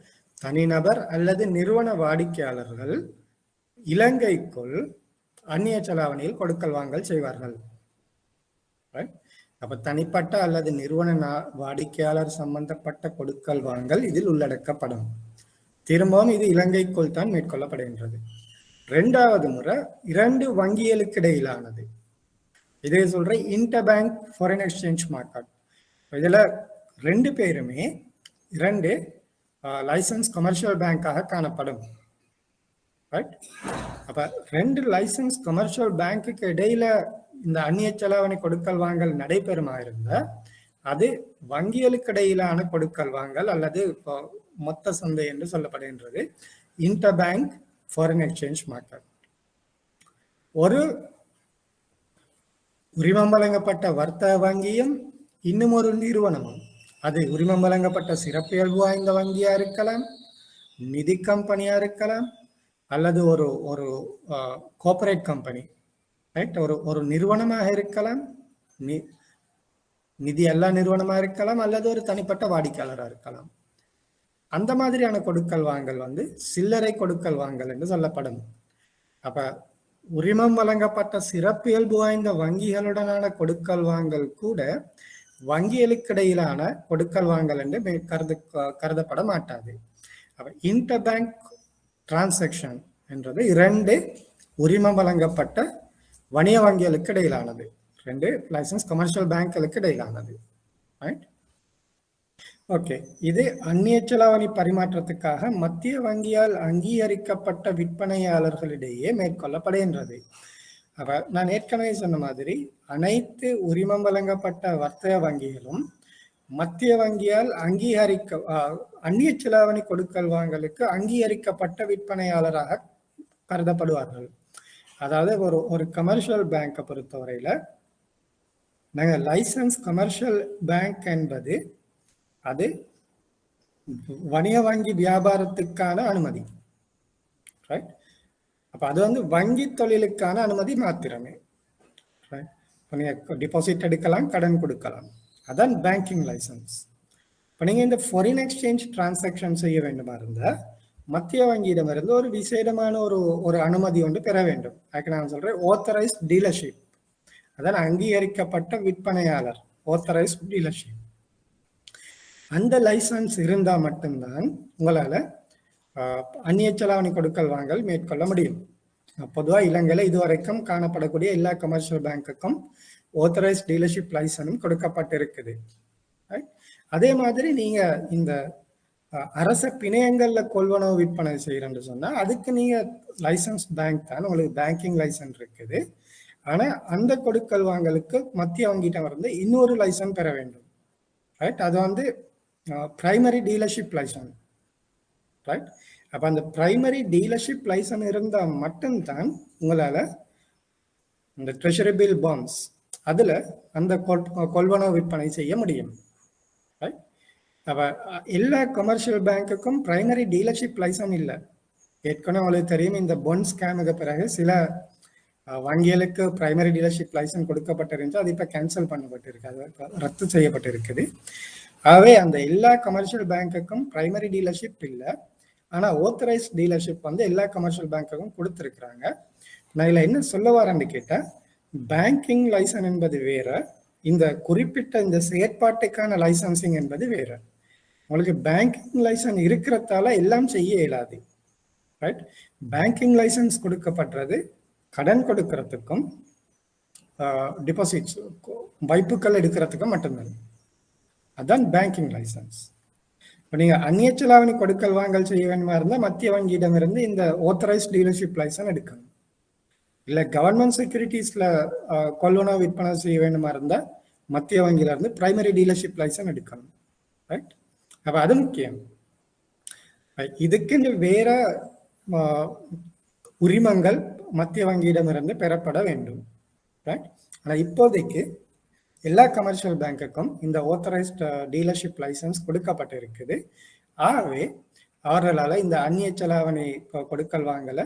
தனிநபர் அல்லது நிறுவன வாடிக்கையாளர்கள் இலங்கைக்குள் அந்நிய செலாவணியில் கொடுக்கல் வாங்கல் செய்வார்கள். அப்ப தனிப்பட்ட அல்லது நிறுவன வாடிக்கையாளர் சம்பந்தப்பட்ட கொடுக்கல் வாங்கல் இதில் உள்ளடக்கப்படும். திரும்பவும் இது இலங்கைக்குள் தான் மேற்கொள்ளப்படுகின்றது. இரண்டாவது முறை இரண்டு வங்கிகளுக்கு இடையிலானது, இதே சொல்ற inter bank foreign exchange market. இதுல ரெண்டு பேருமே இரண்டு லைசன்ஸ் கமர்ஷியல் பேங்காக காணப்படும். அப்ப ரெண்டு லைசன்ஸ் கமர்ஷியல் பேங்குக்கு இடையில இந்த அந்நிய செலாவணி கொடுக்கல் வாங்கல் நடைபெறுமா இருந்த அது வங்கிகளுக்கு இடையிலான கொடுக்கல் வாங்கல் அல்லது மொத்த சந்தை என்று சொல்லப்படுகின்றது, inter bank foreign exchange market. ஒரு உரிமம் வழங்கப்பட்ட வர்த்தக வங்கியும் இன்னும் ஒரு நிறுவனமும், அது உரிமம் வழங்கப்பட்ட சிறப்பியல்பு வாய்ந்த வங்கியா இருக்கலாம், நிதி கம்பெனியா இருக்கலாம், அல்லது ஒரு ஒரு கோஆபரேட் கம்பெனி, ரைட், ஒரு நிறுவனமாக இருக்கலாம், நிதி எல்லா நிறுவனமாக இருக்கலாம், அல்லது ஒரு தனிப்பட்ட வாடிக்கையாளராக இருக்கலாம். அந்த மாதிரியான கொடுக்கல் வாங்கல் சில்லறை கொடுக்கல் வாங்கல் என்று சொல்லப்படும். அப்ப உரிமம் வழங்கப்பட்ட சிறப்பியல்பு வாய்ந்த வங்கிகளுடனான கொடுக்கல் வாங்கல் கூட வங்கிகளுக்கு இடையிலான கொடுக்கல் வாங்கல் என்று கருதப்பட மாட்டாது. அப்ப இன்டர் பேங்க் டிரான்சாக்ஷன் என்றது இரண்டு உரிமம் வழங்கப்பட்ட வணிக வங்கிகளுக்கு இடையிலானது, ரெண்டு லைசன்ஸ் கமர்ஷியல் பேங்க்களுக்கு இடையிலானது. ஓகே, இது அந்நிய செலாவணி பரிமாற்றத்துக்காக மத்திய வங்கியால் அங்கீகரிக்கப்பட்ட விற்பனையாளர்களிடையே மேற்கொள்ளப்படுகின்றது. அப்ப நான் ஏற்கனவே சொன்ன மாதிரி அனைத்து உரிமம் வழங்கப்பட்ட வர்த்தக வங்கிகளும் மத்திய வங்கியால் அந்நிய செலாவணி கொடுக்கல் வாங்கலுக்கு அங்கீகரிக்கப்பட்ட விற்பனையாளராக கருதப்படுவார்கள். அதாவது ஒரு கமர்ஷியல் பேங்கை பொறுத்தவரையில நாங்கள் லைசன்ஸ் கமர்ஷியல் பேங்க் என்பது அது வணிக வங்கி வியாபாரத்துக்கான அனுமதி, ரைட். அப்ப அது வங்கி தொழிலுக்கான அனுமதி மாத்திரமே. டிபாசிட் எடுக்கலாம், கடன் கொடுக்கலாம், அதான் பேங்கிங் லைசன்ஸ். இப்போ நீங்க இந்த ஃபாரின் எக்ஸ்சேஞ்ச் டிரான்சாக்ஷன் செய்ய வேண்டுமா இருந்தால் மத்திய வங்கியிடமிருந்து ஒரு விசேடமான ஒரு அனுமதி பெற வேண்டும். அதுக்கு நான் சொல்றேன் ஆத்தரைஸ்ட் டீலர்ஷிப், அதான் அங்கீகரிக்கப்பட்ட விற்பனையாளர், ஆத்தரைஸ்ட் டீலர்ஷிப். அந்த லைசன்ஸ் இருந்தால் மட்டும்தான் உங்களால் அந்நிய செலாவணி கொடுக்கல் வாங்கல் மேற்கொள்ள முடியும். பொதுவாக இலங்கையில் இதுவரைக்கும் காணப்படக்கூடிய எல்லா கமர்ஷியல் பேங்குக்கும் ஆத்தரைஸ்ட் டீலர்ஷிப் லைசனும் கொடுக்கப்பட்டிருக்குது. அதே மாதிரி நீங்க இந்த அரச பிணையங்கள்ல கொள்வனவு விற்பனை செய்யறேன்னு சொன்னா அதுக்கு நீங்க லைசன்ஸ் பேங்க் தான், உங்களுக்கு பேங்கிங் லைசன்ஸ் இருக்குது. ஆனா அந்த கொடுக்கல் வாங்கலுக்கு மத்திய வங்கிட்ட இருந்து இன்னொரு லைசன்ஸ் பெற வேண்டும், ரைட். அது பிரைமரி டீலர்ஷிப் லைசன், ரைட். அப்ப அந்த பிரைமரி டீலர்ஷிப் லைசன் இருந்தால் மட்டும்தான் உங்களால இந்த ட்ரெஷரி பில் பாண்ட்ஸ் அதுல அந்த கொள்வனவு விற்பனை செய்ய முடியும், ரைட். அப்ப எல்லா கமர்ஷியல் பேங்குக்கும் பிரைமரி டீலர்ஷிப் லைசன் இல்லை. ஏற்கனவே உங்களுக்கு தெரியும், இந்த பாண்ட் ஸ்கேமுக்கு பிறகு சில வங்கிகளுக்கு பிரைமரி டீலர்ஷிப் லைசன் கொடுக்கப்பட்டிருந்துச்சு, அது இப்போ கேன்சல் பண்ணப்பட்டிருக்கு, அது ரத்து செய்யப்பட்டிருக்குது. ஆகவே அந்த எல்லா கமர்ஷியல் பேங்குக்கும் பிரைமரி டீலர்ஷிப் இல்லை, ஆனால் ஆத்தரைஸ்ட் டீலர்ஷிப் எல்லா கமர்ஷியல் பேங்குக்கும் கொடுத்துருக்குறாங்க. நான் இதில் என்ன சொல்ல வரேன்னு கேட்டால், பேங்கிங் லைசன் என்பது வேற, இந்த குறிப்பிட்ட இந்த செயற்பாட்டுக்கான லைசன்சிங் என்பது வேற. உங்களுக்கு பேங்கிங் லைசன் இருக்கிறதால எல்லாம் செய்ய இயலாது, ரைட். பேங்கிங் லைசன்ஸ் கொடுக்கப்படுறது கடன் கொடுக்கறதுக்கும் டிபாசிட்ஸ் வைப்புகள் எடுக்கிறதுக்கும் மட்டும்தான். அதான் பேங்கிங் லைசன்ஸ். இப்போ நீங்கள் அந்நிய செலாவணி கொடுக்கல் வாங்கல் செய்ய வேண்டுமா இருந்தால் மத்திய வங்கியிடமிருந்து இந்த ஆத்தரைஸ்ட் டீலர்ஷிப் லைசன்ஸ் எடுக்கணும். இல்லை கவர்மெண்ட் செக்யூரிட்டிஸில் கொள்வனவு விற்பனை செய்ய வேண்டுமா இருந்தால் மத்திய வங்கியிலிருந்து பிரைமரி டீலர்ஷிப் லைசன்ஸ் எடுக்கணும். ரைட்? அப்போ அது முக்கியம். இதுக்கு வேற உரிமங்கள் மத்திய வங்கியிடமிருந்து பெறப்பட வேண்டும். ரைட்? ஆனால் இப்போதைக்கு எல்லா கமர்ஷியல் பேங்குக்கும் இந்த ஆத்தரைஸ்ட் டீலர்ஷிப் லைசன்ஸ் கொடுக்கப்பட்டிருக்குது. ஆகவே அவர்களால் இந்த அந்நிய செலாவணி கொடுக்கல் வாங்கலை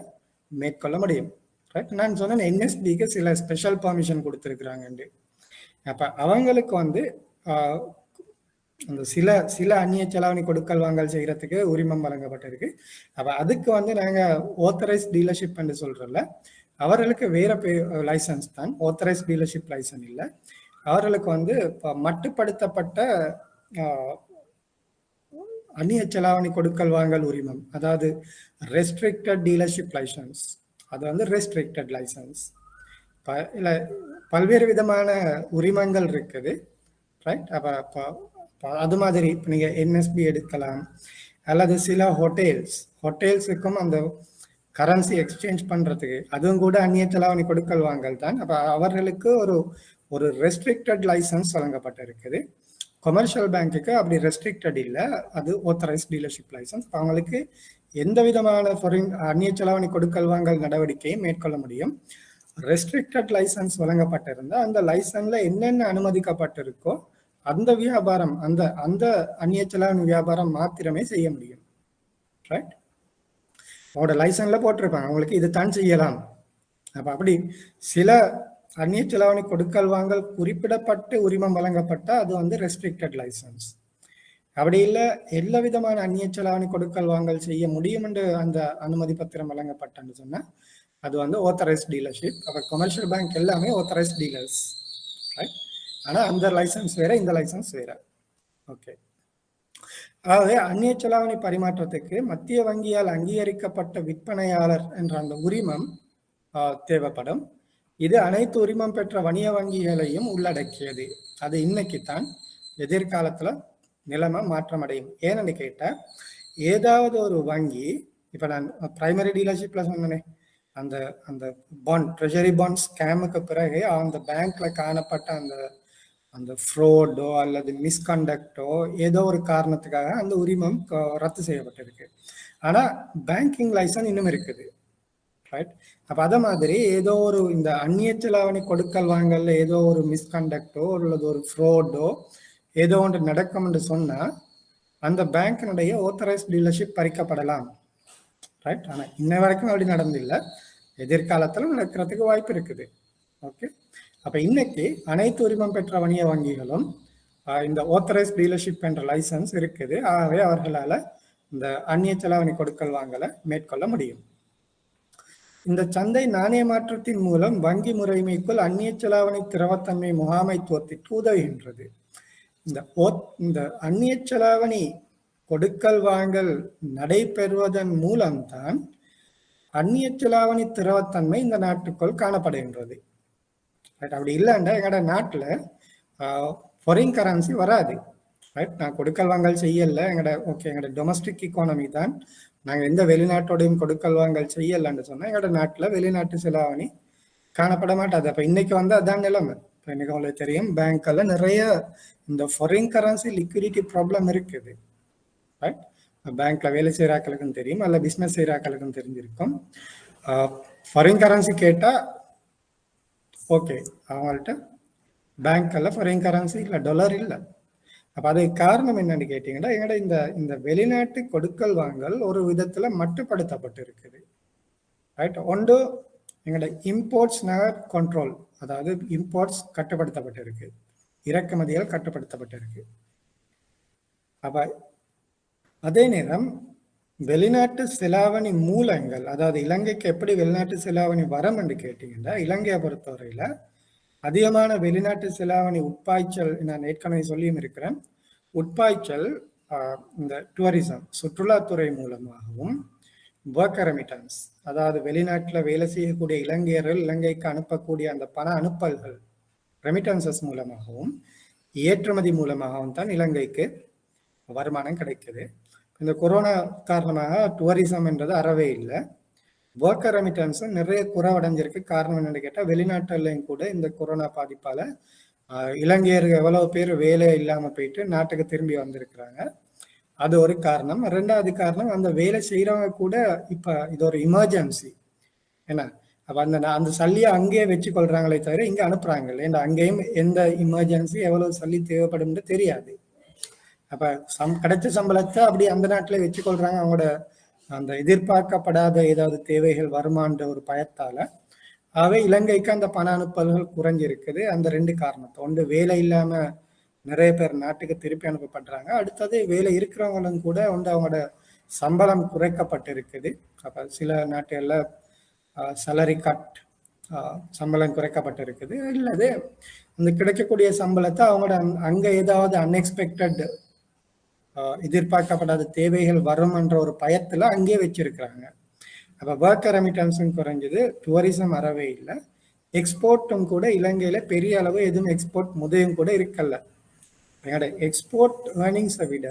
மேற்கொள்ள முடியும். ரைட்? நான் சொன்னேன் என்எஸ்பிக்கு சில ஸ்பெஷல் பர்மிஷன் கொடுத்துருக்குறாங்க. அப்போ அவங்களுக்கு அந்த சில அந்நிய செலாவணி கொடுக்கல் வாங்கல் செய்யறதுக்கு உரிமம் வழங்கப்பட்டிருக்கு. அப்போ அதுக்கு நாங்கள் ஆத்தரைஸ்ட் டீலர்ஷிப் என்று சொல்றோம்ல, அவர்களுக்கு வேற லைசன்ஸ் தான், ஆத்தரைஸ்ட் டீலர்ஷிப் லைசன்ஸ் இல்லை. அவர்களுக்கு மட்டுப்படுத்தப்பட்ட அந்நிய செலாவணி கொடுக்கல் வாங்கல் உரிமம், அதாவது ரெஸ்ட்ரிக்டட் டீலர்ஷிப் லைசன்ஸ், அது ரெஸ்ட்ரிக்டட் லைசன்ஸ். இல்லை பல்வேறு விதமான உரிமங்கள் இருக்குது. ரைட்? அப்போ அது மாதிரி இப்போ நீங்கள் என்எஸ்பி எடுக்கலாம், அல்லது சில ஹோட்டல்ஸுக்கும் அந்த கரன்சி எக்ஸ்சேஞ்ச் பண்ணுறதுக்கு அதுவும் கூட அந்நிய செலாவணி கொடுக்கல் வாங்கல் தான். அப்போ அவர்களுக்கு ஒரு ரெஸ்ட்ரிக்டட் லைசன்ஸ் வழங்கப்பட்டிருக்குது. கமர்ஷியல் பேங்குக்கு அப்படி ரெஸ்ட்ரிக்டட் இல்லை, அது ஆத்தரைஸ்ட் டீலர்ஷிப் லைசன்ஸ். அவங்களுக்கு எந்த விதமான அந்நிய செலாவணி கொடுக்கல் வாங்கல் நடவடிக்கையும் மேற்கொள்ள முடியும். ரெஸ்ட்ரிக்டட் லைசன்ஸ் வழங்கப்பட்டிருந்தால் அந்த லைசன்ஸ்ல என்னென்ன அனுமதிக்கப்பட்டிருக்கோ அந்த வியாபாரம், அந்த அந்நிய செலாவணி வியாபாரம் மாத்திரமே செய்ய முடியும். ரைட்? அவரோட லைசன்ஸ்ல போட்டிருப்பாங்க அவங்களுக்கு இது தான் செய்யலாம். அப்போ அப்படி சில அந்நிய செலாவணி கொடுக்கல் வாங்கல் குறிப்பிடப்பட்டு உரிமம் வழங்கப்பட்ட அது ரெஸ்ட்ரிக்டட் லைசன்ஸ். அப்படி இல்லை எல்லா விதமான அந்நிய செலாவணி கொடுக்கல் வாங்கல் செய்ய முடியும் என்று அந்த அனுமதி பத்திரம் வழங்கப்பட்டன்னு சொன்னா அது ஆத்தரைஸ்ட் டீலர்ஷிப். அப்போ கமர்ஷியல் பேங்க் எல்லாமே ஆத்தரைஸ்ட் டீலர்ஸ். ரைட்? ஆனால் அந்த லைசன்ஸ் வேற, இந்த லைசன்ஸ் வேற. ஓகே. அதாவது அந்நிய செலாவணி பரிமாற்றத்துக்கு மத்திய வங்கியால் அங்கீகரிக்கப்பட்ட விற்பனையாளர் என்ற அந்த உரிமம் தேவைப்படும். இது அனைத்து உரிமம் பெற்ற வணிக வங்கிகளையும் உள்ளடக்கியது. அது இன்னைக்குத்தான், எதிர்காலத்துல நிலைமை மாற்றமடையும். ஏன்னு கேட்டா, ஏதாவது ஒரு வங்கி, இப்ப நான் பிரைமரி டீலர்ஷிப்ல சொன்னேன், அந்த பாண்ட், ட்ரெஷரி பாண்ட் ஸ்கேமுக்கு பிறகு அந்த பேங்க்ல காணப்பட்ட அந்த ஃப்ராடோ அல்லது மிஸ்கண்டக்டோ ஏதோ ஒரு காரணத்துக்காக அந்த உரிமம் ரத்து செய்யப்பட்டிருக்கு. ஆனா பேங்கிங் லைசன்ஸ் இன்னும் இருக்குது. ரைட்? அப்ப அத மாதிரி ஏதோ ஒரு இந்த அந்நிய செலாவணி கொடுக்கல் வாங்கல ஏதோ ஒரு மிஸ்கண்டக்டோ அல்லது ஒரு ஃப்ராடோ ஏதோ ஒன்று நடக்கும் என்று சொன்னா அந்த பேங்கினுடைய ஆத்தரைஸ்ட் டீலர்ஷிப் பறிக்கப்படலாம். ரைட்? ஆனா இன்ன வரைக்கும் அப்படி நடந்தில்லை. எதிர்காலத்துல நடக்கிறதுக்கு வாய்ப்பு இருக்குது. ஓகே. அப்ப இன்னைக்கு அனைத்து உரிமம் பெற்ற வணிக வங்கிகளும் இந்த ஆத்தரைஸ்ட் டீலர்ஷிப் என்ற லைசன்ஸ் இருக்குது. ஆகவே அவர்களால இந்த அந்நிய செலாவணி கொடுக்கல் வாங்கலை மேற்கொள்ள முடியும். இந்த சந்தை நாணய மாற்றத்தின் மூலம் வங்கி முறைமைக்குள் அந்நிய செலாவணி திரவத்தன்மை முகாமைத்துவத்திற்கு உதவுகின்றது. இந்த அந்நிய செலாவணி கொடுக்கல் வாங்கல் நடைபெறுவதன் மூலம்தான் அந்நிய செலாவணி திரவத்தன்மை இந்த நாட்டுக்குள் காணப்படுகின்றது. அப்படி இல்லைன்னா எங்களோட நாட்டில் ஃபாரின் கரன்சி வராது. ரைட்? நான் கொடுக்கல் வாங்கல் செய்யலை, எங்களோட டொமஸ்டிக் இக்கானமி தான், நாங்கள் எந்த வெளிநாட்டோடையும் கொடுக்கல் வாங்கல் செய்யலைன்னு சொன்னால் எங்களோட நாட்டில் வெளிநாட்டு செலாவணி காணப்பட மாட்டாது. அப்போ இன்னைக்கு அதான் நிலைமை. இப்போ இன்னைக்கு உங்களுக்கு தெரியும், பேங்க்கில் நிறைய இந்த ஃபாரின் கரன்சி லிக்விடிட்டி ப்ராப்ளம் இருக்குது. ரைட்? பேங்க்ல வேலை செய்கிறாக்களுக்கும் தெரியும், அல்ல பிஸ்னஸ் செய்கிறாக்களுக்கும் தெரிஞ்சிருக்கும். ஃபாரின் கரன்சி கேட்டால் ஓகே, அவங்கள்ட்ட பேங்க்ல ஃபாரின் கரன்சி இல்லை, டாலர் இல்லை. அப்போ அதுக்கு காரணம் என்னன்னு கேட்டீங்கன்னா, எங்களோட இந்த வெளிநாட்டு கொடுக்கல் வாங்கல் ஒரு விதத்தில் மட்டுப்படுத்தப்பட்டு இருக்குது. ரைட்? ஒன்று எங்களோட இம்போர்ட்ஸ் கண்ட்ரோல், அதாவது இம்போர்ட்ஸ் கட்டுப்படுத்தப்பட்டு இருக்கு, இறக்குமதிகள் கட்டுப்படுத்தப்பட்டு இருக்கு. அப்போ அதே நேரம் வெளிநாட்டு செலாவணி மூலங்கள், அதாவது இலங்கைக்கு எப்படி வெளிநாட்டு செலாவணி வரும் என்று கேட்டீங்கன்னா, இலங்கையை பொறுத்தவரையில அதிகமான வெளிநாட்டு செலாவணி உட்பாய்ச்சல், நான் ஏற்கனவே சொல்லியும் இருக்கிறேன், உட்பாய்ச்சல் இந்த டூரிசம் சுற்றுலாத்துறை மூலமாகவும், ஒர்க் ரெமிட்டன்ஸ் அதாவது வெளிநாட்டில் வேலை செய்யக்கூடிய இலங்கையர்கள் இலங்கைக்கு அனுப்பக்கூடிய அந்த பண அனுப்பல்கள் ரெமிட்டன்சஸ் மூலமாகவும் ஏற்றுமதி மூலமாகவும் தான் இலங்கைக்கு வருமானம் கிடைக்குது. இந்த கொரோனா காரணமாக டூரிசம் என்றது அறவே இல்லை. ஒர்க்கர் ரெமிட்டன்ஸும் நிறைய குறைவடைஞ்சிருக்கு. காரணம் என்னன்னு கேட்டால் வெளிநாட்டுலையும் கூட இந்த கொரோனா பாதிப்பால் இலங்கையர்கள் எவ்வளவு பேர் வேலை இல்லாமல் போயிட்டு நாட்டுக்கு திரும்பி வந்திருக்கிறாங்க. அது ஒரு காரணம். ரெண்டாவது காரணம், அந்த வேலை செய்கிறவங்க கூட இப்போ இது ஒரு எமர்ஜென்சி என்ன, அப்போ அந்த சல்லியை அங்கேயே வச்சு கொள்றாங்களே தவிர இங்கே அனுப்புறாங்க. ஏன்னா அங்கேயும் எந்த எமர்ஜென்சி எவ்வளவு சல்லி தேவைப்படும்னு தெரியாது. அப்போ கிடைச்ச சம்பளத்தை அப்படி அந்த நாட்டிலே வச்சு கொள்றாங்க. அவங்களோட அந்த எதிர்பார்க்கப்படாத ஏதாவது தேவைகள் வருமான்ற ஒரு பயத்தால அவை இலங்கைக்கு அந்த பண அனுப்பல்கள் குறைஞ்சிருக்குது. அந்த ரெண்டு காரணத்தை, ஒன்று வேலை இல்லாம நிறைய பேர் நாட்டுக்கு திருப்பி அனுப்பப்படுறாங்க. அடுத்தது வேலை இருக்கிறவங்களும் கூட வந்து அவங்களோட சம்பளம் குறைக்கப்பட்டிருக்குது. அப்போ சில நாட்டுகள்ல சேலரி கட், சம்பளம் குறைக்கப்பட்டிருக்குது. இல்லது அந்த கிடைக்கக்கூடிய சம்பளத்தை அவங்களோட அங்க ஏதாவது அன்எக்ஸ்பெக்டட் எதிர்பார்க்கப்படாத தேவைகள் வரும் என்ற ஒரு பயத்துல அங்கேயே வச்சிருக்கிறாங்க. அப்போ ஒர்க்கர் ரெமிட்டன்ஸும் குறைஞ்சது, டூரிசம் அறவே இல்லை. எக்ஸ்போர்ட்டும் கூட இலங்கையில பெரிய அளவு எதுவும் எக்ஸ்போர்ட் முதையும் கூட இருக்கல. எங்களோட எக்ஸ்போர்ட் ஏர்னிங்ஸை விட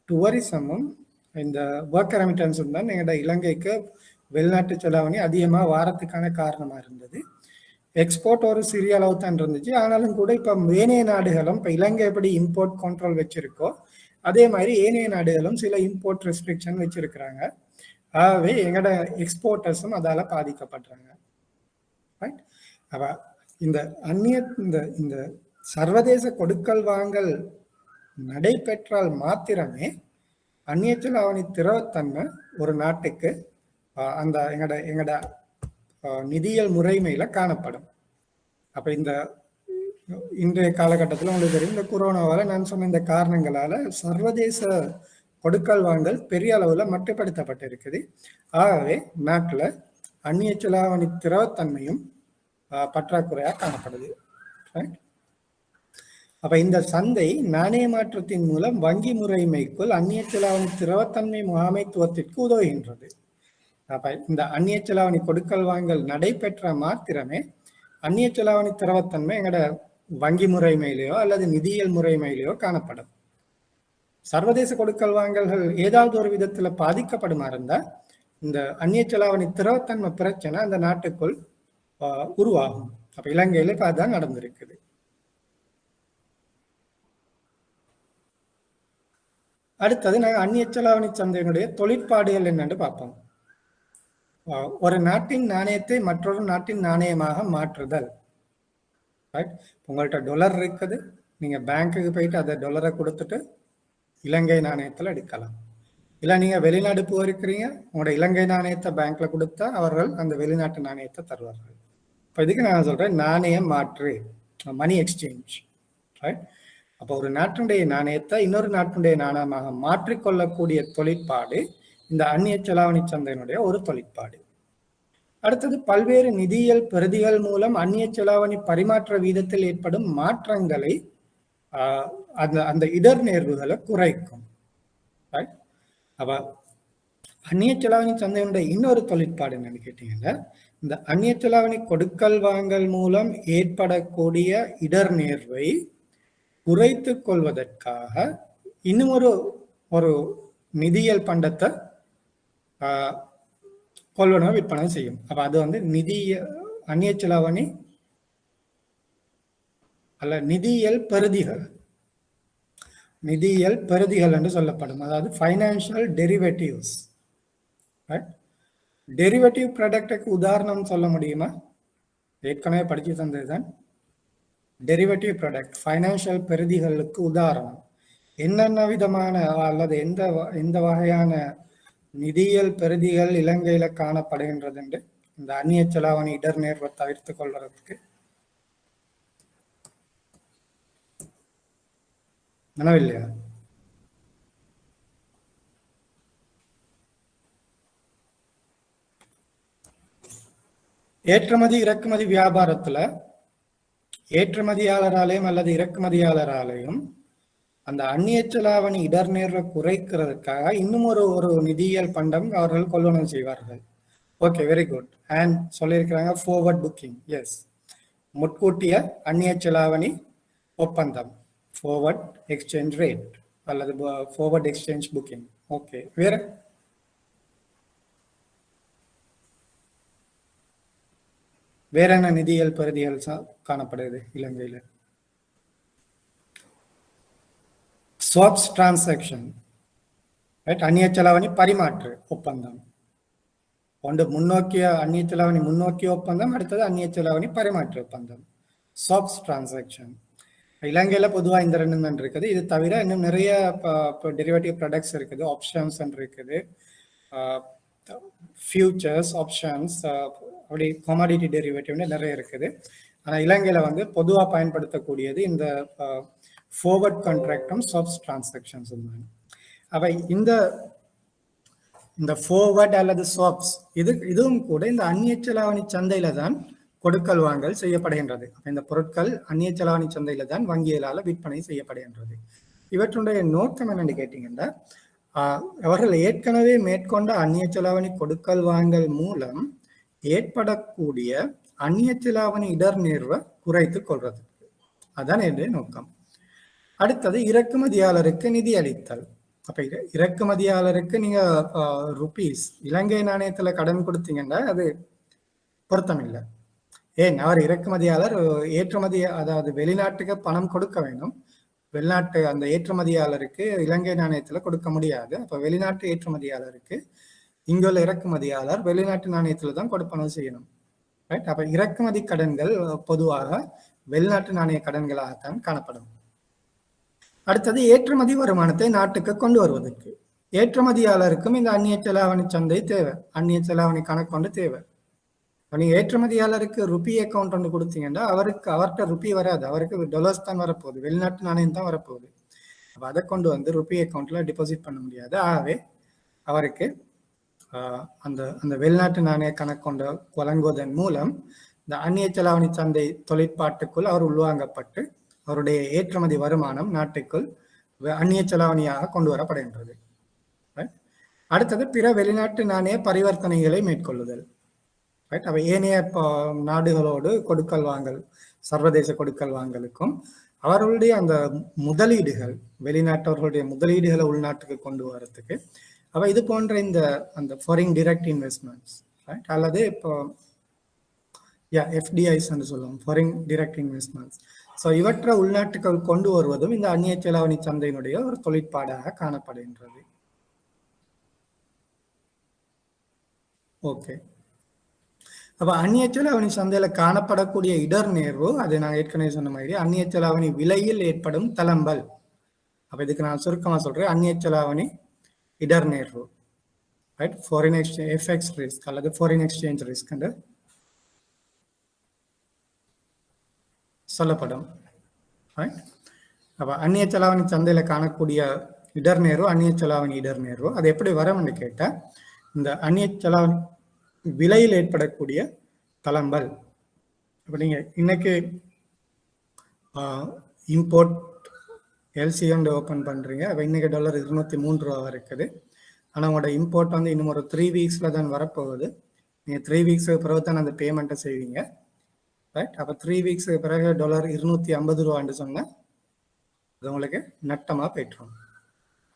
டூரிசமும் இந்த ஒர்க்கர் ரெமிட்டன்ஸும் தான் எங்களோட இலங்கைக்கு வெளிநாட்டு செலாவணி அதிகமாக வாரத்துக்கான காரணமா இருந்தது. எக்ஸ்போர்ட் ஒரு சிறிய அளவு தான் இருந்துச்சு. ஆனாலும் கூட இப்போ ஏனைய நாடுகளும் இப்போ இலங்கை எப்படி இம்போர்ட் கண்ட்ரோல் வச்சிருக்கோ அதே மாதிரி ஏனைய நாடுகளும் சில இம்போர்ட் ரெஸ்ட்ரிக்ஷன் வச்சிருக்கிறாங்க. ஆகவே எங்களோட எக்ஸ்போர்ட்டர்ஸும் அதால பாதிக்கப்படுறாங்க. ரைட். அப்ப இந்த இந்த சர்வதேச கொடுக்கல் வாங்கல் நடைபெற்றால் மாத்திரமே அந்நிய செலாவணி திரவத்தன்மை ஒரு நாட்டுக்கு அந்த எங்கட நிதியியல் முறைமையில காணப்படும். அப்ப இந்த இன்றைய காலகட்டத்தில் உங்களுக்கு தெரியும், இந்த கொரோனாவால நான் சொன்ன இந்த காரணங்களால சர்வதேச கொடுக்கல் வாங்கல் பெரிய அளவுல மட்டுப்படுத்தப்பட்டிருக்குது. ஆகவே நாட்டுல அந்நிய செலாவணி திரவத்தன்மையும் பற்றாக்குறையா காணப்படுது. அப்ப இந்த சந்தை நாணய மாற்றத்தின் மூலம் வங்கி முறைமைக்குள் அந்நிய செலாவணி திரவத்தன்மை முகாமைத்துவத்திற்கு உதவுகின்றது. அப்ப இந்த அந்நிய செலாவணி கொடுக்கல் வாங்கல் நடைபெற்ற மாத்திரமே அந்நிய செலாவணி திரவத்தன்மை எங்கட வங்கி முறைமையிலேயோ அல்லது நிதியியல் முறைமையிலேயோ காணப்படும். சர்வதேச கொடுக்கல் வாங்கல்கள் ஏதாவது ஒரு விதத்துல பாதிக்கப்படுமா இருந்தா இந்த அந்நிய செலாவணி திரவத்தன்மை பிரச்சனை அந்த நாட்டுக்குள் உருவாகும். அப்ப இலங்கையில இப்ப அதுதான் நடந்திருக்குது. அடுத்தது நாங்கள் அந்நிய செலாவணி சந்தையினுடைய தொழிற்பாடுகள் என்னன்னு பார்ப்போம். ஒரு நாட்டின் நாணயத்தை மற்றொரு நாட்டின் நாணயமாக மாற்றுதல். உங்கள்கிட்ட டாலர் இருக்குது, நீங்க பேங்க்குக்கு போயிட்டு அந்த டாலரை கொடுத்துட்டு இலங்கை நாணயத்தில் எடுக்கலாம். இல்லை நீங்க வெளிநாடு போயிருக்கிறீங்க, உங்களோட இலங்கை நாணயத்தை பேங்க்ல கொடுத்தா அவர்கள் அந்த வெளிநாட்டு நாணயத்தை தருவார்கள். இப்போ இதுக்கு நான் சொல்றேன் நாணயம் மாற்று, மணி எக்ஸ்சேஞ்ச். ரைட். அப்போ ஒரு நாட்டினுடைய நாணயத்தை இன்னொரு நாட்டினுடைய நாணயமாக மாற்றிக்கொள்ளக்கூடிய தொழிற்பாடு இந்த அந்நிய செலாவணி சந்தையினுடைய ஒரு தொழிற்பாடு. அடுத்தது பல்வேறு நிதியியல் பிரதிகள் மூலம் அந்நிய செலாவணி பரிமாற்ற வீதத்தில் ஏற்படும் மாற்றங்களை அந்த இடர் நேர்வுகளை குறைக்கும். அப்ப அந்நிய செலாவணி சந்தையினுடைய இன்னொரு தொழிற்பாடு என்னன்னு கேட்டீங்கன்னா, இந்த அந்நிய செலாவணி கொடுக்கல் வாங்கல் மூலம் ஏற்படக்கூடிய இடர் நேர்வை குறைத்து கொள்வதற்காக இன்னும் ஒரு நிதியியல் பண்டத்தை கொள்வனவு விற்பனை செய்யும். அப்ப அது வந்து அந்நிய செலாவணி அல்ல நிதியியல் பெறுதிகள் என்று சொல்லப்படும். அதாவது ஃபைனான்சியல் டெரிவேட்டிவ்ஸ். டெரிவேட்டிவ் ப்ராடக்டுக்கு உதாரணம் சொல்ல முடியுமா? ஏற்கனவே படிச்சு தந்ததுதான். டெரிவேட்டிவ் ப்ராடக்ட் ஃபைனான்சியல் பெறுதிகளுக்கு உதாரணம் என்னென்ன விதமான அல்லது எந்த வகையான நிதியியல் பெறுதிகள் இலங்கையில காணப்படுகின்றது என்று இந்த அந்நிய செலாவணி இடர் நேர்வை தவிர்த்து கொள்வதற்கு நினைவில்லையா? ஏற்றுமதி இறக்குமதி வியாபாரத்துல ஏற்றுமதியாளராலையும் அல்லது இறக்குமதியாளராலையும் அந்த அந்நிய செலாவணி இடர் நேர்வை குறைக்கிறதுக்காக இன்னும் ஒரு நிதியியல் பண்டம் அவர்கள் கொள்வனவு செய்வார்கள். Okay, very good. அண்ட் சொல்லியிருக்கிறாங்க ஃபார்வர்ட் புக்கிங். எஸ், முட்கூட்டிய அந்நிய செலாவணி ஒப்பந்தம், ஃபார்வர்ட் எக்ஸ்சேஞ்ச் ரேட் அல்லது ஃபார்வர்ட் எக்ஸ்சேஞ்ச் புக்கிங். ஓகே, வேற வேற என்ன நிதியியல் பிரதிகள் காணப்படுது இலங்கையில்? ஸ்வாப்ஸ் டிரான்சாக்ஷன், ரைட், அந்நிய செலாவணி பரிமாற்று ஒப்பந்தம். ஒன்று முன்னோக்கிய அந்நிய செலாவணி முன்னோக்கிய ஒப்பந்தம், அடுத்தது அந்நிய செலாவணி பரிமாற்று ஒப்பந்தம், ஸ்வாப்ஸ் டிரான்சாக்ஷன். இலங்கையில பொதுவாக இந்த ரெண்டு தான் இருக்குது. இது தவிர இன்னும் நிறைய டெரிவேட்டிவ் ப்ராடக்ட்ஸ் இருக்குது, ஆப்ஷன்ஸ் இருக்குது, ஃபியூச்சர்ஸ், ஆப்ஷன்ஸ், அப்படி கமாடிட்டி டெரிவேட்டிவ்னு நிறைய இருக்குது. ஆனால் இலங்கையில் வந்து பொதுவாக பயன்படுத்தக்கூடியது இந்த ஃபார்வர்ட் கான்ட்ராக்டும் ஸ்வாப்ஸ் டிரான்சாக்ஷன்ஸ் தான். அப்போ இந்த ஃபார்வர்ட் அல்லது ஸ்வாப்ஸ் இதுவும் கூட இந்த அந்நிய செலாவணி சந்தையில தான் கொடுக்கல் வாங்கல் செய்யப்படுகின்றது. இந்த பொருட்கள் அந்நிய செலாவணி சந்தையில தான் வங்கிகளால் விற்பனை செய்யப்படுகின்றது. இவற்றுடைய நோக்கம் என்னன்னு கேட்டீங்கன்னா, அவர்கள் ஏற்கனவே மேற்கொண்ட அந்நிய செலாவணி கொடுக்கல் வாங்கல் மூலம் ஏற்படக்கூடிய அந்நிய செலாவணி இடர்நேர்வை குறைத்துக் கொள்றதுக்கு, அதான் என்னுடைய நோக்கம். அடுத்தது இறக்குமதியாளருக்கு நிதி அளித்தல். அப்ப இறக்குமதியாளருக்கு நீங்க ருபீஸ் இலங்கை நாணயத்துல கடன் கொடுத்தீங்கன்னா அது பொருத்தம் இல்லை. ஏன், அவர் இறக்குமதியாளர் ஏற்றுமதி, அதாவது வெளிநாட்டுக்கு பணம் கொடுக்க வேண்டும். வெளிநாட்டு அந்த ஏற்றுமதியாளருக்கு இலங்கை நாணயத்துல கொடுக்க முடியாது. அப்ப வெளிநாட்டு ஏற்றுமதியாளருக்கு இங்குள்ள இறக்குமதியாளர் வெளிநாட்டு நாணயத்துல தான் கொடுப்பனவு செய்யணும், ரைட். அப்ப இறக்குமதி கடன்கள் பொதுவாக வெளிநாட்டு நாணய கடன்களாகத்தான் காணப்படும். அடுத்தது ஏற்றுமதி வருமானத்தை நாட்டுக்கு கொண்டு வருவதற்கு ஏற்றுமதியாளருக்கும் இந்த அந்நிய செலாவணி சந்தை தேவை, அந்நிய செலாவணி கணக்கு தேவை. நீங்க ஏற்றுமதியாளருக்கு ருபி அக்கௌண்ட் ஒன்று கொடுத்தீங்கன்னா அவர்கிட்ட ருபி வராது, அவருக்கு டாலர்ஸ் தான் வரப்போகுது, வெளிநாட்டு நாணயம் தான் வரப்போகுது. அப்ப அதை கொண்டு வந்து ருபி அக்கௌண்ட்ல டிபாசிட் பண்ண முடியாது. ஆகவே அவருக்கு அந்த வெளிநாட்டு நாணய கணக்கு கொண்டு வழங்குவதன் மூலம் இந்த அந்நிய செலாவணி சந்தை தொழிற்பாட்டுக்குள் அவர் உள்வாங்கப்பட்டு அவருடைய ஏற்றுமதி வருமானம் நாட்டுக்குள் அந்நிய செலாவணியாக கொண்டு வரப்படுகின்றது. அடுத்தது பிற வெளிநாட்டு நாணய பரிவர்த்தனைகளை மேற்கொள்ளுதல், ரைட். அப்ப ஏனைய நாடுகளோடு கொடுக்கல் வாங்கல், சர்வதேச கொடுக்கல் வாங்கலுக்கும் அவர்களுடைய அந்த முதலீடுகள், வெளிநாட்டவர்களுடைய முதலீடுகளை உள்நாட்டுக்கு கொண்டு வரதுக்கு, அப்ப இது போன்ற அந்த ஃபாரின் டைரக்ட் இன்வெஸ்ட்மெண்ட்ஸ், ரைட், அல்லது இப்போ FDIs என்று சொல்லுவோம், ஃபாரின் டைரக்ட் இன்வெஸ்ட்மெண்ட்ஸ். ஸோ இவற்றை உள்நாட்டுகள் கொண்டு வருவதும் இந்த அந்நிய செலாவணி சந்தையினுடைய ஒரு தொழிற்பாடாக காணப்படுகின்றது. ஓகே, அப்ப அந்நிய செலாவணி சந்தையில காணப்படக்கூடிய இடர்நேர்வு, அதை நான் ஏற்கனவே சொன்ன மாதிரி அந்நிய செலாவணி விலையில் ஏற்படும் தளம்பல். அப்ப இதுக்கு நான் சுருக்கமா சொல்றேன், அந்நிய செலாவணி இடர்நேர்வு, right, foreign exchange FX risk அல்லது ஃபாரின் எக்ஸ்சேஞ்ச் ரிஸ்க் என்று சொல்லப்படும். அப்ப அந்நிய செலாவணி சந்தையில காணக்கூடிய இடர்நேர்வு, அந்நிய செலாவணி இடர்நேர்வு, அது எப்படி வரும்னு கேட்டா, இந்த அந்நிய செலாவணி விலையில் ஏற்படக்கூடிய தளம்பல். அப்ப நீங்க இன்னைக்கு இம்போர்ட் எல்சி ஓபன் பண்றீங்க, அப்ப இன்னைக்கு டாலர் 203 ரூபா இருக்குது. ஆனா உங்களோட இம்போர்ட் வந்து இன்னும் ஒரு 3 வீக்ஸ்ல தான் வரப்போகுது. நீங்க 3 வீக்ஸுக்கு பிறகு தான் அந்த பேமெண்ட்டை செய்வீங்க, ரைட். அப்ப 3 வீக்ஸுக்கு பிறகு டாலர் 250 ரூபான்னு சொன்னா அது உங்களுக்கு நட்டமா போயிட்டுரும்,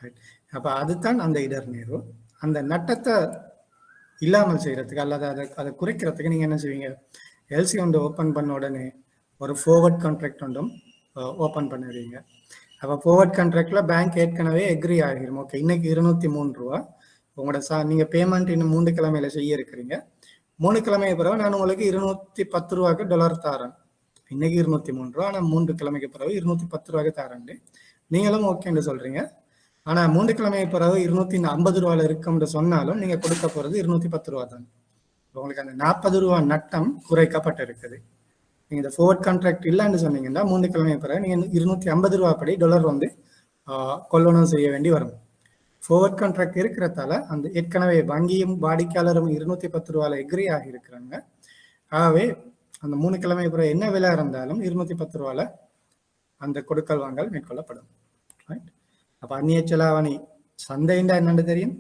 ரைட். அப்ப அதுதான் அந்த இடர்நேர்வு. அந்த நட்டத்தை இல்லாமல் செய்யறதுக்கு அல்லது அதை குறைக்கிறதுக்கு நீங்க என்ன செய்வீங்க, எல்சி ஒன்று ஓப்பன் பண்ண உடனே ஒரு ஃபார்வர்ட் கான்ட்ராக்ட் ஒன்றும் ஓப்பன் பண்ணிடுவீங்க. அப்போ ஃபார்வர்ட் கான்ட்ராக்ட்ல பேங்க் ஏற்கனவே எக்ரி ஆகிரும். ஓகே, இன்னைக்கு 203 ரூபா உங்களோட நீங்க பேமெண்ட் இன்னும் 3 கிழமையில செய்ய இருக்கிறீங்க. 3 கிழமைக்கு பிறகு நான் உங்களுக்கு 210 ரூபாய்க்கு டாலர் தாரேன். இன்னைக்கு 203 ரூபா, ஆனா 3 கிழமைக்கு பிறகு 210 ரூபாய்க்கு தாரேன். நீங்களும் ஓகேன்னு சொல்றீங்க. ஆனா 3 கிழமைக்கு பிறகு 250 ரூபாயில இருக்கும்னு சொன்னாலும் நீங்க கொடுக்க போறது 210 ரூபா தான். உங்களுக்கு அந்த 40 ரூபா நட்டம் குறைக்கப்பட்டு இருக்குது. நீங்க இந்த ஃபார்வர்ட் கான்ட்ராக்ட் இல்லைன்னு சொன்னீங்கன்னா 3 கிழமைக்கு பிறகு நீங்க 250 ரூபா படி டாலர் வந்து கொள்ளணும் செய்ய வேண்டி வரும். ஃபார்வர்ட் கான்ட்ராக்ட் இருக்கிறதால அந்த ஏற்கனவே வங்கியும் வாடிக்கையாளரும் 210 ரூபாயில எக்ரி ஆகி இருக்கிறாங்க. ஆகவே அந்த 3 கிழமை பிறகு என்ன விலை இருந்தாலும் 210 ரூபாயில அந்த கொடுக்கல் வாங்கல் மேற்கொள்ளப்படும், ரைட். அப்ப அந்நிய செலாவணி சந்தைண்டா என்னன்னு தெரியும்,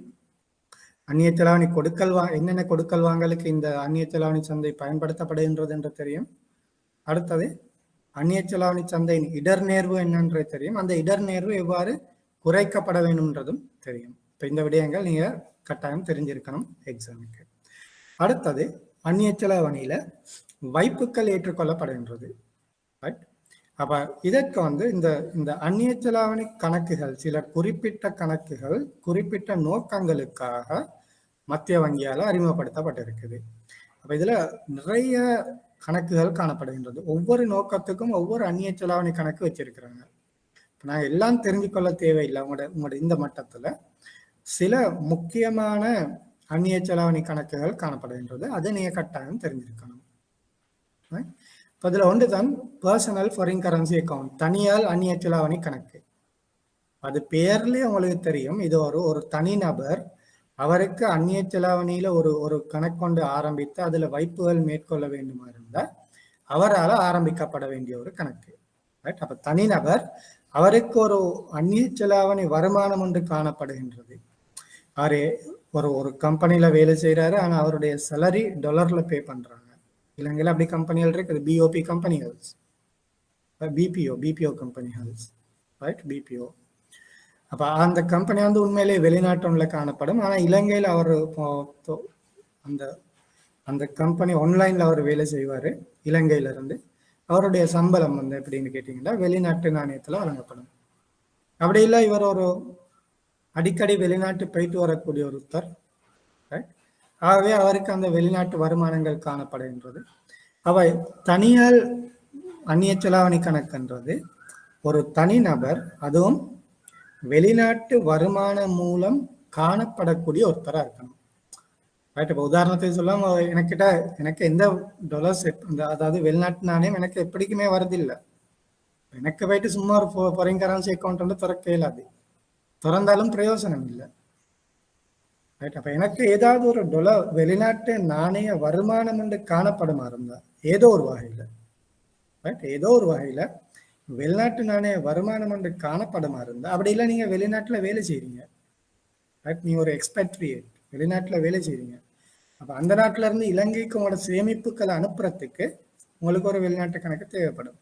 அந்நிய செலாவணி கொடுக்கல் என்னென்ன கொடுக்கல் வாங்கலுக்கு இந்த அந்நிய செலாவணி சந்தை பயன்படுத்தப்படுகின்றது என்று தெரியும். அடுத்தது அந்நிய செலாவணி சந்தையின் இடர்நேர்வு என்னன்றது தெரியும். அந்த இடர்நேர்வு எவ்வாறு குறைக்கப்பட வேண்டும்ன்றதும் தெரியும். இப்போ இந்த விடயங்கள் நீங்க கட்டாயம் தெரிஞ்சிருக்கணும் எக்ஸாமுக்கு. அடுத்தது அந்நிய செலாவணியில வைப்புக்கள் ஏற்றுக்கொள்ளப்படுகின்றது. ரைட். அப்ப இதற்கு இந்த அந்நிய செலாவணி கணக்குகள் சில குறிப்பிட்ட கணக்குகள் குறிப்பிட்ட நோக்கங்களுக்காக மத்திய வங்கியால் அறிமுகப்படுத்தப்பட்டிருக்குது. அப்ப இதுல நிறைய கணக்குகள் காணப்படுகின்றது. ஒவ்வொரு நோக்கத்துக்கும் ஒவ்வொரு அந்நிய செலாவணி கணக்கு வச்சிருக்கிறாங்க. நாங்கள் எல்லாம் தெரிஞ்சு கொள்ள தேவையில்லை. உங்களோட இந்த மட்டத்துல சில முக்கியமான அந்நிய செலாவணி கணக்குகள் காணப்படுகின்றது. அதை நீங்க கட்டாயம் தெரிஞ்சிருக்கணும். இப்போ இதுல ஒன்றுதான் பர்சனல் ஃபாரின் கரன்சி அக்கௌண்ட், தனியால் அந்நிய செலாவணி கணக்கு. அது பேர்லயே உங்களுக்கு தெரியும். இது ஒரு தனிநபர் அவருக்கு அந்நிய செலாவணியில ஒரு கணக்கொண்டு ஆரம்பித்து அதுல வைப்புகள் மேற்கொள்ள வேண்டுமா இருந்தால் அவரால் ஆரம்பிக்கப்பட வேண்டிய ஒரு கணக்கு. ரைட். அப்ப தனிநபர் அவருக்கு ஒரு அந்நிய செலாவணி வருமானம் ஒன்று காணப்படுகின்றது. அவரு ஒரு கம்பெனில வேலை செய்யறாரு. ஆனா அவருடைய சேலரி டாலர்ல பே பண்றாங்க. இலங்கையில அப்படி கம்பெனிகள் இருக்குது. பிஓபி கம்பெனிகள்ஸ், பிபிஓ கம்பெனிகள்ஸ், ரைட், பிபிஓ. அப்ப அந்த கம்பெனி உண்மையிலேயே வெளிநாட்டுல காணப்படும். ஆனா இலங்கையில அவர் அந்த கம்பெனி ஆன்லைன்ல அவர் வேலை செய்வாரு. இலங்கையில இருந்து அவருடைய சம்பளம் எப்படின்னு கேட்டீங்கன்னா வெளிநாட்டு நாணயத்துல வழங்கப்படும். அப்படி இல்லை இவர் ஒரு அடிக்கடி வெளிநாட்டு போயிட்டு வரக்கூடிய ஒருத்தர். ஆகவே அவருக்கு அந்த வெளிநாட்டு வருமானங்கள் காணப்படுகின்றது. அவை தனியால் அந்நிய செலாவணி கணக்குன்றது ஒரு தனிநபர், அதுவும் வெளிநாட்டு வருமானம் மூலம் காணப்படக்கூடிய ஒருத்தரா இருக்கணும். ரைட். இப்போ உதாரணத்துக்கு சொல்லாம எனக்கு எந்த டாலர்ஸ், அதாவது வெளிநாட்டு நாணயம் எனக்கு எப்படிக்குமே வரதில்லை. எனக்கு போயிட்டு சும்மா ஒரு ஃபாரின் கரன்சி அக்கௌண்ட் திறக்க இயலாது. திறந்தாலும் பிரயோஜனம் இல்லை. ரைட். அப்ப எனக்கு ஏதாவது ஒரு டாலர் வெளிநாட்டு நாணய வருமானம் என்று காணப்படுமா இருந்தா ஏதோ ஒரு வகையில, ரைட், ஏதோ ஒரு வகையில வெளிநாட்டு நாணய வருமானம் என்று காணப்படுமா இருந்தா, அப்படி இல்லை நீங்க வெளிநாட்டுல வேலை செய்றீங்க, ரைட், நீ ஒரு எக்ஸ்பேட்ரியேட் வெளிநாட்டுல வேலை செய்றீங்க. அப்ப அந்த நாட்டுல இருந்து இலங்கைக்கு உங்களோட சேமிப்புகளை அனுப்புறதுக்கு உங்களுக்கு ஒரு வெளிநாட்டு கணக்கு தேவைப்படும்.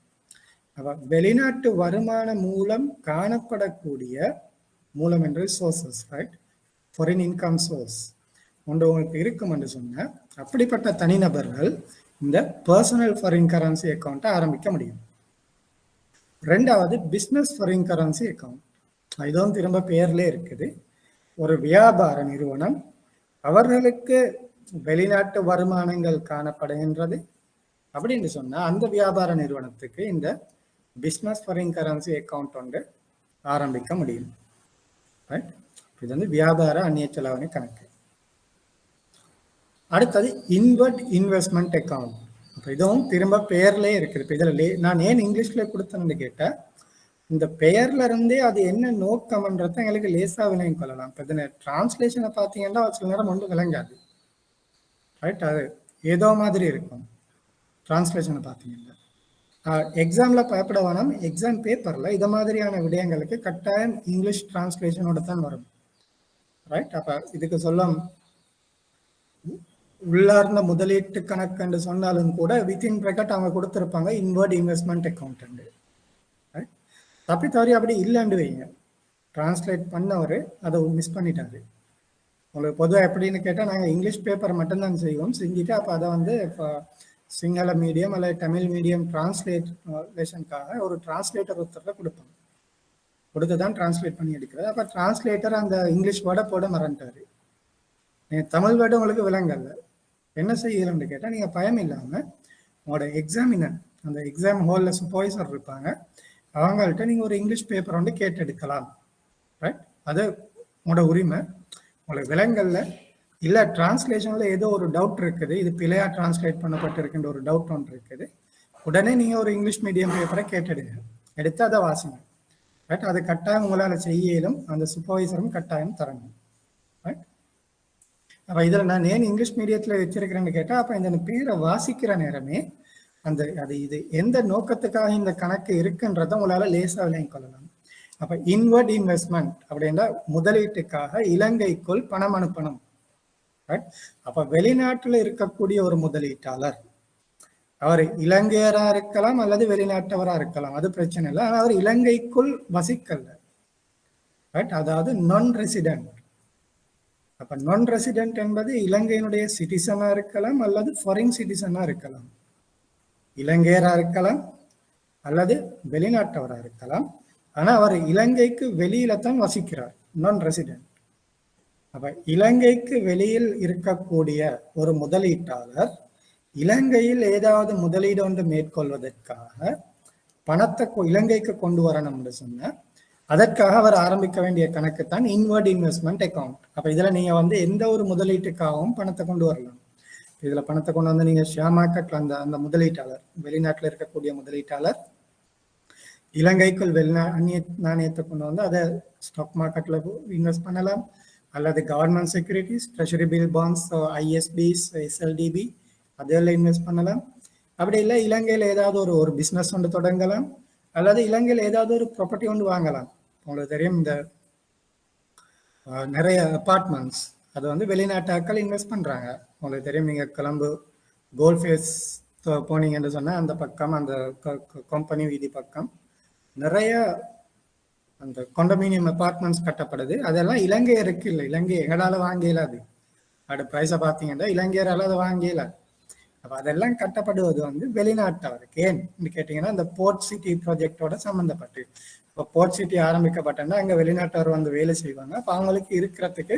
அப்ப வெளிநாட்டு வருமான மூலம் காணப்படக்கூடிய மூலம் என்று sources, right, foreign income source ஒன்று உங்களுக்கு இருக்கும் என்று சொன்ன அப்படிப்பட்ட தனிநபர்கள் இந்த பர்சனல் ஃபாரின் கரன்சி அக்கௌண்ட்டை ஆரம்பிக்க முடியும். ரெண்டாவது பிஸ்னஸ் ஃபாரின் கரன்சி அக்கௌண்ட். இதுவும் திரும்ப பெயர்லே இருக்குது. ஒரு வியாபார நிறுவனம் அவர்களுக்கு வெளிநாட்டு வருமானங்கள் காணப்படுகின்றது அப்படின்னு சொன்னா அந்த வியாபார நிறுவனத்துக்கு இந்த பிஸ்னஸ் ஃபாரின் கரன்சி அக்கௌண்ட் ஒன்று ஆரம்பிக்க முடியும். ரைட். இது வியாபார அந்நிய செலாவணி கணக்கு. அடுத்தது இன்வெர்ட் இன்வெஸ்ட்மெண்ட் அக்கௌண்ட். இதுவும் திரும்ப பெயர்லே இருக்குது. இப்போ இதில் நான் ஏன் இங்கிலீஷ்ல கொடுத்தேன்னு கேட்டால் இந்த பெயர்ல இருந்தே அது என்ன நோக்கம்ன்றத எங்களுக்கு லேசா விளங்கிக் கொள்ளலாம். இப்போ இதில் டிரான்ஸ்லேஷனை பார்த்தீங்கன்னா சில நேரம் ஒன்றும் விளங்காது. ரைட். அது ஏதோ மாதிரி இருக்கும் டிரான்ஸ்லேஷனை பார்த்தீங்கன்னா. எக்ஸாம்ல பயப்பட வேணாம். எக்ஸாம் பேப்பர்ல இதை மாதிரியான விடயங்களுக்கு கட்டாயம் இங்கிலீஷ் டிரான்ஸ்லேஷனோட தான் வரும். ரைட். அப்ப இதுக்கு சொல்ல உள்ளார்ந்த முதலீட்டு கணக்கு என்று சொன்னாலும் கூட வித்தின் பிராக்கெட் அவங்க கொடுத்துருப்பாங்க இன்வெர்ட் இன்வெஸ்ட்மெண்ட் அக்கௌண்ட். தப்பி தவறி அப்படி இல்லைன்னு வைங்க, டிரான்ஸ்லேட் பண்ணவர் அதை மிஸ் பண்ணிட்டாரு. உங்களுக்கு பொதுவாக எப்படின்னு கேட்டால் நாங்கள் இங்கிலீஷ் பேப்பர் மட்டும்தான் செய்வோம். செஞ்சுட்டு அப்போ அதை இப்போ சிங்கள மீடியம் அல்லது தமிழ் மீடியம் டிரான்ஸ்லேஷனுக்காக ஒரு டிரான்ஸ்லேட்டர் ஒருத்தர் கொடுப்பாங்க. கொடுத்து தான் டிரான்ஸ்லேட் பண்ணி எடுக்கிறது. அப்போ டிரான்ஸ்லேட்டர் அந்த இங்கிலீஷ் வேர்டை போட மறந்துட்டாரு. நீங்கள் தமிழ் வேர்டு உங்களுக்கு விளங்கல. என்ன செய்யலன்னு கேட்டால் நீங்கள் பயம் இல்லாமல் உங்களோட எக்ஸாமினர் அந்த எக்ஸாம் ஹாலில் சூப்பர்வைசர் இருப்பாங்க, அவங்கள்ட்ட நீங்கள் ஒரு இங்கிலீஷ் பேப்பர் வந்து கேட்டு எடுக்கலாம். ரைட். அது உங்களோட உரிமை. உங்களுக்கு விலங்கல்ல இல்லை டிரான்ஸ்லேஷனில் ஏதோ ஒரு டவுட் இருக்குது, இது பிழையா டிரான்ஸ்லேட் பண்ணப்பட்டிருக்கின்ற ஒரு டவுட் ஒன்று இருக்குது, உடனே நீங்கள் ஒரு இங்கிலீஷ் மீடியம் பேப்பரை கேட்டெடுங்க, எடுத்து அதை வாசிங்க. ரைட். அது கட்டாயம் உங்களால் செய்யலும் அந்த சூப்பர்வைசரும் கட்டாயம் தரணும். ரைட். அப்போ இதில் நான் ஏன் இங்கிலீஷ் மீடியத்தில் வச்சிருக்கிறேன்னு கேட்டால் அப்போ இந்த பேரை வாசிக்கிற நேரமே இது எந்த நோக்கத்துக்காக இந்த கணக்கு இருக்குன்றதை உங்களால் லேசாக விளங்கிக் கொள்ளலாம். அப்போ இன்வெர்ட் இன்வெஸ்ட்மெண்ட் அப்படின்னா முதலீட்டுக்காக இலங்கைக்குள் பணம் அனுப்பணும் அப்ப வெளிநாட்டுல இருக்கக்கூடிய ஒரு முதலீட்டாளர், அவர் இலங்கையரா இருக்கலாம் அல்லது வெளிநாட்டவரா இருக்கலாம், அது பிரச்சனை இல்லை. ஆனால் அவர் இலங்கைக்குள் வசிக்கல, அதாவது நான் ரெசிடென்ட். அப்ப நான் ரெசிடென்ட் என்பது இலங்கையினுடைய சிட்டிசனா இருக்கலாம் அல்லது ஃபாரின் சிட்டிசனா இருக்கலாம், இலங்கையரா இருக்கலாம் அல்லது வெளிநாட்டவரா இருக்கலாம். ஆனா அவர் இலங்கைக்கு வெளியில தான் வசிக்கிறார், நான் ரெசிடென்ட். அப்ப இலங்கைக்கு வெளியில் இருக்கக்கூடிய ஒரு முதலீட்டாளர் இலங்கையில் ஏதாவது முதலீடு ஒன்று மேற்கொள்வதற்காக பணத்தை இலங்கைக்கு கொண்டு வரணும்னு சொன்ன, அதற்காக அவர் ஆரம்பிக்க வேண்டிய கணக்கு தான் இன்வர்ட் இன்வெஸ்ட்மெண்ட் அக்கௌண்ட். அப்ப இதுல நீங்க எந்த ஒரு முதலீட்டுக்காகவும் பணத்தை கொண்டு வரலாம். இதுல பணத்தை கொண்டு வந்து நீங்க ஷேர் மார்க்கெட்ல அந்த முதலீட்டாளர், வெளிநாட்டுல இருக்கக்கூடிய முதலீட்டாளர் இலங்கைக்குள் அந்நிய நாணயத்தை கொண்டு வந்து அதை ஸ்டாக் மார்க்கெட்ல இன்வெஸ்ட் பண்ணலாம், அல்லது government securities, treasury bill bonds, ISBs, SLDB அதெல்லாம் இன்வெஸ்ட் பண்ணலாம். அப்படி இல்லை இலங்கையில் ஏதாவது ஒரு பிஸ்னஸ் ஒன்று தொடங்கலாம், அல்லது இலங்கையில் ஏதாவது ஒரு ப்ராப்பர்ட்டி ஒன்று வாங்கலாம். உங்களுக்கு தெரியும், இந்த நிறைய அப்பார்ட்மெண்ட்ஸ் அது வெளிநாட்டாக்கள் இன்வெஸ்ட் பண்றாங்க. உங்களுக்கு தெரியும், நீங்க கொலம்பு கோல்ஃபேஸ் போனீங்கன்னு சொன்னா அந்த பக்கம், அந்த கம்பெனி வீதி பக்கம் நிறைய அந்த காண்டோமினியம் அபார்ட்மெண்ட்ஸ் கட்டப்படுது. அதெல்லாம் இலங்கையருக்கு இல்லை, இலங்கை எங்களால வாங்க இயலாது. அது பிரைஸை பார்த்தீங்கன்னா இலங்கையரால அதை வாங்க இயலாது. அப்போ அதெல்லாம் கட்டப்படுவது வெளிநாட்டவருக்கு. ஏன்னு கேட்டீங்கன்னா இந்த போர்ட் சிட்டி ப்ராஜெக்டோட சம்மந்தப்பட்டு. இப்போ போர்ட் சிட்டி ஆரம்பிக்கப்பட்டோன்னா அங்கே வெளிநாட்டவர் வேலை செய்வாங்க. அப்போ அவங்களுக்கு இருக்கிறதுக்கு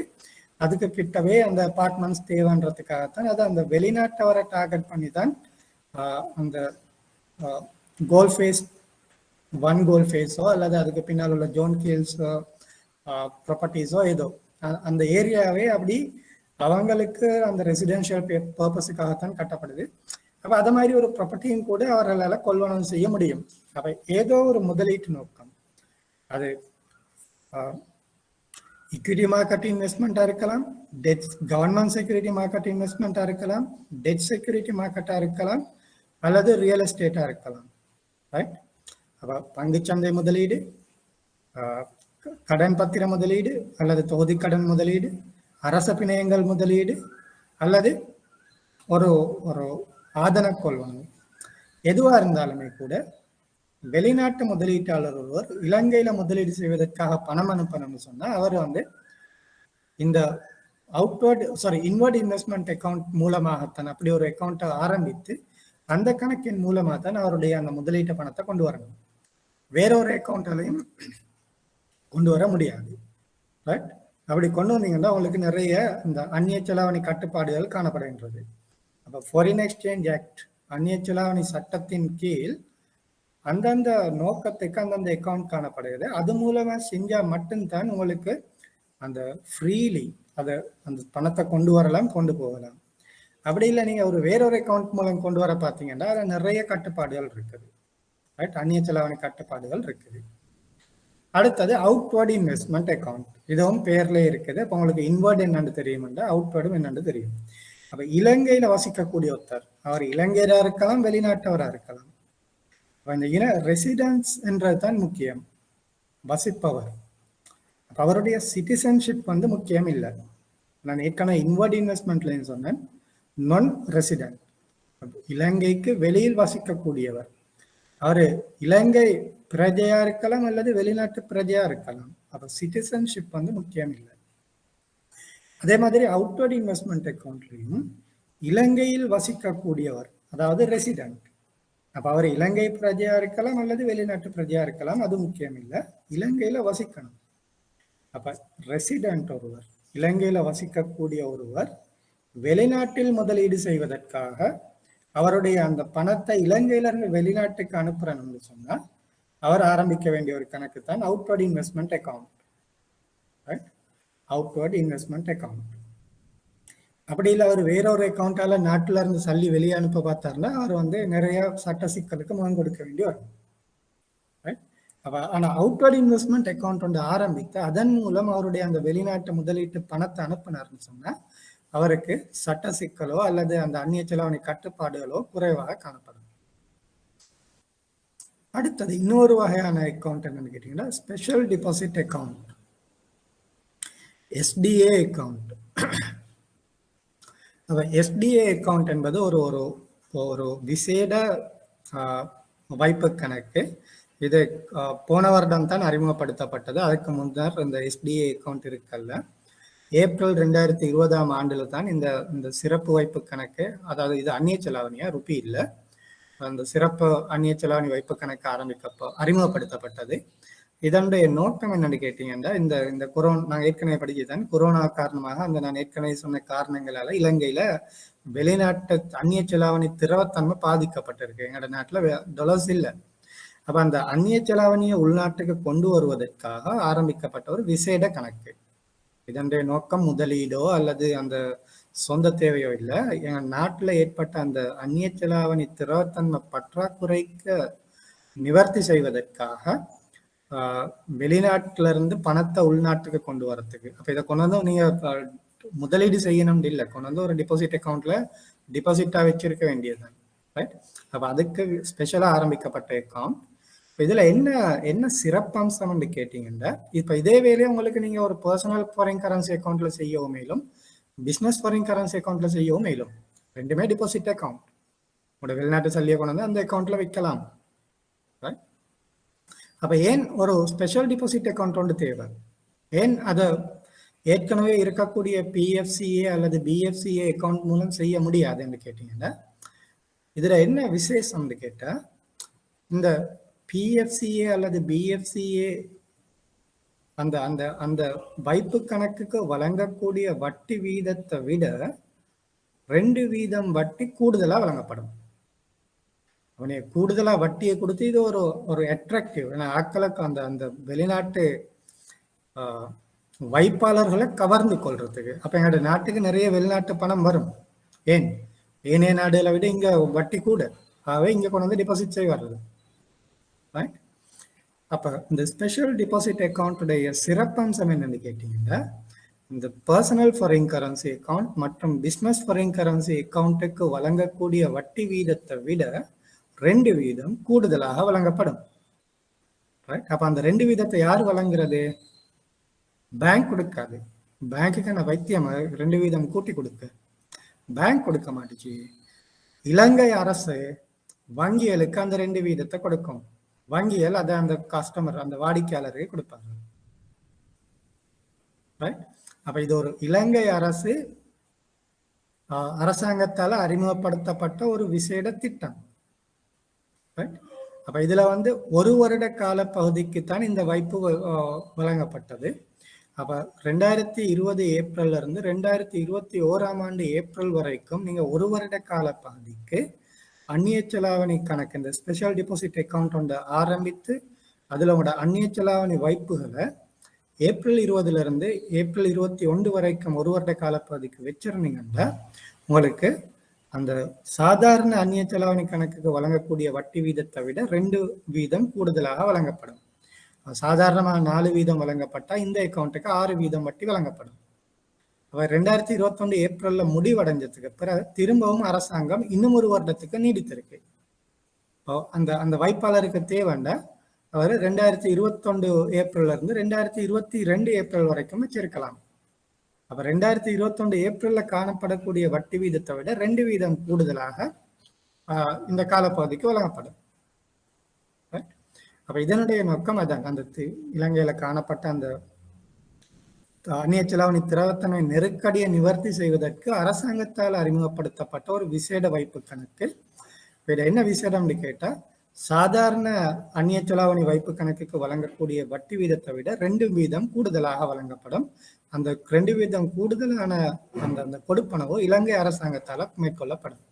அதுக்கு கிட்டவே அந்த அபார்ட்மெண்ட்ஸ் தேவைன்றதுக்காகத்தான் அது அந்த வெளிநாட்டவரை டார்கெட் பண்ணி தான் அந்த கோல்ஃபேஸ் 1 கோல்ஃபேஸோ அல்லது அதுக்கு பின்னால் உள்ள ஜோன் கீல்ஸோ ப்ராப்பர்ட்டிஸோ ஏதோ அந்த ஏரியாவே அப்படி அவங்களுக்கு அந்த ரெசிடென்ஷியல் பர்பஸுக்காகத்தான் கட்டப்படுது. அப்போ அது மாதிரி ஒரு ப்ராப்பர்ட்டியும் கூட அவர்களால் கொள்வனம் செய்ய முடியும். அப்போ ஏதோ ஒரு முதலீட்டு நோக்கம், அது இக்விட்டி மார்க்கெட் இன்வெஸ்ட்மெண்ட்டாக இருக்கலாம், டெட் கவர்மெண்ட் செக்யூரிட்டி மார்க்கெட் இன்வெஸ்ட்மெண்ட்டாக இருக்கலாம், டெட் செக்யூரிட்டி மார்க்கெட்டாக இருக்கலாம், அல்லது ரியல் எஸ்டேட்டாக இருக்கலாம். ரைட். அப்போ பங்குச்சந்தை முதலீடு, கடன் பத்திர முதலீடு, அல்லது தொகுதி கடன் முதலீடு, அரச பிணையங்கள் முதலீடு, அல்லது ஒரு ஒரு ஆதன கொள்வனம், எதுவாக இருந்தாலுமே கூட வெளிநாட்டு முதலீட்டாளர் ஒருவர் இலங்கையில முதலீடு செய்வதற்காக பணம் அனுப்பணும்னு சொன்னா அவர் இந்த இன்வர்ட் இன்வெஸ்ட்மெண்ட் அக்கௌண்ட் மூலமாகத்தான் அப்படி ஒரு அக்கௌண்ட்டை ஆரம்பித்து அந்த கணக்கின் மூலமாக தான் அவருடைய அந்த முதலீட்டு பணத்தை கொண்டு வரணும். வேறொரு அக்கௌண்ட்டாலையும் கொண்டு வர முடியாது. ரைட். அப்படி கொண்டு வந்தீங்கன்னா உங்களுக்கு நிறைய இந்த அந்நிய செலாவணி கட்டுப்பாடுகள் காணப்படுகின்றது. அப்போ ஃபாரின் எக்ஸ்சேஞ்ச் ஆக்ட், அந்நிய செலாவணி சட்டத்தின் கீழ் அந்தந்த நோக்கத்துக்கு அந்தந்த அக்கௌண்ட் காணப்படுகிறது. அது மூலமா செஞ்சா மட்டும்தான் உங்களுக்கு அந்த ஃப்ரீலி அதை அந்த பணத்தை கொண்டு வரலாம், கொண்டு போகலாம். அப்படி இல்லை நீங்க வேறொரு அக்கௌண்ட் மூலம் கொண்டு வர பார்த்தீங்கன்னா அதில் நிறைய கட்டுப்பாடுகள் இருக்குது. ரைட். அந்நிய செலாவணி கட்டுப்பாடுகள் இருக்குது. அடுத்தது அவுட்வர்ட் இன்வெஸ்ட்மெண்ட் அக்கௌண்ட், இதுவும் பேர்ல இருக்குது. இப்போ உங்களுக்கு இன்வர்ட் என்னன்னு தெரியும்ல, அவுட்வர்டும் என்னன்னு தெரியும். அப்ப இலங்கையில வசிக்கக்கூடிய ஒருத்தர், அவர் இலங்கையரா இருக்கலாம், வெளிநாட்டவரா இருக்கலாம். இந்த ரெசிடென்ஸ் என்றதுதான் முக்கியம், வசிப்பவர். அவருடைய சிட்டிசன்ஷிப் முக்கியம் இல்லை. நான் ஏற்கனவே இன்வர்ட் இன்வெஸ்ட்மெண்ட்ல சொன்னேன், நான் ரெசிடென்ட், இலங்கைக்கு வெளியில் வசிக்கக்கூடியவர். அவரு இலங்கை பிரஜையா இருக்கலாம் அல்லது வெளிநாட்டு பிரஜையா இருக்கலாம். அப்ப சிட்டிசன்ஷிப் முக்கியம் இல்லை. அதே மாதிரி அவுட்வர்ட் இன்வெஸ்ட்மெண்ட் அக்கௌண்ட்லையும் இலங்கையில் வசிக்கக்கூடியவர், அதாவது ரெசிடென்ட். அப்ப அவர் இலங்கை பிரஜையா இருக்கலாம் அல்லது வெளிநாட்டு பிரஜையா இருக்கலாம், அது முக்கியம் இல்லை, இலங்கையில வசிக்கணும். அப்ப ரெசிடென்ட் ஒருவர், இலங்கையில வசிக்கக்கூடிய ஒருவர் வெளிநாட்டில் முதலீடு செய்வதற்காக அவருடைய அந்த பணத்தை இலங்கையில இருந்து வெளிநாட்டுக்கு அனுப்புறணும்னு சொன்னா அவர் ஆரம்பிக்க வேண்டிய ஒரு கணக்கு தான் outward investment account. Right. Outward investment account. அப்படி இல்லை அவர் வேறொரு அக்கௌண்டால நாட்டுல இருந்து சல்லி வெளியே அனுப்ப பார்த்தாருன்னா அவர் நிறைய சட்ட சிக்கலுக்கு முகம் கொடுக்க வேண்டி வரும். ரைட். ஆனா அவுட்வர்ட் இன்வெஸ்ட்மெண்ட் அக்கௌண்ட் ஆரம்பித்து அதன் மூலம் அவருடைய அந்த வெளிநாட்டு முதலீட்டு பணத்தை அனுப்பினார்னு சொன்னா அவருக்கு சட்ட சிக்கலோ அல்லது அந்த அந்நிய செலாவணி கட்டுப்பாடுகளோ குறைவாக காணப்படும். அடுத்தது இன்னொரு வகையான அக்கௌண்ட் என்னன்னு கேட்டீங்கன்னா special deposit account, SDA account. SDA account என்பது ஒரு ஒரு ஒரு விசேட வைப்பு கணக்கு. இது போன வருடம் தான் அறிமுகப்படுத்தப்பட்டது. அதுக்கு முன்னர் இந்த எஸ்டிஏ அக்கவுண்ட் இருக்கல்ல. ஏப்ரல் 2020 ஆண்டுல தான் இந்த சிறப்பு வைப்பு கணக்கு, அதாவது இது அந்நிய செலாவணியா, ருப்பி இல்லை, அந்த சிறப்பு அந்நிய செலாவணி வைப்பு கணக்கு அறிமுகப்படுத்தப்பட்டது. இதனுடைய நோக்கம் என்னன்னு கேட்டீங்கன்னா, இந்த கொரோனா நாங்கள் ஏற்கனவே படிச்சுதான், கொரோனா காரணமாக அந்த நான் ஏற்கனவே சொன்ன காரணங்களால இலங்கையில வெளிநாட்டு அந்நிய செலாவணி திரவத்தன்மை பாதிக்கப்பட்டிருக்கு. எங்களோட நாட்டுல டொலர்ஸ் இல்லை. அப்ப அந்த அந்நிய செலாவணியை உள்நாட்டுக்கு கொண்டு வருவதற்காக ஆரம்பிக்கப்பட்ட ஒரு விசேட கணக்கு. இதனுடைய நோக்கம் முதலீடோ அல்லது அந்த சொந்த தேவையோ இல்லை. எங்கள் நாட்டுல ஏற்பட்ட அந்த அந்நிய செலாவணி திரவத்தன்மை பற்றாக்குறைக்கு நிவர்த்தி செய்வதற்காக வெளிநாட்டுல இருந்து பணத்தை உள்நாட்டுக்கு கொண்டு வரத்துக்கு. அப்ப இதை கொண்டு வந்து நீங்க முதலீடு செய்யணும்னு இல்லை, கொண்டு வந்து ஒரு டிபாசிட் அக்கௌண்ட்ல டிபாசிட்டா வச்சிருக்க வேண்டியதுதான். ரைட். அப்ப அதுக்கு ஸ்பெஷலா ஆரம்பிக்கப்பட்ட அக்கௌண்ட். இதுல என்ன சிறப்பம்சம்னு கேட்டீங்கன்னா, இப்ப இதே வேலையை உங்களுக்கு நீங்க ஒரு பர்சனல் ஃபாரின் கரன்சி அக்கௌண்ட்ல செய்யவும் மேலும், பிசினஸ் ஃபாரின் கரன்சி அக்கௌண்ட்ல செய்யவும் மேலும். ரெண்டுமே டிபாசிட் அக்கௌண்ட். உங்களோட வெளிநாட்டு சல்லியை கொண்டு வந்து அந்த அக்கௌண்ட்ல வைக்கலாம். அப்ப ஏன் ஒரு ஸ்பெஷல் டிபாசிட் அக்கௌண்ட் ஒன்று தேவை? ஏன் அதை ஏற்கனவே இருக்கக்கூடிய பிஎஃப்சிஏ அல்லது பிஎஃப்சிஏ அக்கௌண்ட் மூலம் செய்ய முடியாதுன்னு கேட்டீங்கன்னா, இதுல என்ன விசேஷம்னு கேட்டா, இந்த பிஎஃப்சிஏ அல்லது பிஎஃப்சிஏ அந்த அந்த அந்த வைப்பு கணக்குக்கு வழங்கக்கூடிய வட்டி வீதத்தை விட 2 வீதம் வட்டி கூடுதலா வழங்கப்படும். அவனை கூடுதலா வட்டியை கொடுத்து இது ஒரு அட்ராக்டிவ், ஆட்களுக்கு அந்த வெளிநாட்டு வைப்பாளர்களை கவர்ந்து கொள்றதுக்கு. அப்ப எங்களோட நாட்டுக்கு நிறைய வெளிநாட்டு பணம் வரும். ஏனைய நாடுகளை விட இங்க வட்டி கூட, ஆகவே இங்க கொண்டு வந்து டிபாசிட் செய்ய வர்றது. அப்ப இந்த ஸ்பெஷல் டிபாசிட் அக்கௌண்ட்டுடைய சிறப்பம்சம் என்னன்னு கேட்டீங்கன்னா, இந்த பர்சனல் ஃபாரின் கரன்சி அக்கௌண்ட் மற்றும் பிசினஸ் ஃபாரின் கரன்சி அக்கௌண்ட்டுக்கு வழங்கக்கூடிய வட்டி வீதத்தை விட 2 வீதம் கூடுதலாக வழங்கப்படும். அப்ப அந்த 2 வீதத்தை யார் வழங்குறது? பேங்க் கொடுக்காது. பேங்குக்கான வைத்தியம் 2 வீதம் கூட்டி கொடுக்க பேங்க் கொடுக்க மாட்டுச்சு. இலங்கை அரசு வங்கிகளுக்கு அந்த 2 வீதத்தை கொடுக்கும். வங்கிகள் அதை அந்த கஸ்டமர், அந்த வாடிக்கையாளருக்கு கொடுப்பாங்க. அப்ப இது ஒரு இலங்கை அரசாங்கத்தால அறிமுகப்படுத்தப்பட்ட ஒரு விசேட திட்டம். அப்ப இதுல வந்து 1 வருட கால பகுதிக்குத்தான் இந்த வைப்பு வழங்கப்பட்டது. அப்ப 2020 ஏப்ரல்ல இருந்து 2021 ஏப்ரல் வரைக்கும் நீங்க 1 வருட கால பகுதிக்கு அந்நிய செலாவணி கணக்கு, இந்த ஸ்பெஷல் டிபாசிட் அக்கௌண்ட் ஒன்று ஆரம்பித்து அதுல உங்களோட அந்நிய செலாவணி வைப்புகளை ஏப்ரல் 20 இருந்து ஏப்ரல் 21 வரைக்கும் 1 வருட கால பகுதிக்கு வச்சிருந்தீங்கன்னா உங்களுக்கு அந்த சாதாரண அந்நிய செலாவணி கணக்குக்கு வழங்கக்கூடிய வட்டி வீதத்தை விட 2 வீதம் கூடுதலாக வழங்கப்படும். சாதாரணமாக 4 வீதம் வழங்கப்பட்டா இந்த அக்கௌண்ட்டுக்கு 6 வீதம் வட்டி வழங்கப்படும். 2021 ஏப்ரல்ல முடிவடைஞ்சதுக்கு பிறகு திரும்பவும் அரசாங்கம் இன்னும் 1 வருடத்துக்கு நீடித்திருக்கு. அந்த வைப்பாளருக்கு தேவைண்டா அவர் 2021 ஏப்ரல்ல இருந்து 2022 ஏப்ரல் வரைக்கும் வச்சிருக்கலாம். அப்ப 2021 ஏப்ரல்ல காணப்படக்கூடிய வட்டி வீதத்தை விட 2 வீதம் கூடுதலாக இந்த காலப்பகுதிக்கு வழங்கப்படும். அப்ப இதனுடைய நோக்கம் அதான், அந்த இலங்கையில காணப்பட்ட அந்த அந்நிய செலாவணி திரவத்தன்மை நெருக்கடியை நிவர்த்தி செய்வதற்கு அரசாங்கத்தால் அறிமுகப்படுத்தப்பட்ட ஒரு விசேட வைப்பு கணக்கு. என்ன விசேடம்னு கேட்டா, சாதாரண அந்நிய செலாவணி வைப்பு கணக்குக்கு வழங்கக்கூடிய வட்டி வீதத்தை விட 2 வீதம் கூடுதலாக வழங்கப்படும். அந்த 2 வீதம் கூடுதலான அந்த கொடுப்பனவோ இலங்கை அரசாங்கத்தால மேற்கொள்ளப்படும்.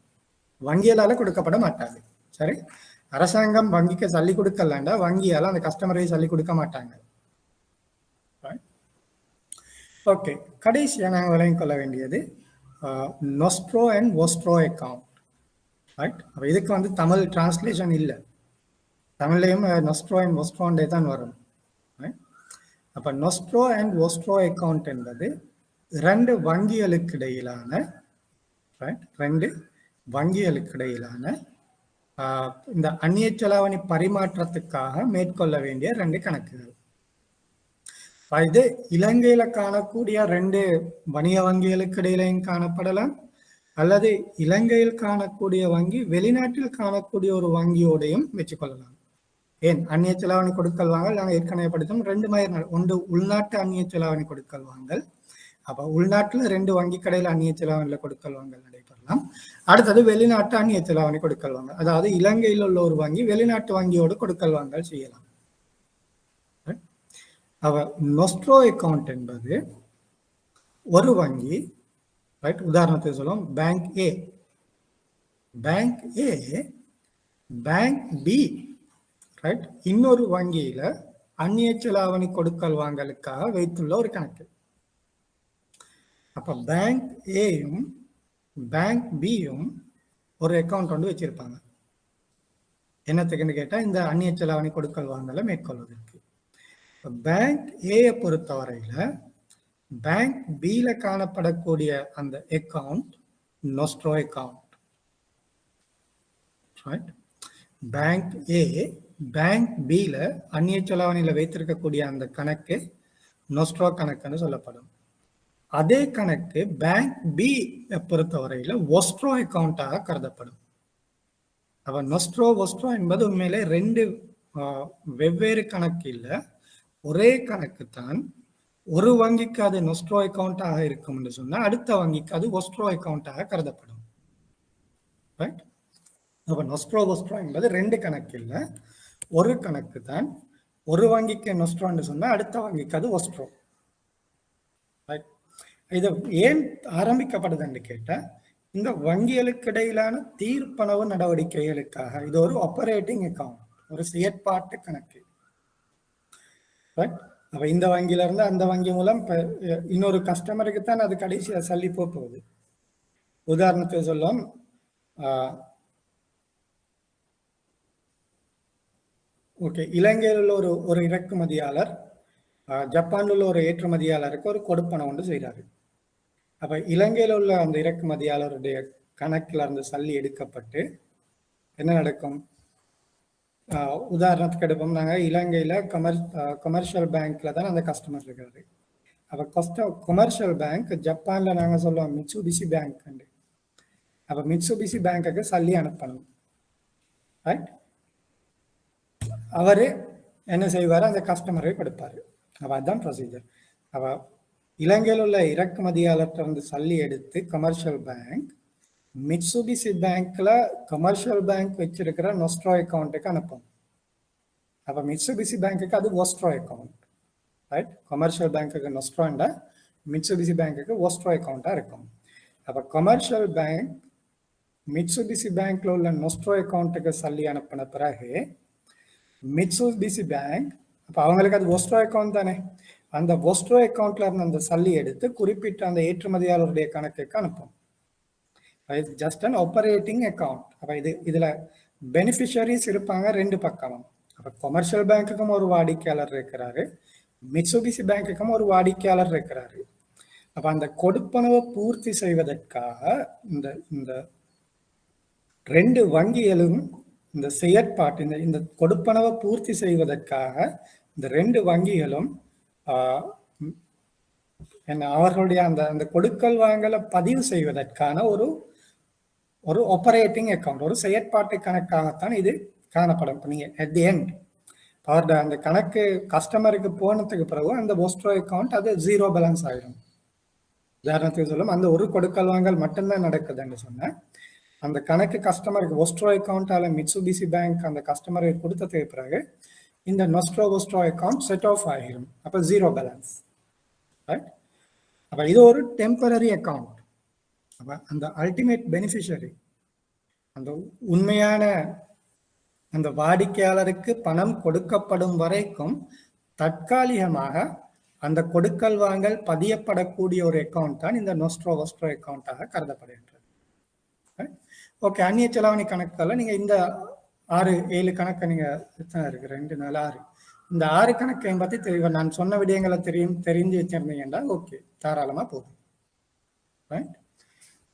வங்கியால கொடுக்கப்பட மாட்டாது. சரி, அரசாங்கம் வங்கிக்கு சல்லி கொடுக்கலாண்டா வங்கியால அந்த கஸ்டமரை சல்லி கொடுக்க மாட்டாங்க. ஓகே, கடைசியா நாங்கள் விளங்கிக் கொள்ள வேண்டியது நொஸ்ட்ரோ அண்ட் வோஸ்ட்ரோ அக்கௌண்ட். ரைட். அப்ப இதுக்கு வந்து தமிழ் டிரான்ஸ்லேஷன் இல்லை. தமிழ்லையும் நொஸ்ட்ரோ அண்ட் வோஸ்ட்ரோண்டே தான் வரும். அப்ப நொஸ்ட்ரோ அண்ட் வோஸ்ட்ரோ அக்கௌண்ட் என்பது 2 வங்கிகளுக்கு இடையிலான இந்த அந்நிய செலாவணி பரிமாற்றத்துக்காக மேற்கொள்ள வேண்டிய 2 கணக்குகள். இது இலங்கையில காணக்கூடிய 2 வணிக வங்கிகளுக்கு இடையிலையும் காணப்படலாம், அல்லது இலங்கையில் காணக்கூடிய வங்கி வெளிநாட்டில் காணக்கூடிய ஒரு வங்கியோடையும் வச்சுக்கொள்ளலாம். ஏன் அந்நிய செலாவணி கொடுக்கல் வாங்கல் நாங்கள் ஏற்கனவே படித்தோம். 2 மாதிரி, ஒன்று உள்நாட்டு அந்நிய செலாவணி கொடுக்கல் வாங்கல். அப்ப உள்நாட்டுல 2 வங்கி கடையில் அந்நிய செலாவணியில கொடுக்கல் வாங்கல் நடைபெறலாம். அடுத்தது வெளிநாட்டு அந்நிய செலாவணி கொடுக்கல் வாங்கல், அதாவது இலங்கையில் உள்ள ஒரு வங்கி வெளிநாட்டு வங்கியோடு கொடுக்கல் வாங்கல் செய்யலாம். அவ நொஸ்ட்ரோ அக்கவுண்ட் என்பது ஒரு வங்கி, ரைட், உதாரணத்துக்கு சொல்லுவோம் பேங்க் ஏ. பேங்க் ஏ பேங்க் பி, ரைட், இன்னொரு வங்கியில அந்நிய செலாவணி கொடுக்கல் வாங்கலுக்காக வைத்துள்ள ஒரு கணக்கு. அப்ப பேங்க் ஏயும் பேங்க் பியும் ஒரு அக்கௌண்ட் வந்து வச்சிருப்பாங்க. என்னத்துக்குன்னு கேட்டா இந்த அந்நிய செலாவணி கொடுக்கல் வாங்கலை மேற்கொள்வதற்கு. பேங்க் ஏயை பொறுத்தவரையில பேங்க் பில காணப்படக்கூடிய அந்த அக்கவுண்ட் நொஸ்ட்ரோ அக்கவுண்ட். பேங்க் ஏ பேங்க் பில அந்நிய செலாவணியில வைத்திருக்கக்கூடிய அந்த கணக்கு நொஸ்ட்ரோ கணக்குன்னு சொல்லப்படும். அதே கணக்கு பேங்க் பி பொறுத்தவரையில ஒஸ்ட்ரோ அக்கவுண்டாக கருதப்படும். அப்ப நொஸ்ட்ரோ ஒஸ்ட்ரோ என்பது உண்மையிலே 2 வெவ்வேறு கணக்கு இல்லை, ஒரே கணக்கு தான். ஒரு வங்கிக்கு அது நொஸ்ட்ரோ அக்கவுண்டாக இருக்கும் என்று சொன்னா அடுத்த வங்கிக்கு அது ஒஸ்ட்ரோ அக்கவுண்டாக கருதப்படும். ரைட்? அப்ப நொஸ்ட்ரோ ஒஸ்ட்ரோ என்பது 2 கணக்கு இல்லை, ஒரு கணக்கு தான். ஒரு வங்கிக்கு நொஸ்ட்ரோன்னு சொன்னா அடுத்த வங்கிக்கு அது ஒஸ்ட்ரோ. ரைட்? இது ஏன் ஆரம்பிக்கப்படுதுன்னு கேட்டா இந்த வங்கிகளுக்கு இடையிலான தீர்ப்பனவு நடவடிக்கைகளுக்காக. இது ஒரு ஆப்பரேட்டிங் அக்கவுண்ட், ஒரு செயற்பாட்டு கணக்கு. அப்ப இந்த வங்கியில இருந்து அந்த வங்கி மூலம் இன்னொரு கஸ்டமருக்கு தான் அது கடைசியா சல்லி போகுது. உதாரணத்துக்கு சொல்லும், ஓகே, இலங்கையில் உள்ள ஒரு இறக்குமதியாளர் ஜப்பானில் உள்ள ஒரு ஏற்றுமதியாளருக்கு ஒரு கொடுப்பனை ஒன்று செய்கிறாரு. அப்ப இலங்கையில் உள்ள அந்த இறக்குமதியாளருடைய கணக்குல இருந்து சல்லி எடுக்கப்பட்டு என்ன நடக்கும்? உதாரணத்துக்கு எடுப்போம், நாங்கள் இலங்கையில கமர்ஷியல் பேங்க்ல தான் அந்த கஸ்டமர் இருக்கிறது. அப்ப கமர்ஷியல் பேங்க் ஜப்பான்ல நாங்க சொல்லுவோம் மிட்சுபிஷி பேங்க். அப்ப மிட்சுபிஷி பேங்குக்கு சல்லி அனுப்பணும். ரைட்? அவரு என்ன செய்வாரு? அந்த கஸ்டமரை கொடுப்பாரு. அப்ப அதுதான் ப்ரொசீஜர். அப்ப இலங்கையில் உள்ள இறக்குமதியாளர்கிட்ட இருந்து சல்லி எடுத்து கமர்ஷியல் பேங்க் மிட்சுபிஷி பேங்க்ல கமர்ஷியல் பேங்க் வச்சிருக்கிற நொஸ்ட்ரோ அக்கௌண்ட்டுக்கு அனுப்பும். அப்ப மிட்சுபிஷி பேங்க்குக்கு அது ஒஸ்ட்ரோ அக்கௌண்ட். ரைட்? கமர்ஷியல் பேங்க்குக்கு நொஸ்ட்ரோண்டா, மிட்சுபிஷி பேங்க்குக்கு ஒஸ்ட்ரோ அக்கௌண்டா இருக்கும். அப்ப கமர்ஷியல் பேங்க் மிட்சுபிஷி பேங்க்ல உள்ள நொஸ்ட்ரோ அக்கௌண்ட்டுக்கு சல்லி அனுப்பின பிறகு மிட்சுபிஷி பேங்க், அப்ப அவங்களுக்கு அது ஒஸ்ட்ரோ அக்கௌண்ட் தானே, அந்த ஒஸ்ட்ரோ அக்கௌண்ட்ல இருந்து அந்த சல்லி எடுத்து குறிப்பிட்ட அந்த ஏற்றுமதியாளருடைய கணக்குக்கு அனுப்பும். Just an operating account. அப்ப இதுல பெனிஃபிஷரிஸ் இருப்பாங்க 2 பக்கமும். அப்ப கமர்ஷியல் பேங்க்குக்கும் ஒரு வாடிக்கையாளர் இருக்கிறாரு, மிட்சுபிஷி பேங்க்குக்கும் ஒரு வாடிக்கையாளர் இருக்கிறாரு. அப்ப அந்த கொடுப்பனவை பூர்த்தி செய்வதற்காக இந்த 2 வங்கிகளும் இந்த செயற்பாட்டு இந்த கொடுப்பனவை பூர்த்தி செய்வதற்காக இந்த 2 வங்கிகளும் அவர்களுடைய அந்த கொடுக்கல் வாங்கலை பதிவு செய்வதற்கான ஒரு ஆப்பரேட்டிங் அக்கௌண்ட், ஒரு செயற்பாட்டு கணக்காகத்தான் இது காணப்படும். இப்போ நீங்க அட் தி எண்ட் அவருடைய அந்த கணக்கு கஸ்டமருக்கு போனதுக்கு பிறகு அந்த ஒஸ்ட்ரோ அக்கௌண்ட் அது 0 பேலன்ஸ் ஆயிடும். உதாரணத்துக்கு சொல்லும், அந்த ஒரு கொடுக்கல் வாங்கல் மட்டும்தான் நடக்குதுன்னு சொன்னேன். அந்த கணக்கு கஸ்டமருக்கு ஒஸ்ட்ரோ அக்கௌண்டால மிட்சுபிஷி பேங்க் அந்த கஸ்டமருக்கு கொடுத்ததுக்கு பிறகு இந்த நொஸ்ட்ரோ ஒஸ்ட்ரோ அக்கௌண்ட் செட் ஆஃப் ஆகிடும். அப்போ 0 பேலன்ஸ். ரைட்? அப்ப இது ஒரு டெம்பரரி அக்கௌண்ட். அப்ப அந்த அல்டிமேட் பெனிஃபிஷரி, அந்த உண்மையான அந்த வாடிக்கையாளருக்கு பணம் கொடுக்கப்படும் வரைக்கும் தற்காலிகமாக அந்த கொடுக்கல் வாங்கல் பதியப்படக்கூடிய ஒரு அக்கௌண்ட் தான் இந்த நொஸ்ட்ரோ ஒஸ்ட்ரோ அக்கௌண்டாக கருதப்படுகின்றது. ஓகே, அந்நிய செலாவணி கணக்குல நீங்க இந்த 6-7 கணக்கை நீங்க எத்தனை இருக்கு? 2, 4, 6. இந்த 6 கணக்கையும் பத்தி தெரியும், நான் சொன்ன விடயங்களை தெரிஞ்சு வச்சிருந்தீங்கன்னா ஓகே, தாராளமா போதும். ரைட்?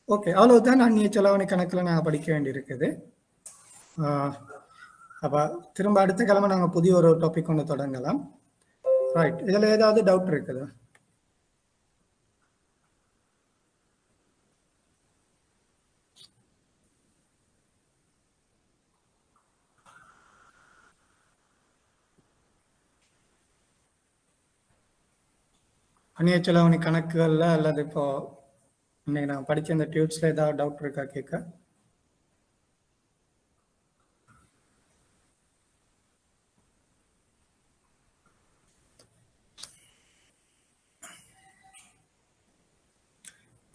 ஓகே, அவ்வளவுதான் அந்நிய செலாவணி கணக்குல நாங்கள் படிக்க வேண்டியிருக்குது. அப்ப திரும்ப அடுத்த கிழமை நாங்கள் புதிய ஒரு டாபிக் ஒன்று தொடங்கலாம். ரைட்? இதுல ஏதாவது டவுட் இருக்குதா? அந்நிய செலவணி கணக்குகள்ல அல்லது இப்போ இன்னைக்கு நான் படிச்ச இந்த டியூட்ஸ்ல ஏதாவது டவுட் இருக்கா கேட்க?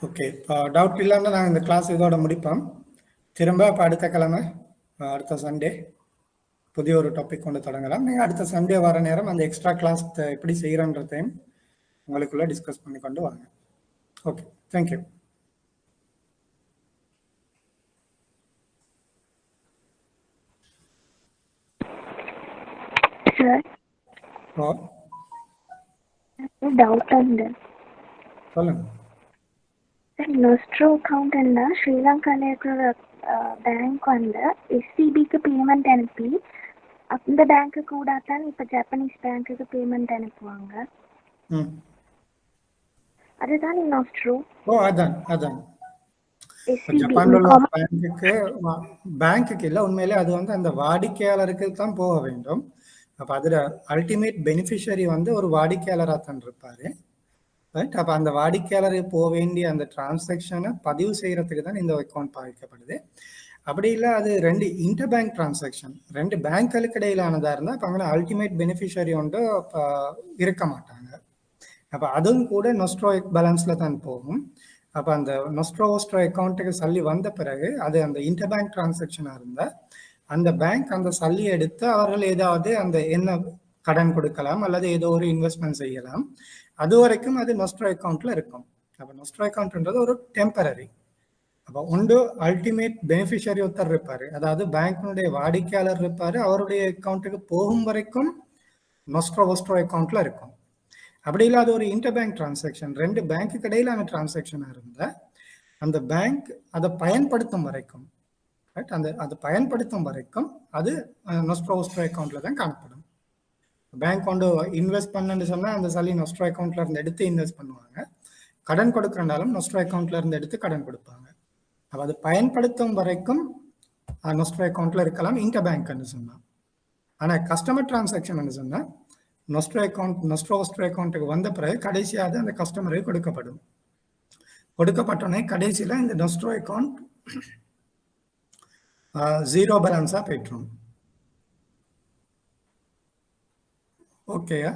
ஓகே, இப்போ டவுட் இல்லைன்னா நாங்கள் இந்த கிளாஸ் இதோட முடிப்போம். திரும்ப இப்போ அடுத்த கிழமை அடுத்த சண்டே புதிய ஒரு டாபிக் கொண்டு தொடங்கலாம். நீங்கள் அடுத்த சண்டே வர நேரம் அந்த எக்ஸ்ட்ரா கிளாஸ் எப்படி செய்கிறன்றதையும் உங்களுக்குள்ள டிஸ்கஸ் பண்ணி கொண்டு வாங்க. Okay, thank you. சார் டவுட் உண்டு. சொல்லுங்க. சார் நொஸ்ட்ரோ அக்கௌண்ட் இருந்தால் ஸ்ரீலங்காவில் இருக்கிற பேங்க் வந்து எஸ்சிபிக்கு பேமெண்ட் அனுப்பி அந்த பேங்க்கு கூட தான் இப்போ ஜப்பனீஸ் பேங்க்குக்கு பேமெண்ட் அனுப்புவாங்க. அதுதான் நொஸ்ட்ரோ. அதான் ஜப்பான்ல உள்ள பேங்க்குக்கு இல்லை, உண்மையிலே அது வந்து அந்த வாடிக்கையாளருக்கு தான் போக வேண்டும். அப்போ அதில் அல்டிமேட் பெனிஃபிஷரி வந்து ஒரு வாடிக்கையாளராக தான் இருப்பாரு, ரைட்? அப்போ அந்த வாடிக்கையாளருக்கு போக வேண்டிய அந்த டிரான்சாக்ஷனை பதிவு செய்யறதுக்கு தான் இந்த அக்கௌண்ட் பாதிக்கப்படுது. அப்படி இல்லை அது ரெண்டு இன்டர் பேங்க் டிரான்சாக்ஷன், ரெண்டு பேங்க்களுக்கு இடையிலானதா இருந்தால் அப்போ அங்கே அல்டிமேட் பெனிஃபிஷரி ஒன்று இருக்க மாட்டாங்க. அப்போ அதுவும் கூட நொஸ்ட்ரோ பேலன்ஸ்ல தான் போகும். அப்போ அந்த நொஸ்ட்ரோ அக்கௌண்ட்டுக்கு சல்லி வந்த பிறகு அது அந்த இன்டர் பேங்க் டிரான்சாக்ஷனாக இருந்தால் அந்த பேங்க் அந்த சல்லி எடுத்து அவர்கள் ஏதாவது அந்த என்ன கடன் கொடுக்கலாம் அல்லது ஏதோ ஒரு இன்வெஸ்ட்மெண்ட் செய்யலாம். அது வரைக்கும் அது நொஸ்ட்ரோ அக்கௌண்ட்ல இருக்கும். அப்போ நொஸ்ட்ரோ அக்கௌண்ட்ன்றது ஒரு டெம்பரரி. அப்போ ஒன்று அல்டிமேட் பெனிஃபிஷரி ஒருத்தர் இருப்பாரு, அதாவது பேங்கினுடைய வாடிக்கையாளர் இருப்பாரு, அவருடைய அக்கௌண்ட்டுக்கு போகும் வரைக்கும் நொஸ்ட்ரோ அக்கௌண்ட்ல இருக்கும். அப்படி இல்லாத ஒரு இன்டர் பேங்க் டிரான்சாக்ஷன், ரெண்டு பேங்க்கு இடையிலான டிரான்சாக்ஷனாக இருந்தால் அந்த பேங்க் அதை பயன்படுத்தும் வரைக்கும், ரைட், அதை பயன்படுத்தும் வரைக்கும் அது நொஸ்ட்ரோ அக்கௌண்ட்ல தான் காணப்படும். பேங்க் கொண்டு இன்வெஸ்ட் பண்ணுன்னு சொன்னால் அந்த சல்லி நொஸ்ட்ரோ அக்கௌண்ட்ல இருந்து எடுத்து இன்வெஸ்ட் பண்ணுவாங்க. கடன் கொடுக்கறனாலும் நொஸ்ட்ரோ அக்கௌண்ட்ல இருந்து எடுத்து கடன் கொடுப்பாங்க. அப்போ அது பயன்படுத்தும் வரைக்கும் நொஸ்ட்ரோ அக்கௌண்ட்ல இருக்கலாம் இன்டர் பேங்க்னு சொன்னால். ஆனால் கஸ்டமர் டிரான்சாக்ஷன் சொன்னால் நொஸ்ட்ரோ அக்கௌண்ட்டுக்கு வந்த பிறகு கடைசியாக அந்த கஸ்டமருக்கு கொடுக்கப்படும். கொடுக்கப்பட்டோன்னே கடைசியில் இந்த நொஸ்ட்ரோ அக்கௌண்ட் ஜீரோ பேலன்ஸாக போய்ட்டுரும். ஓகேயா?